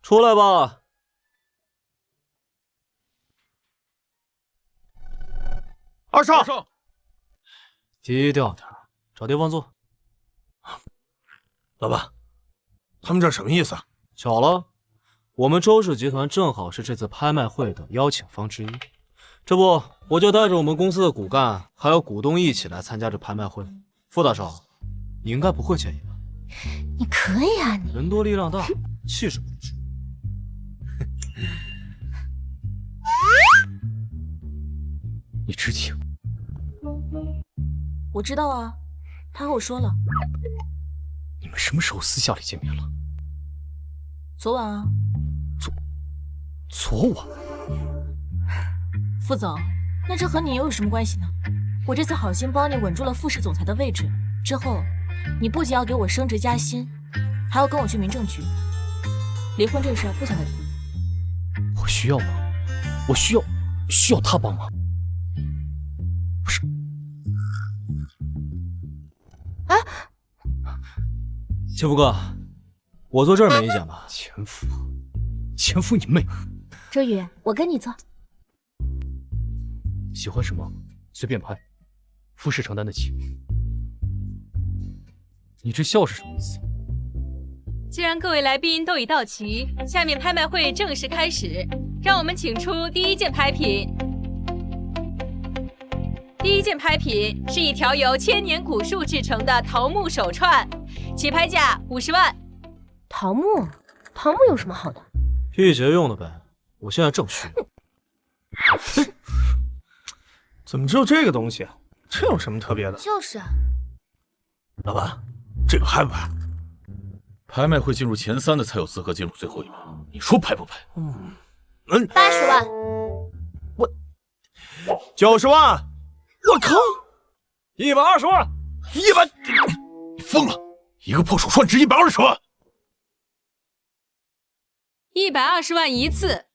Speaker 8: 出来吧。
Speaker 10: 二少，
Speaker 8: 低调点，找地方坐。
Speaker 10: 老板，他们这什么意思啊？
Speaker 8: 巧了，我们周氏集团正好是这次拍卖会的邀请方之一，这不，我就带着我们公司的骨干还有股东一起来参加这拍卖会。傅大少，你应该不会介意吧？
Speaker 5: 你可以啊，你
Speaker 8: 人多力量大，气势不支。你知情？
Speaker 1: 我知道啊，他和我说了。
Speaker 3: 你们什么时候私下里见面了？
Speaker 1: 昨晚啊。
Speaker 3: 昨晚？
Speaker 1: 傅总，那这和你又有什么关系呢？我这次好心帮你稳住了傅氏总裁的位置，之后你不仅要给我升职加薪，还要跟我去民政局。离婚这事不想再提。
Speaker 3: 我需要吗？我需要他帮忙？不是。
Speaker 5: 啊！
Speaker 8: 前夫哥，我坐这儿没意见吧？
Speaker 3: 前夫你妹！
Speaker 5: 周宇，我跟你坐。
Speaker 3: 喜欢什么随便拍，傅氏承担得起。你这笑是什么意思？
Speaker 6: 既然各位来宾都已到齐，下面拍卖会正式开始，让我们请出第一件拍品。第一件拍品是一条由千年古树制成的桃木手串，起拍价50万。
Speaker 5: 桃木有什么好的？
Speaker 8: 辟邪用的呗，我现在正需。
Speaker 10: 怎么只有这个东西啊？这有什么特别的？
Speaker 5: 就是啊。
Speaker 10: 老板，这个拍不拍？
Speaker 9: 拍卖会进入前3的才有资格进入最后一排，你说拍不拍
Speaker 5: ？80万。
Speaker 10: 我90万。我靠！120万！100，
Speaker 9: 你疯了！一个破手串值120万。
Speaker 6: 120万一次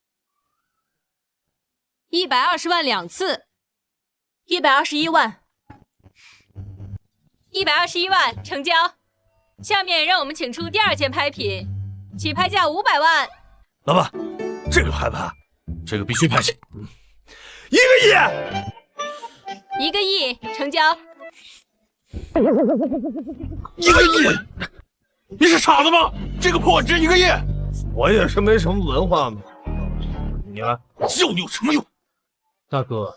Speaker 6: ，120万2次
Speaker 1: ，121万
Speaker 6: ，121万成交。下面让我们请出第二件拍品，起拍价500万。
Speaker 10: 老板，这个拍不拍？
Speaker 9: 这个必须拍下。
Speaker 10: 1个亿
Speaker 6: ！1个亿成交。
Speaker 9: 1个亿？你是傻子吗？这个破碗值1个亿？
Speaker 10: 我也是没什么文化嘛。你来，
Speaker 9: 叫你有什么用？
Speaker 3: 大哥，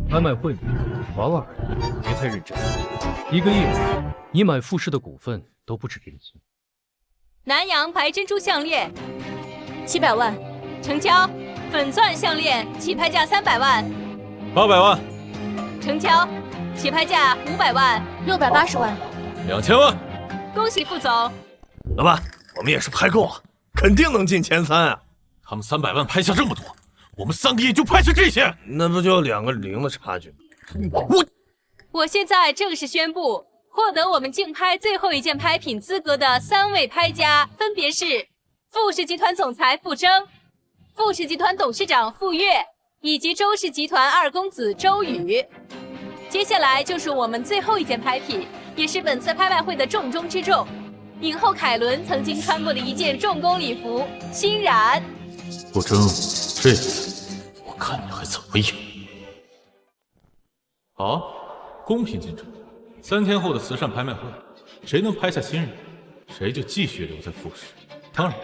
Speaker 3: 拍卖会玩玩而已，别太认真。1个亿，你买傅氏的股份都不止这个钱。
Speaker 6: 南洋白珍珠项链
Speaker 1: ，700万
Speaker 6: 成交。粉钻项链起拍价300万
Speaker 9: ，800万
Speaker 6: 成交。起拍价500万
Speaker 1: ，680万
Speaker 9: ，2000万。
Speaker 6: 恭喜傅总。
Speaker 10: 老板，我们也是拍够了，肯定能进前3啊。
Speaker 9: 他们300万拍下这么多，我们3个亿就拍下这些，
Speaker 10: 那不就2个0的差距？
Speaker 6: 我现在正式宣布，获得我们竞拍最后一件拍品资格的3位拍家分别是傅氏集团总裁傅征、傅氏集团董事长傅跃以及周氏集团2公子周宇。接下来就是我们最后一件拍品，也是本次拍卖会的重中之重，影后凯伦曾经穿过的一件重工礼服，欣然。
Speaker 9: 傅征，这次我看你还怎么赢。好，公平竞争。3天后的慈善拍卖会，谁能拍下新人，谁就继续留在傅氏。当然，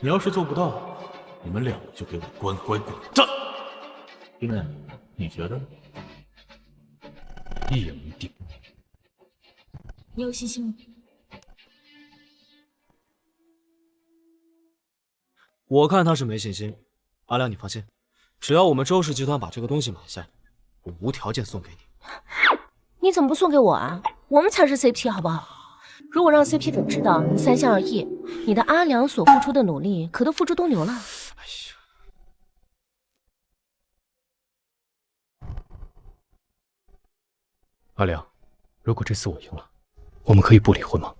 Speaker 9: 你要是做不到，你们2个就给我乖乖滚蛋。弟妹，你觉得呢？
Speaker 3: 一言一定。
Speaker 1: 你有信心吗？
Speaker 8: 我看他是没信心。阿良，你放心，只要我们周氏集团把这个东西买下，我无条件送给你。
Speaker 5: 你怎么不送给我啊？我们才是 CP 好不好？如果让 CP 粉知道你3心2意，你的阿良所付出的努力可都付诸东流了。
Speaker 3: 阿良，如果这次我赢了，我们可以不离婚吗？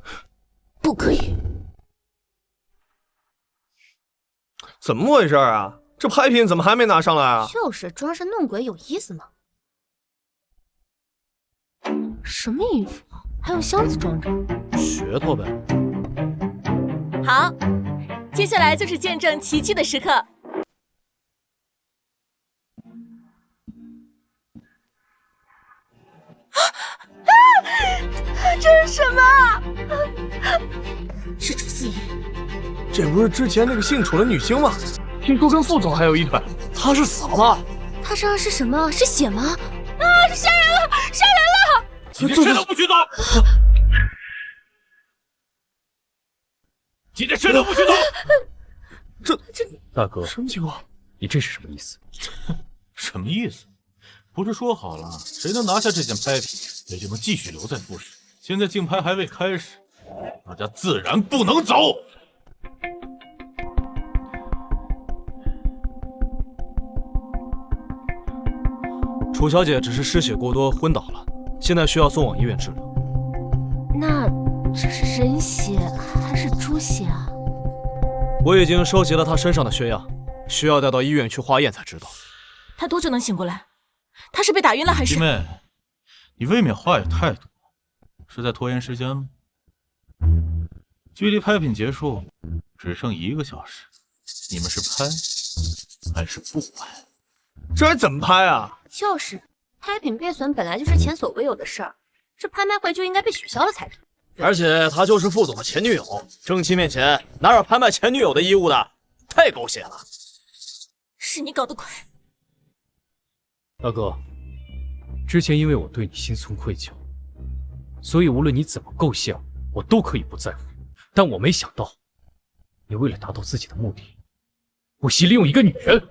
Speaker 1: 不可以。
Speaker 10: 怎么回事啊？这拍品怎么还没拿上来啊？
Speaker 5: 就是装神弄鬼有意思吗？
Speaker 7: 什么衣服？还有箱子装着？
Speaker 8: 噱头呗。
Speaker 1: 好，接下来就是见证奇迹的时刻。
Speaker 2: 这是什么？
Speaker 1: 是楚思怡。
Speaker 10: 这不是之前那个姓楚的女星吗？听说跟副总还有一腿，她是死了吗？
Speaker 5: 她身上是什么？是血吗？
Speaker 2: 啊！是杀人了！杀人了！
Speaker 9: 今天谁都不许走！今天谁都不许走！
Speaker 10: 这
Speaker 3: 大哥，
Speaker 10: 什么情况？
Speaker 3: 你这是什么意思？
Speaker 9: 什么意思？不是说好了，谁能拿下这件拍品，也就能继续留在富士。现在竞拍还未开始，大家自然不能走。
Speaker 8: 楚小姐只是失血过多昏倒了，现在需要送往医院治疗。
Speaker 7: 那这是人血还是猪血啊？
Speaker 8: 我已经收集了她身上的血样，需要带到医院去化验才知道。
Speaker 1: 他多久能醒过来？他是被打晕了还是？
Speaker 9: 弟妹，你未免话也太多，是在拖延时间吗？距离拍品结束只剩1个小时，你们是拍还是不拍？
Speaker 10: 这还怎么拍啊？
Speaker 5: 就是拍品被损本来就是前所未有的事儿，这拍卖会就应该被取消了才对。
Speaker 8: 而且她就是副总的前女友，正妻面前哪有拍卖前女友的衣物的？太狗血了！
Speaker 1: 是你搞得快。
Speaker 3: 大哥，之前因为我对你心存愧疚，所以无论你怎么构陷我都可以不在乎。但我没想到，你为了达到自己的目的，不惜利用一个女人。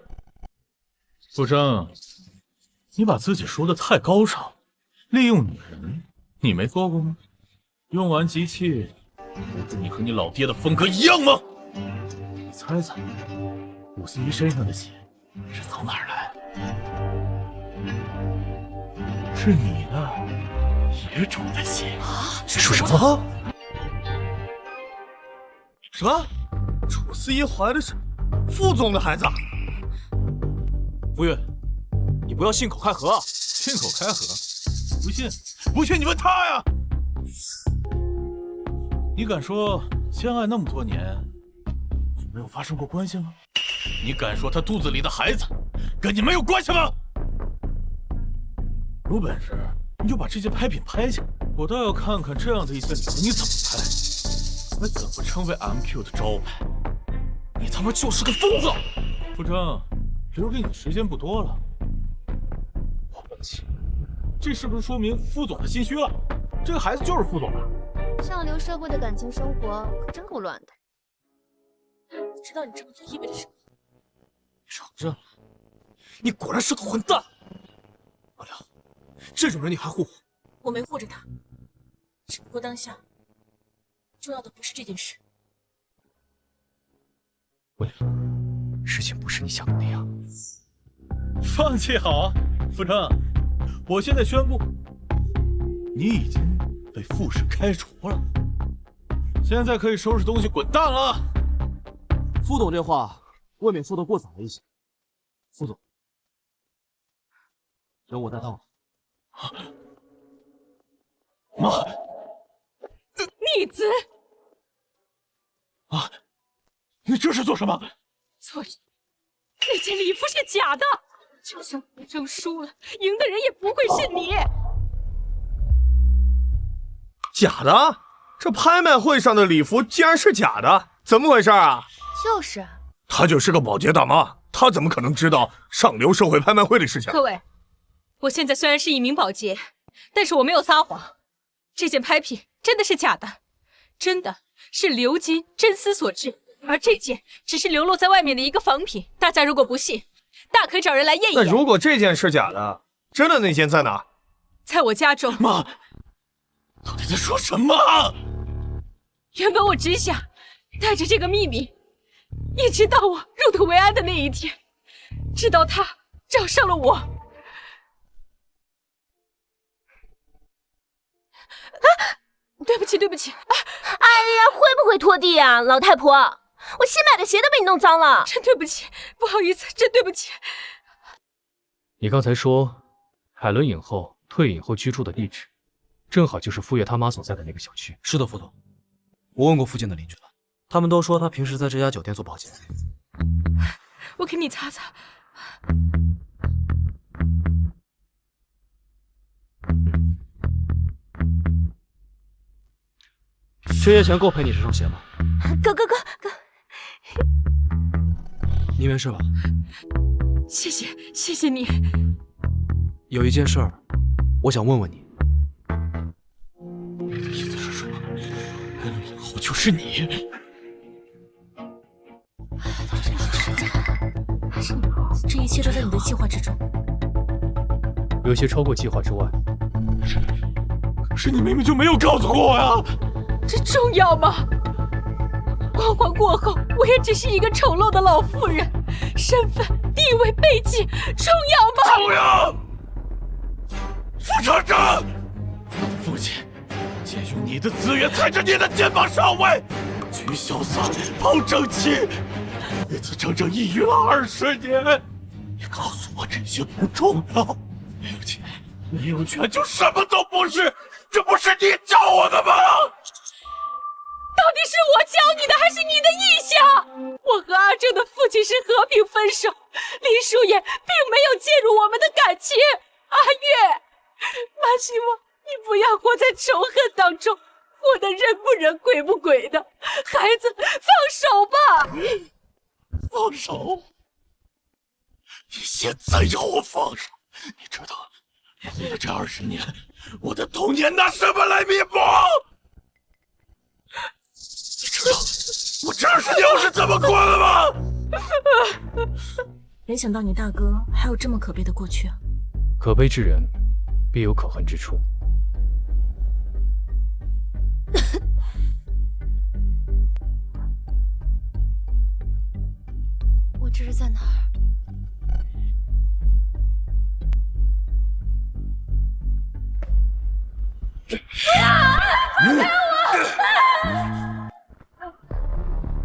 Speaker 9: 傅征，你把自己说的太高尚，利用女人，你没做过吗？用完机器，不是你和你老爹的风格一样吗？你猜猜，武思怡身上的血是从哪儿来？是你的野种的血啊！
Speaker 10: 你说什么？什么？楚思怡怀的是副总的孩子？
Speaker 8: 傅运，你不要信口开河啊！
Speaker 9: 信口开河？不信？不信你问他呀！你敢说相爱那么多年就没有发生过关系吗？你敢说他肚子里的孩子跟你没有关系吗？有本事你就把这件拍品拍下来，我倒要看看这样的一件礼物你怎么拍，还怎么成为 MQ 的招牌。你他妈就是个疯子！傅征，留给你的时间不多了，我放弃。这是不是说明副总的心虚了？这个孩子就是副总的。
Speaker 5: 上流社会的感情生活可真够乱的。
Speaker 1: 不知道你这么做意味着什么？
Speaker 8: 少着，你果然是个混蛋！阿良，这种人你还护？
Speaker 1: 我没护着他，只不过当下重要的不是这件事。
Speaker 3: 为了事情不是你想的那样。
Speaker 9: 放弃好啊，傅征，我现在宣布，你已经被傅氏开除了，现在可以收拾东西滚蛋了。
Speaker 8: 副总这话未免说得过早了一些。副总，人我带到了。
Speaker 9: 妈，
Speaker 2: 逆子！
Speaker 9: 啊，你这是做什么？
Speaker 2: 错着，那件礼服是假的，就算傅征输了，赢的人也不会是你。
Speaker 10: 假的？这拍卖会上的礼服竟然是假的，怎么回事啊？
Speaker 5: 就是，
Speaker 10: 她就是个保洁大妈，她怎么可能知道上流社会拍卖会的事情？
Speaker 2: 各位，我现在虽然是一名保洁，但是我没有撒谎，这件拍品真的是假的，真的是鎏金真丝所制，而这件只是流落在外面的一个仿品。大家如果不信，大可找人来验一验。
Speaker 10: 那如果这件是假的，真的那件在哪？
Speaker 2: 在我家中。
Speaker 9: 妈，到底在说什么？
Speaker 2: 原本我只想带着这个秘密，一直到我入土为安的那一天，直到他找上了我。对不起，对不起。
Speaker 7: 哎呀，会不会拖地啊，老太婆？我新买的鞋都被你弄脏了。
Speaker 2: 真对不起，不好意思，真对不起。
Speaker 3: 你刚才说海伦影后退隐后居住的地址，正好就是傅月他妈所在的那个小区。
Speaker 8: 是的，副总，我问过附近的邻居了，他们都说他平时在这家酒店做保洁。
Speaker 2: 我给你擦擦。
Speaker 8: 缺业钱够赔你这双鞋吗？
Speaker 7: 哥，
Speaker 8: 你没事吧？
Speaker 2: 谢谢，谢谢你。
Speaker 8: 有一件事儿，我想问问你。
Speaker 9: 你的意思是说，海伦影后就是你？
Speaker 1: 这一切都在你的计划之中。
Speaker 3: 有些超过计划之外。
Speaker 9: 可是你明明就没有告诉过我呀！
Speaker 2: 这重要吗？光华过后，我也只是一个丑陋的老妇人，身份、地位、背景重要吗？
Speaker 9: 重要！副厂长，你的父亲借用你的资源，踩着你的肩膀上位，娶潇洒，抱正妻，为此整整抑郁了20年。你告诉我这些不重要，没有钱，没有权，就什么都不是，这不是你教我的吗？
Speaker 2: 到底是我教你的，还是你的意向？我和阿正的父亲是和平分手，林叔也并没有介入我们的感情。阿月，妈希望你不要活在仇恨当中，活得人不人鬼不鬼的。孩子，放手吧！
Speaker 9: 放手？你现在要我放手？你知道，为了这20年，我的童年拿什么来弥补？你知道我这20年我是怎么过的吗？
Speaker 1: 没想到你大哥还有这么可悲的过去啊！
Speaker 3: 可悲之人，必有可恨之处。
Speaker 5: 我这是在哪儿？
Speaker 2: 不要！放开我！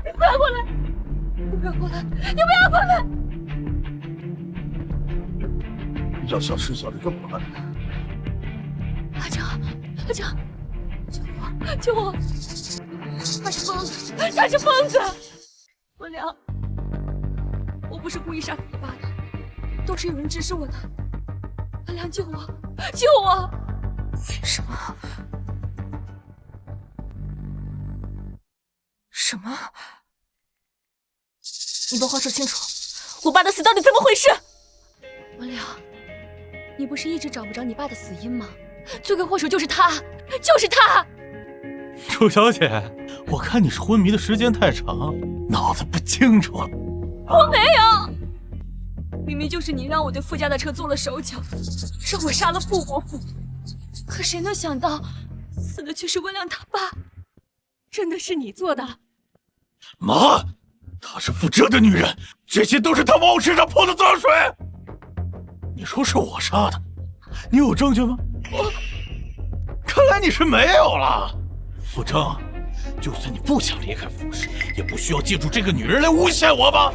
Speaker 2: 你不要过来！你不要过来！你不要过来！
Speaker 9: 要想吃小的这么快？
Speaker 2: 阿正，阿正，救我！他是疯子，他是疯子！文良，我不是故意杀死你爸的，都是有人指使我的。文良，救我！救我！
Speaker 1: 什么？什么？你把话说清楚，我爸的死到底怎么回事？
Speaker 2: 文良，你不是一直找不着你爸的死因吗？罪魁祸首就是他，就是他！
Speaker 9: 楚小姐，我看你是昏迷的时间太长，脑子不清楚了。
Speaker 2: 我没有，明明就是你让我对傅家的车做了手脚，让我杀了傅伯父。可谁能想到，死的却是文良他爸？真的是你做的？
Speaker 9: 妈，她是傅哲的女人，这些都是她往我身上泼的脏水。你说是我杀的，你有证据吗？看来你是没有了。傅征，就算你不想离开傅氏，也不需要借助这个女人来诬陷我吧。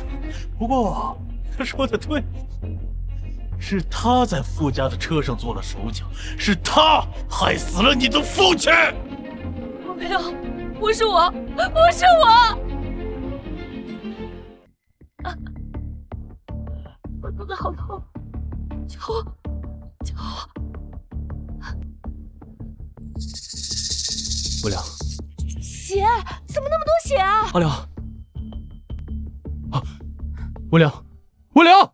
Speaker 9: 不过他说的对，是他在傅家的车上做了手脚，是他害死了你的父亲。
Speaker 2: 我没有，不是我，不是我。我肚子好痛，救我，救我！
Speaker 3: 文良，
Speaker 2: 血？怎么那么多血啊？
Speaker 3: 阿良，啊，文良，文良！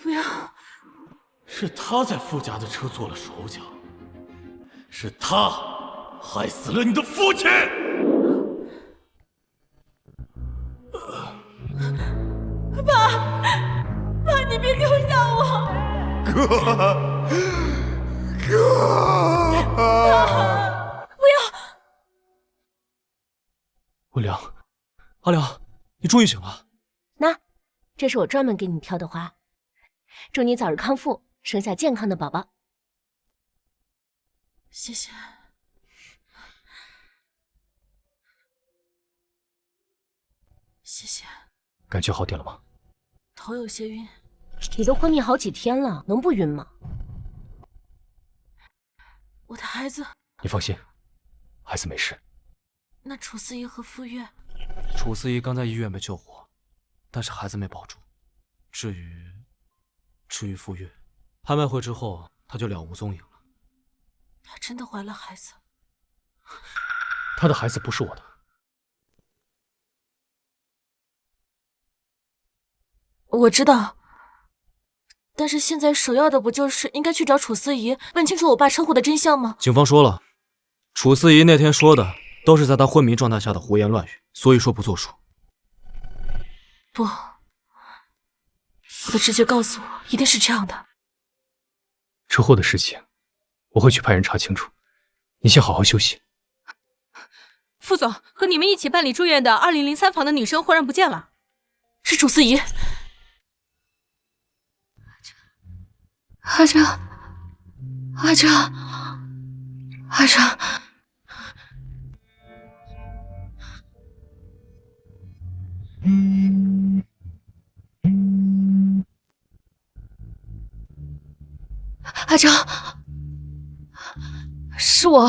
Speaker 1: 不要！
Speaker 9: 是他在傅家的车做了手脚，是他害死了你的父亲。
Speaker 2: 爸，你别丢下我！
Speaker 10: 哥，
Speaker 2: 不要！
Speaker 3: 文良，阿良，你终于醒了。
Speaker 7: 那，这是我专门给你挑的花，祝你早日康复，生下健康的宝宝。
Speaker 1: 谢谢。谢谢。
Speaker 3: 感觉好点了吗？
Speaker 1: 头有些晕。
Speaker 7: 你都昏迷好几天了，能不晕吗？
Speaker 1: 我的孩子……
Speaker 3: 你放心，孩子没事。
Speaker 1: 那楚思怡和傅月……
Speaker 8: 楚思怡刚在医院被救活，但是孩子没保住。至于傅月，拍卖会之后他就了无踪影了。
Speaker 1: 她真的怀了孩子？
Speaker 3: 她的孩子不是我的。
Speaker 1: 我知道，但是现在首要的不就是应该去找楚思怡，问清楚我爸车祸的真相吗？
Speaker 8: 警方说了，楚思怡那天说的都是在她昏迷状态下的胡言乱语，所以说不作数。
Speaker 1: 不，我的直觉告诉我，一定是这样的。
Speaker 3: 车祸的事情，我会去派人查清楚。你先好好休息。
Speaker 2: 副总，和你们一起办理住院的2003房的女生忽然不见了，
Speaker 1: 是楚思怡。
Speaker 5: 阿哲，阿哲，阿哲，阿哲，是我。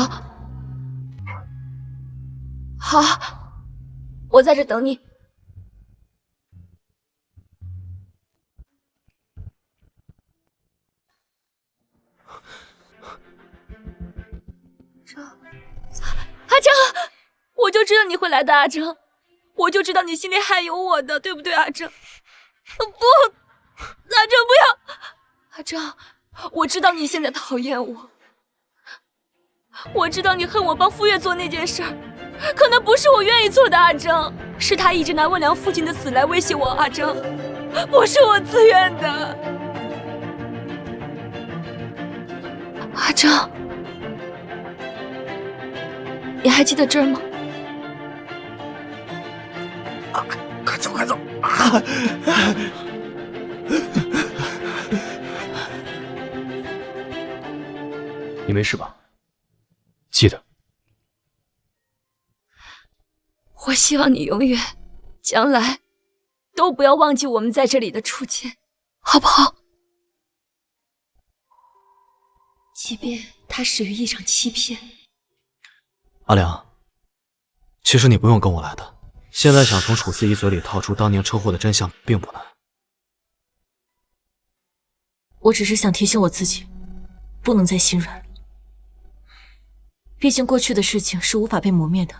Speaker 5: 好，我在这等你。阿哲，我就知道你会来的，阿哲，我就知道你心里还有我的，对不对，阿哲？不，阿哲不要，阿哲，我知道你现在讨厌我，我知道你恨我帮傅月做那件事儿，可能不是我愿意做的，阿哲，是他一直拿温良父亲的死来威胁我，阿哲，不是我自愿的，阿哲。你还记得这儿吗？
Speaker 10: 快走，快走！
Speaker 3: 你没事吧？记得。
Speaker 5: 我希望你永远、将来都不要忘记我们在这里的初见，好不好？即便它始于一场欺骗。
Speaker 8: 阿良，其实你不用跟我来的。现在想从楚思怡嘴里套出当年车祸的真相并不难。
Speaker 1: 我只是想提醒我自己，不能再心软。毕竟过去的事情是无法被磨灭的，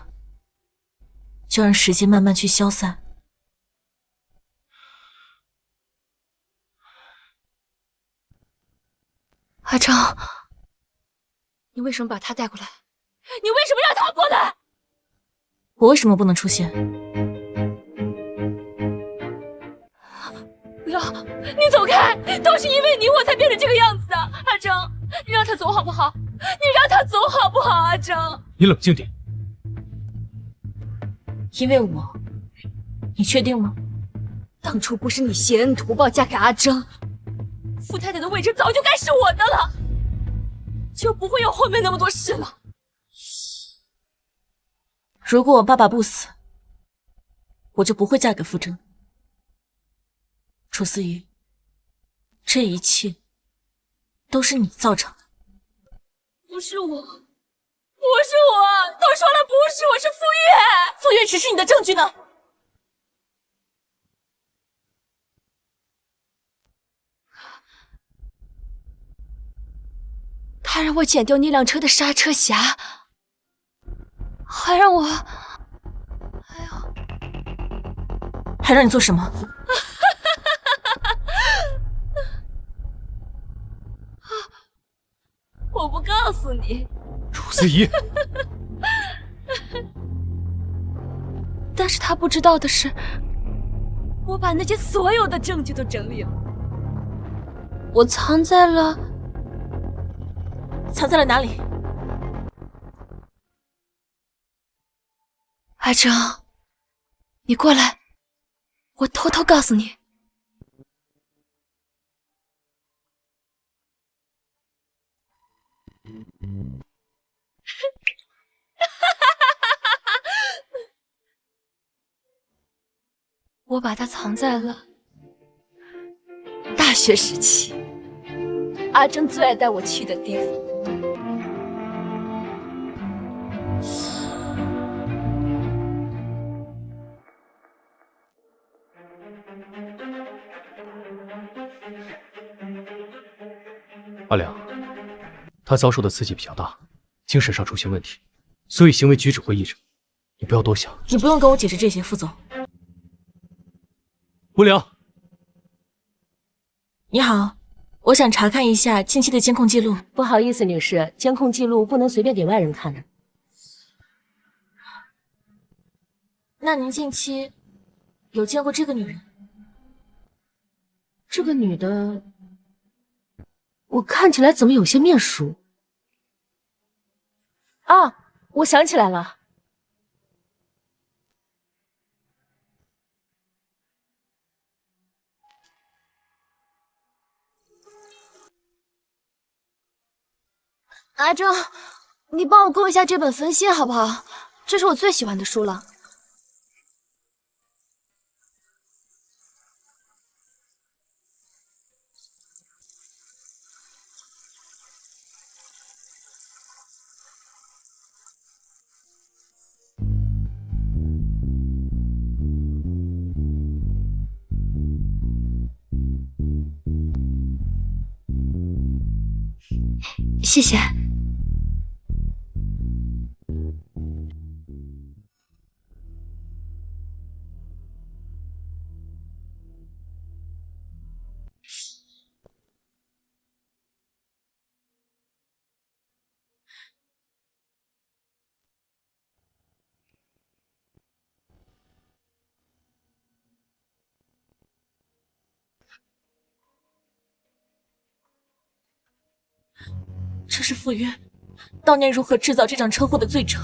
Speaker 1: 就让时间慢慢去消散。
Speaker 5: 阿成，你为什么把他带过来？你为什么让他过来？
Speaker 1: 我为什么不能出现？
Speaker 5: 不要，你走开！都是因为你我才变成这个样子的。阿成，你让他走好不好？你让他走好不好？阿成，
Speaker 3: 你冷静点。
Speaker 1: 因为我，你确定吗？
Speaker 5: 当初不是你挟恩图报嫁给阿征，傅太太的位置早就该是我的了，就不会有后面那么多事了。
Speaker 1: 如果我爸爸不死，我就不会嫁给傅征。楚思怡，这一切都是你造成的。
Speaker 5: 不是我，不是我，都说了不是我，是傅月。
Speaker 1: 傅月只是你的证据呢。
Speaker 5: 他让我剪掉那辆车的刹车匣，还让我，
Speaker 1: 还让你做什么？
Speaker 5: 我不告诉你。
Speaker 3: 楚思怡，
Speaker 5: 但是他不知道的是，我把那些所有的证据都整理了，我藏在了
Speaker 1: 哪里？
Speaker 5: 阿征，你过来，我偷偷告诉你，我把它藏在了大学时期阿珍最爱带我去的地方。
Speaker 3: 阿良，他遭受的刺激比较大，精神上出现问题，所以行为举止会异常。你不要多想。
Speaker 1: 你不用跟我解释这些，副总。
Speaker 3: 无良，
Speaker 1: 你好，我想查看一下近期的监控记录。
Speaker 7: 不好意思，女士，监控记录不能随便给外人看的。
Speaker 1: 那您近期有见过这个女人？
Speaker 7: 这个女的，我看起来怎么有些面熟？啊，我想起来了。
Speaker 5: 阿正，你帮我过一下这本分析好不好？这是我最喜欢的书了。谢谢。
Speaker 1: 这是傅约当年如何制造这场车祸的罪证。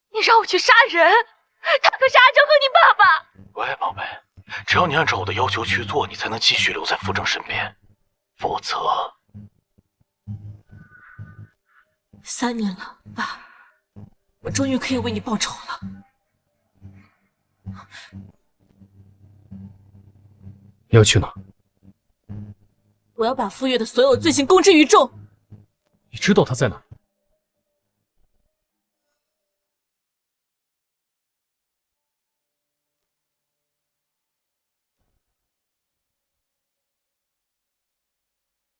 Speaker 2: 你让我去杀人，他可是阿正和你爸爸。
Speaker 13: 喂，宝贝，只要你按照我的要求去做，你才能继续留在傅正身边，否则
Speaker 1: 3年了，爸，我终于可以为你报仇了。
Speaker 3: 你要去哪？
Speaker 1: 我要把傅约的所有罪行公之于众。
Speaker 3: 你知道他在哪？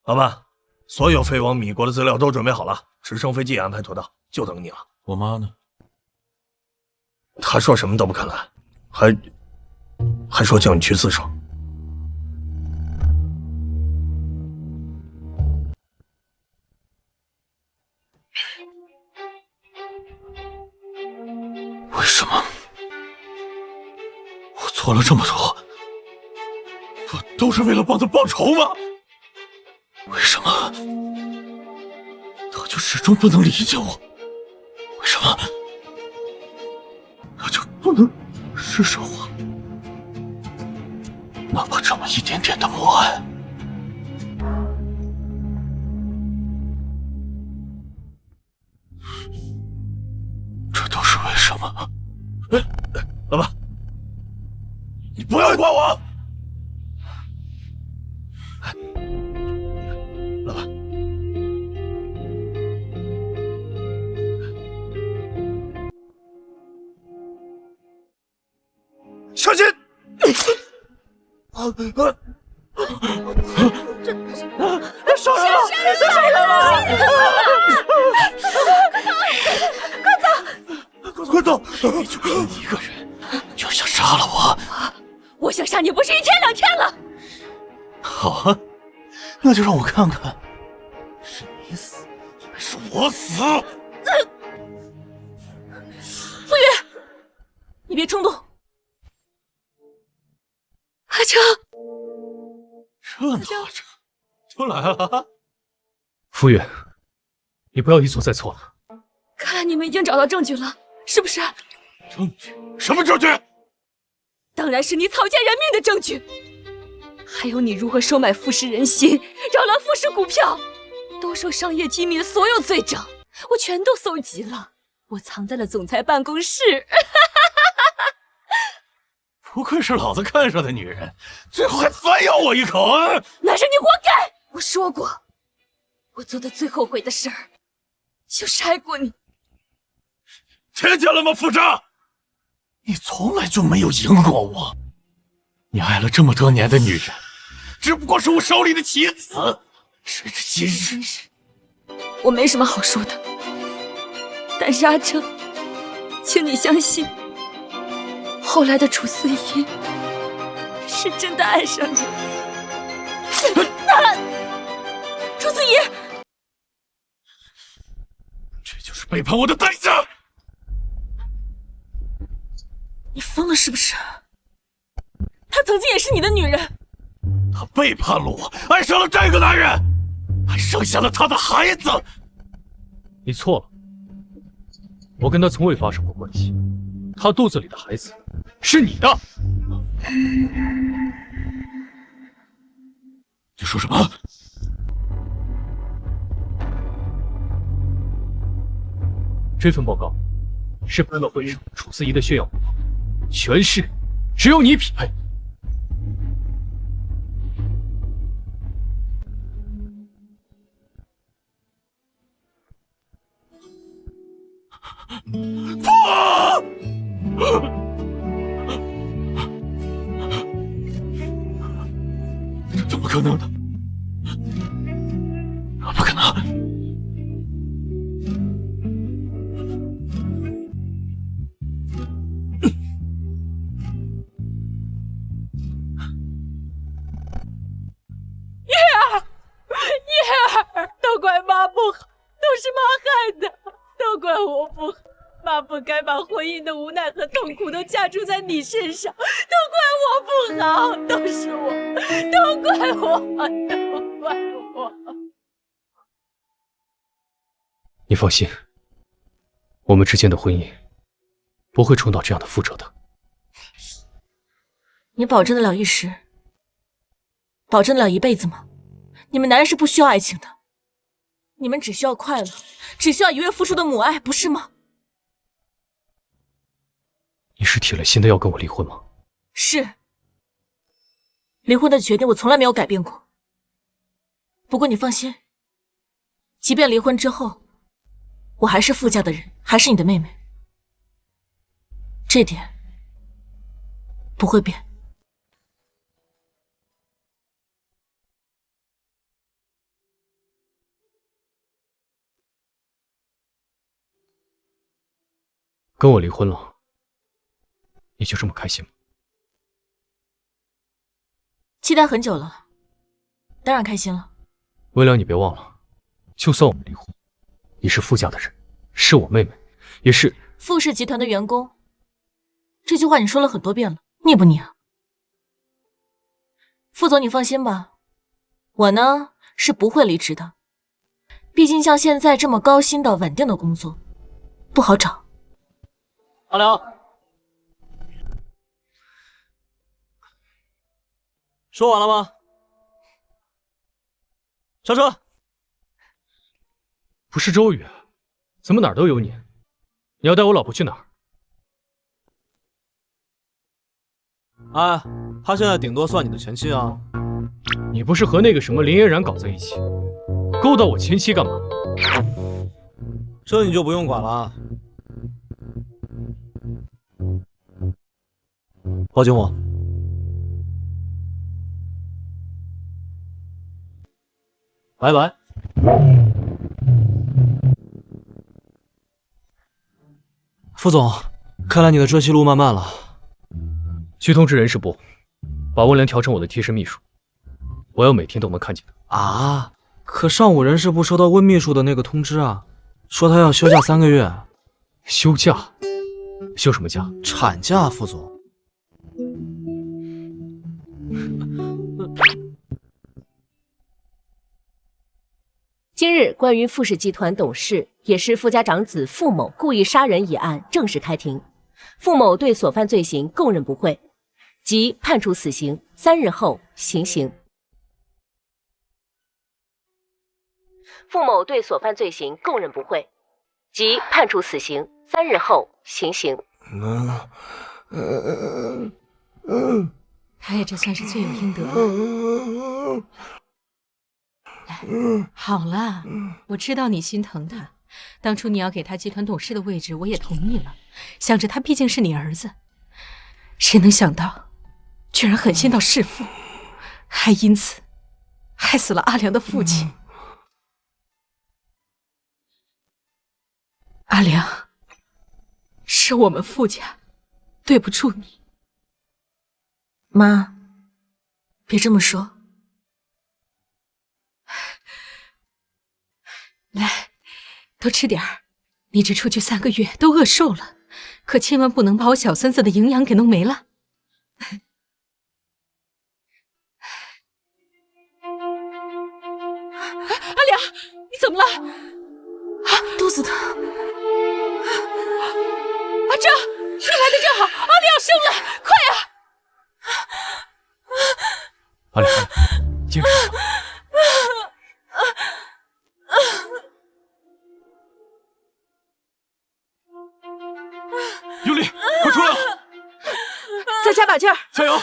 Speaker 10: 老板，所有飞往米国的资料都准备好了，直升飞机也安排妥当，就等你了。
Speaker 9: 我妈呢？
Speaker 10: 她说什么都不肯来，还说叫你去自首。
Speaker 13: 为什么？我做了这么多，
Speaker 9: 我都是为了帮他报仇吗？
Speaker 13: 为什么他就始终不能理解我？为什么他就不能施舍我哪怕这么一点点的默爱？这都是为什么？
Speaker 10: 老板，
Speaker 9: 你不要管我！
Speaker 10: 老板，小心！
Speaker 2: 杀人了！杀人了！
Speaker 10: 快走！
Speaker 13: 你就凭你一个人就想杀了我？
Speaker 2: 我想杀你不是1天2天了。
Speaker 13: 好啊，那就让我看看，是你死还是我死？
Speaker 1: 傅约，你别冲动。阿成，
Speaker 13: 这哪着就来了？
Speaker 3: 傅约，你不要一错再错了。
Speaker 5: 看来你们已经找到证据了，是不是？
Speaker 9: 证据？什么证据？
Speaker 6: 当然是你草菅人命的证据。还有你如何收买富士人心，扰乱富士股票，兜售商业机密的所有罪证，我全都搜集了，我藏在了总裁办公室。
Speaker 13: 不愧是老子看上的女人，最后还反咬我一口啊！
Speaker 6: 那是你活该！我说过，我做的最后悔的事儿，就是爱过你。
Speaker 13: 听见了吗，副长？你从来就没有赢过我。你爱了这么多年的女人，只不过是我手里的棋子。时至今日，
Speaker 6: 我没什么好说的。但是阿成，请你相信，后来的楚思怡是真的爱上你。楚思怡，
Speaker 13: 这就是背叛我的代价。
Speaker 1: 你疯了是不是？她曾经也是你的女人。
Speaker 13: 她背叛了我，爱上了这个男人，还生下了他的孩子。
Speaker 3: 你错了，我跟她从未发生过关系，她肚子里的孩子是你的。
Speaker 13: 你说什么？
Speaker 3: 这份报告是本委会属楚思怡的炫耀报告，全市只有你匹配。
Speaker 13: 这怎么可能呢？不可能！
Speaker 2: 叶儿，都怪妈不好，都是妈害的，都怪我不好。妈不该把婚姻的无奈和痛苦都加注在你身上，都怪我不好，都是我，都怪我，都怪我。
Speaker 3: 你放心，我们之间的婚姻不会重蹈这样的覆辙的。
Speaker 1: 你保证得了一时，保证得了一辈子吗？你们男人是不需要爱情的，你们只需要快乐，只需要一味付出的母爱，不是吗？
Speaker 3: 你是铁了心的要跟我离婚吗？
Speaker 1: 是。离婚的决定我从来没有改变过。不过你放心，即便离婚之后，我还是傅家的人，还是你的妹妹，这点不会变。
Speaker 3: 跟我离婚了，你就这么开心吗？
Speaker 1: 期待很久了，当然开心了。
Speaker 3: 微凉，你别忘了，就算我们离婚，你是傅家的人，是我妹妹，也是
Speaker 1: 傅氏集团的员工。这句话你说了很多遍了，腻不腻啊？傅总，你放心吧，我呢是不会离职的。毕竟像现在这么高薪的稳定的工作不好找。
Speaker 8: 阿良，说完了吗？上车。
Speaker 3: 不是周宇，怎么哪儿都有你？你要带我老婆去哪儿？
Speaker 8: 哎，她现在顶多算你的前妻啊。
Speaker 3: 你不是和那个什么林嫣然搞在一起，勾搭我前妻干嘛？
Speaker 8: 这你就不用管了。抱紧我。拜拜。副总，看来你的追妻路漫漫了。
Speaker 3: 去通知人事部，把温良调成我的贴身秘书，我要每天都能看见他。
Speaker 8: 啊！可上午人事部收到温秘书的那个通知啊，说他要休假3个月。
Speaker 3: 休假？休什么假？
Speaker 8: 产假，副总。
Speaker 7: 今日，关于傅氏集团董事也是傅家长子傅某故意杀人一案正式开庭。傅某对所犯罪行供认不讳，即判处死刑，3日后行刑。傅某对所犯罪行供认不讳，即判处死刑，3日后行刑。
Speaker 2: 他也这算是罪有应得了。来，好了，我知道你心疼他。当初你要给他集团董事的位置，我也同意了，想着他毕竟是你儿子。谁能想到，居然狠心到弑父，还因此害死了阿良的父亲。阿良，是我们傅家对不住你。
Speaker 1: 妈，别这么说。
Speaker 2: 来，多吃点儿。你这出去3个月都饿瘦了，可千万不能把我小孙子的营养给弄没了。阿良，你怎么了？
Speaker 1: 肚子疼。
Speaker 2: 阿正，你来的正好，阿良要生了，快呀！
Speaker 3: 阿良，坚持一下。
Speaker 13: 尤里，快出来了！
Speaker 2: 再加把劲儿，
Speaker 13: 加油！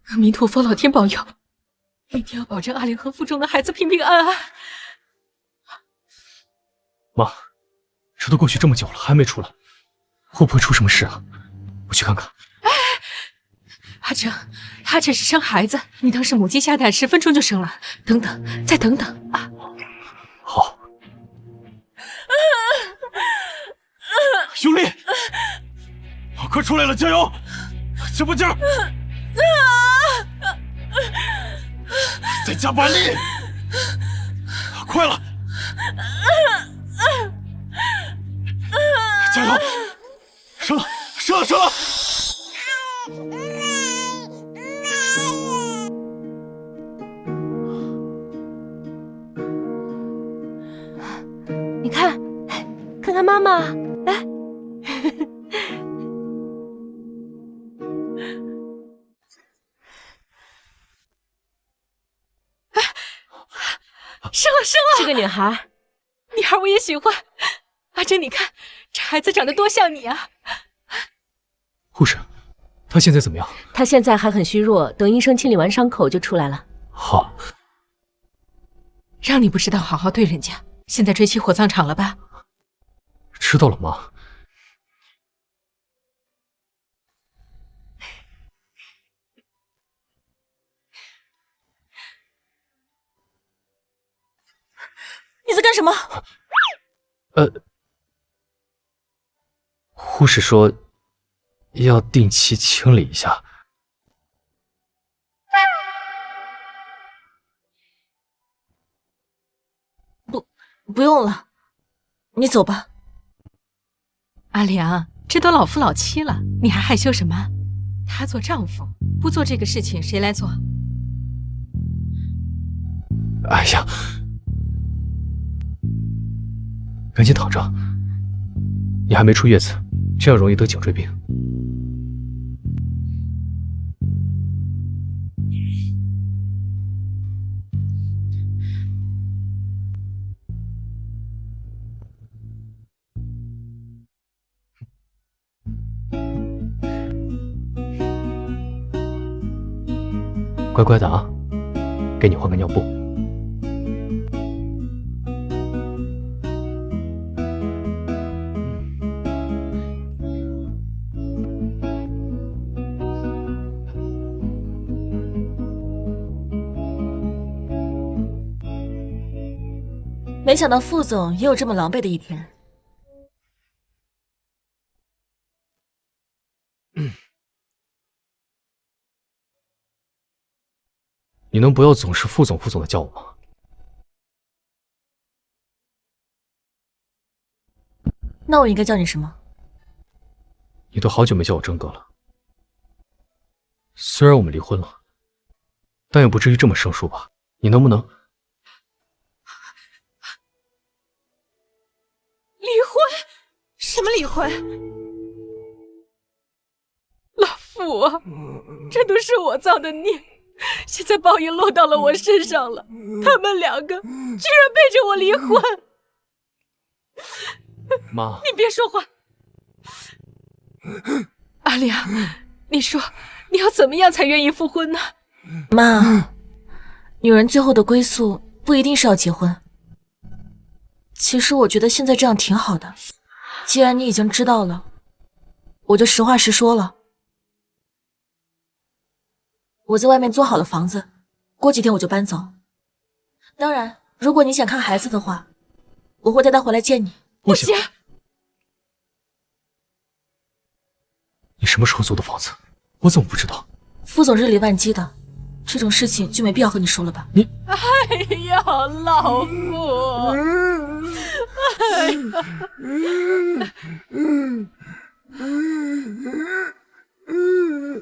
Speaker 2: 阿弥陀佛，老天保佑，一定要保证阿良和腹中的孩子平平安安。
Speaker 3: 妈，这都过去这么久了，还没出来，会不会出什么事啊？我去看看。
Speaker 2: 阿正，他这是生孩子，你当是母鸡下蛋，10分钟就生了。等等，再等等啊！
Speaker 3: 好。
Speaker 13: 兄弟，快出来了，加油！这把劲儿，再加把力，快了！加油！生了，生了，生了！
Speaker 7: 你看，看看妈妈，来。
Speaker 2: 生了，生了！
Speaker 7: 是个女孩，
Speaker 2: 女孩我也喜欢。阿珍，你看这孩子长得多像你啊！
Speaker 3: 护士，她现在怎么样？
Speaker 7: 她现在还很虚弱，等医生清理完伤口就出来了。
Speaker 3: 好。
Speaker 2: 让你不知道好好对人家，现在追起火葬场了吧？
Speaker 3: 知道了，妈。
Speaker 1: 你在干什么？
Speaker 3: 护士说要定期清理一下。
Speaker 1: 不用了，你走吧。
Speaker 2: 阿良，这都老夫老妻了，你还害羞什么？他做丈夫，不做这个事情谁来做？
Speaker 3: 哎呀，赶紧躺着，你还没出月子，这样容易得颈椎病。乖乖的啊，给你换个尿布。
Speaker 1: 没想到副总也有这么狼狈的一天。
Speaker 3: 你能不要总是副总副总的叫我吗？
Speaker 1: 那我应该叫你什么？
Speaker 3: 你都好久没叫我真哥了。虽然我们离婚了，但也不至于这么生疏吧？你能不能……
Speaker 2: 离婚？什么离婚？老夫父啊，这都是我造的孽，现在报应落到了我身上了。他们两个居然背着我离婚。
Speaker 3: 妈，
Speaker 2: 你别说话。阿良，你说你要怎么样才愿意复婚呢？
Speaker 1: 妈，女人最后的归宿不一定是要结婚。其实我觉得现在这样挺好的。既然你已经知道了，我就实话实说了。我在外面租好了房子，过几天我就搬走。当然，如果你想看孩子的话，我会带他回来见你。
Speaker 3: 不行。你什么时候租的房子？我怎么不知道？
Speaker 1: 副总日理万机的，这种事情就没必要和你说了吧。
Speaker 3: 你，
Speaker 2: 哎呀，老傅，哎呀，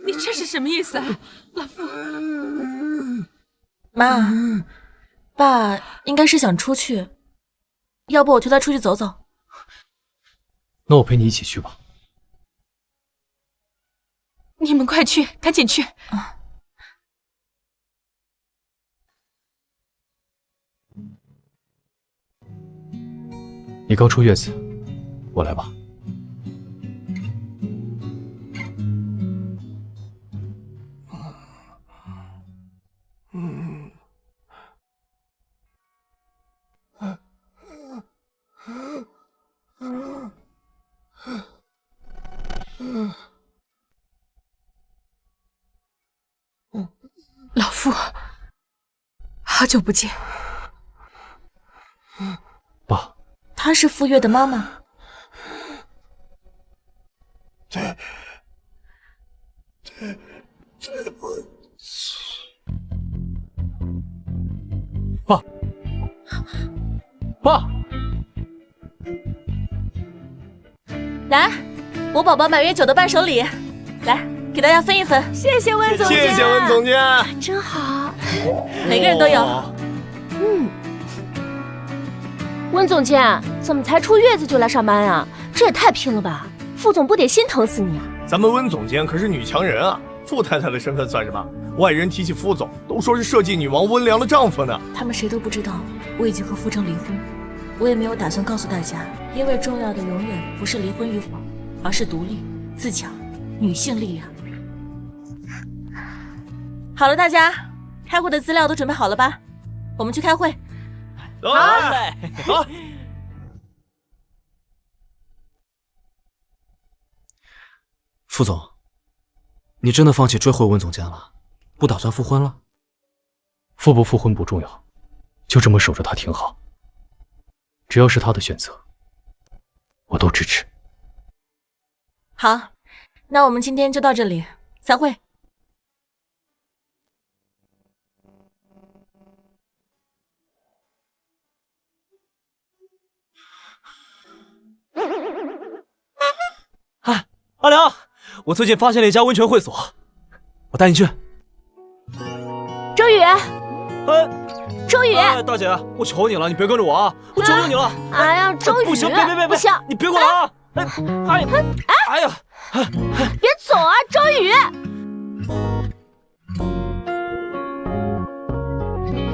Speaker 2: 你这是什么意思啊，老傅？
Speaker 1: 妈，爸应该是想出去，要不我推他出去走走。
Speaker 3: 那我陪你一起去吧。
Speaker 2: 你们快去，赶紧去！
Speaker 1: 啊。
Speaker 3: 你刚出月子，我来吧。
Speaker 2: 老傅，好久不见。
Speaker 3: 爸，
Speaker 1: 她是傅月的妈妈。
Speaker 13: 对不起，
Speaker 3: 爸，爸，
Speaker 1: 来，我宝宝满月酒的伴手礼，来给大家分一分。
Speaker 2: 谢谢温总监，
Speaker 10: 谢谢温总监，
Speaker 2: 真好，
Speaker 1: 每个人都有。
Speaker 7: 温总监怎么才出月子就来上班啊？这也太拼了吧！副总不得心疼死你啊！
Speaker 10: 咱们温总监可是女强人啊，傅太太的身份算什么？外人提起傅总，都说是社稷女王温良的丈夫呢。
Speaker 1: 他们谁都不知道，我已经和傅征离婚，我也没有打算告诉大家，因为重要的永远不是离婚与否，而是独立、自强、女性力量。好了，大家，开会的资料都准备好了吧？我们去开会。
Speaker 10: 好。
Speaker 8: 副总，你真的放弃追回温总监了？不打算复婚了？
Speaker 3: 复不复婚不重要，就这么守着他挺好。只要是他的选择，我都支持。
Speaker 1: 好，那我们今天就到这里，散会。
Speaker 8: 哎，阿良，我最近发现了一家温泉会所，我带你去。
Speaker 7: 周宇，周宇，
Speaker 8: 大姐，我求你了，你别跟着我啊！我求求你了！
Speaker 7: 哎呀，周宇，
Speaker 8: 不行，别，
Speaker 7: 不行，
Speaker 8: 你别过来啊！哎呀，
Speaker 7: 别走啊，周宇！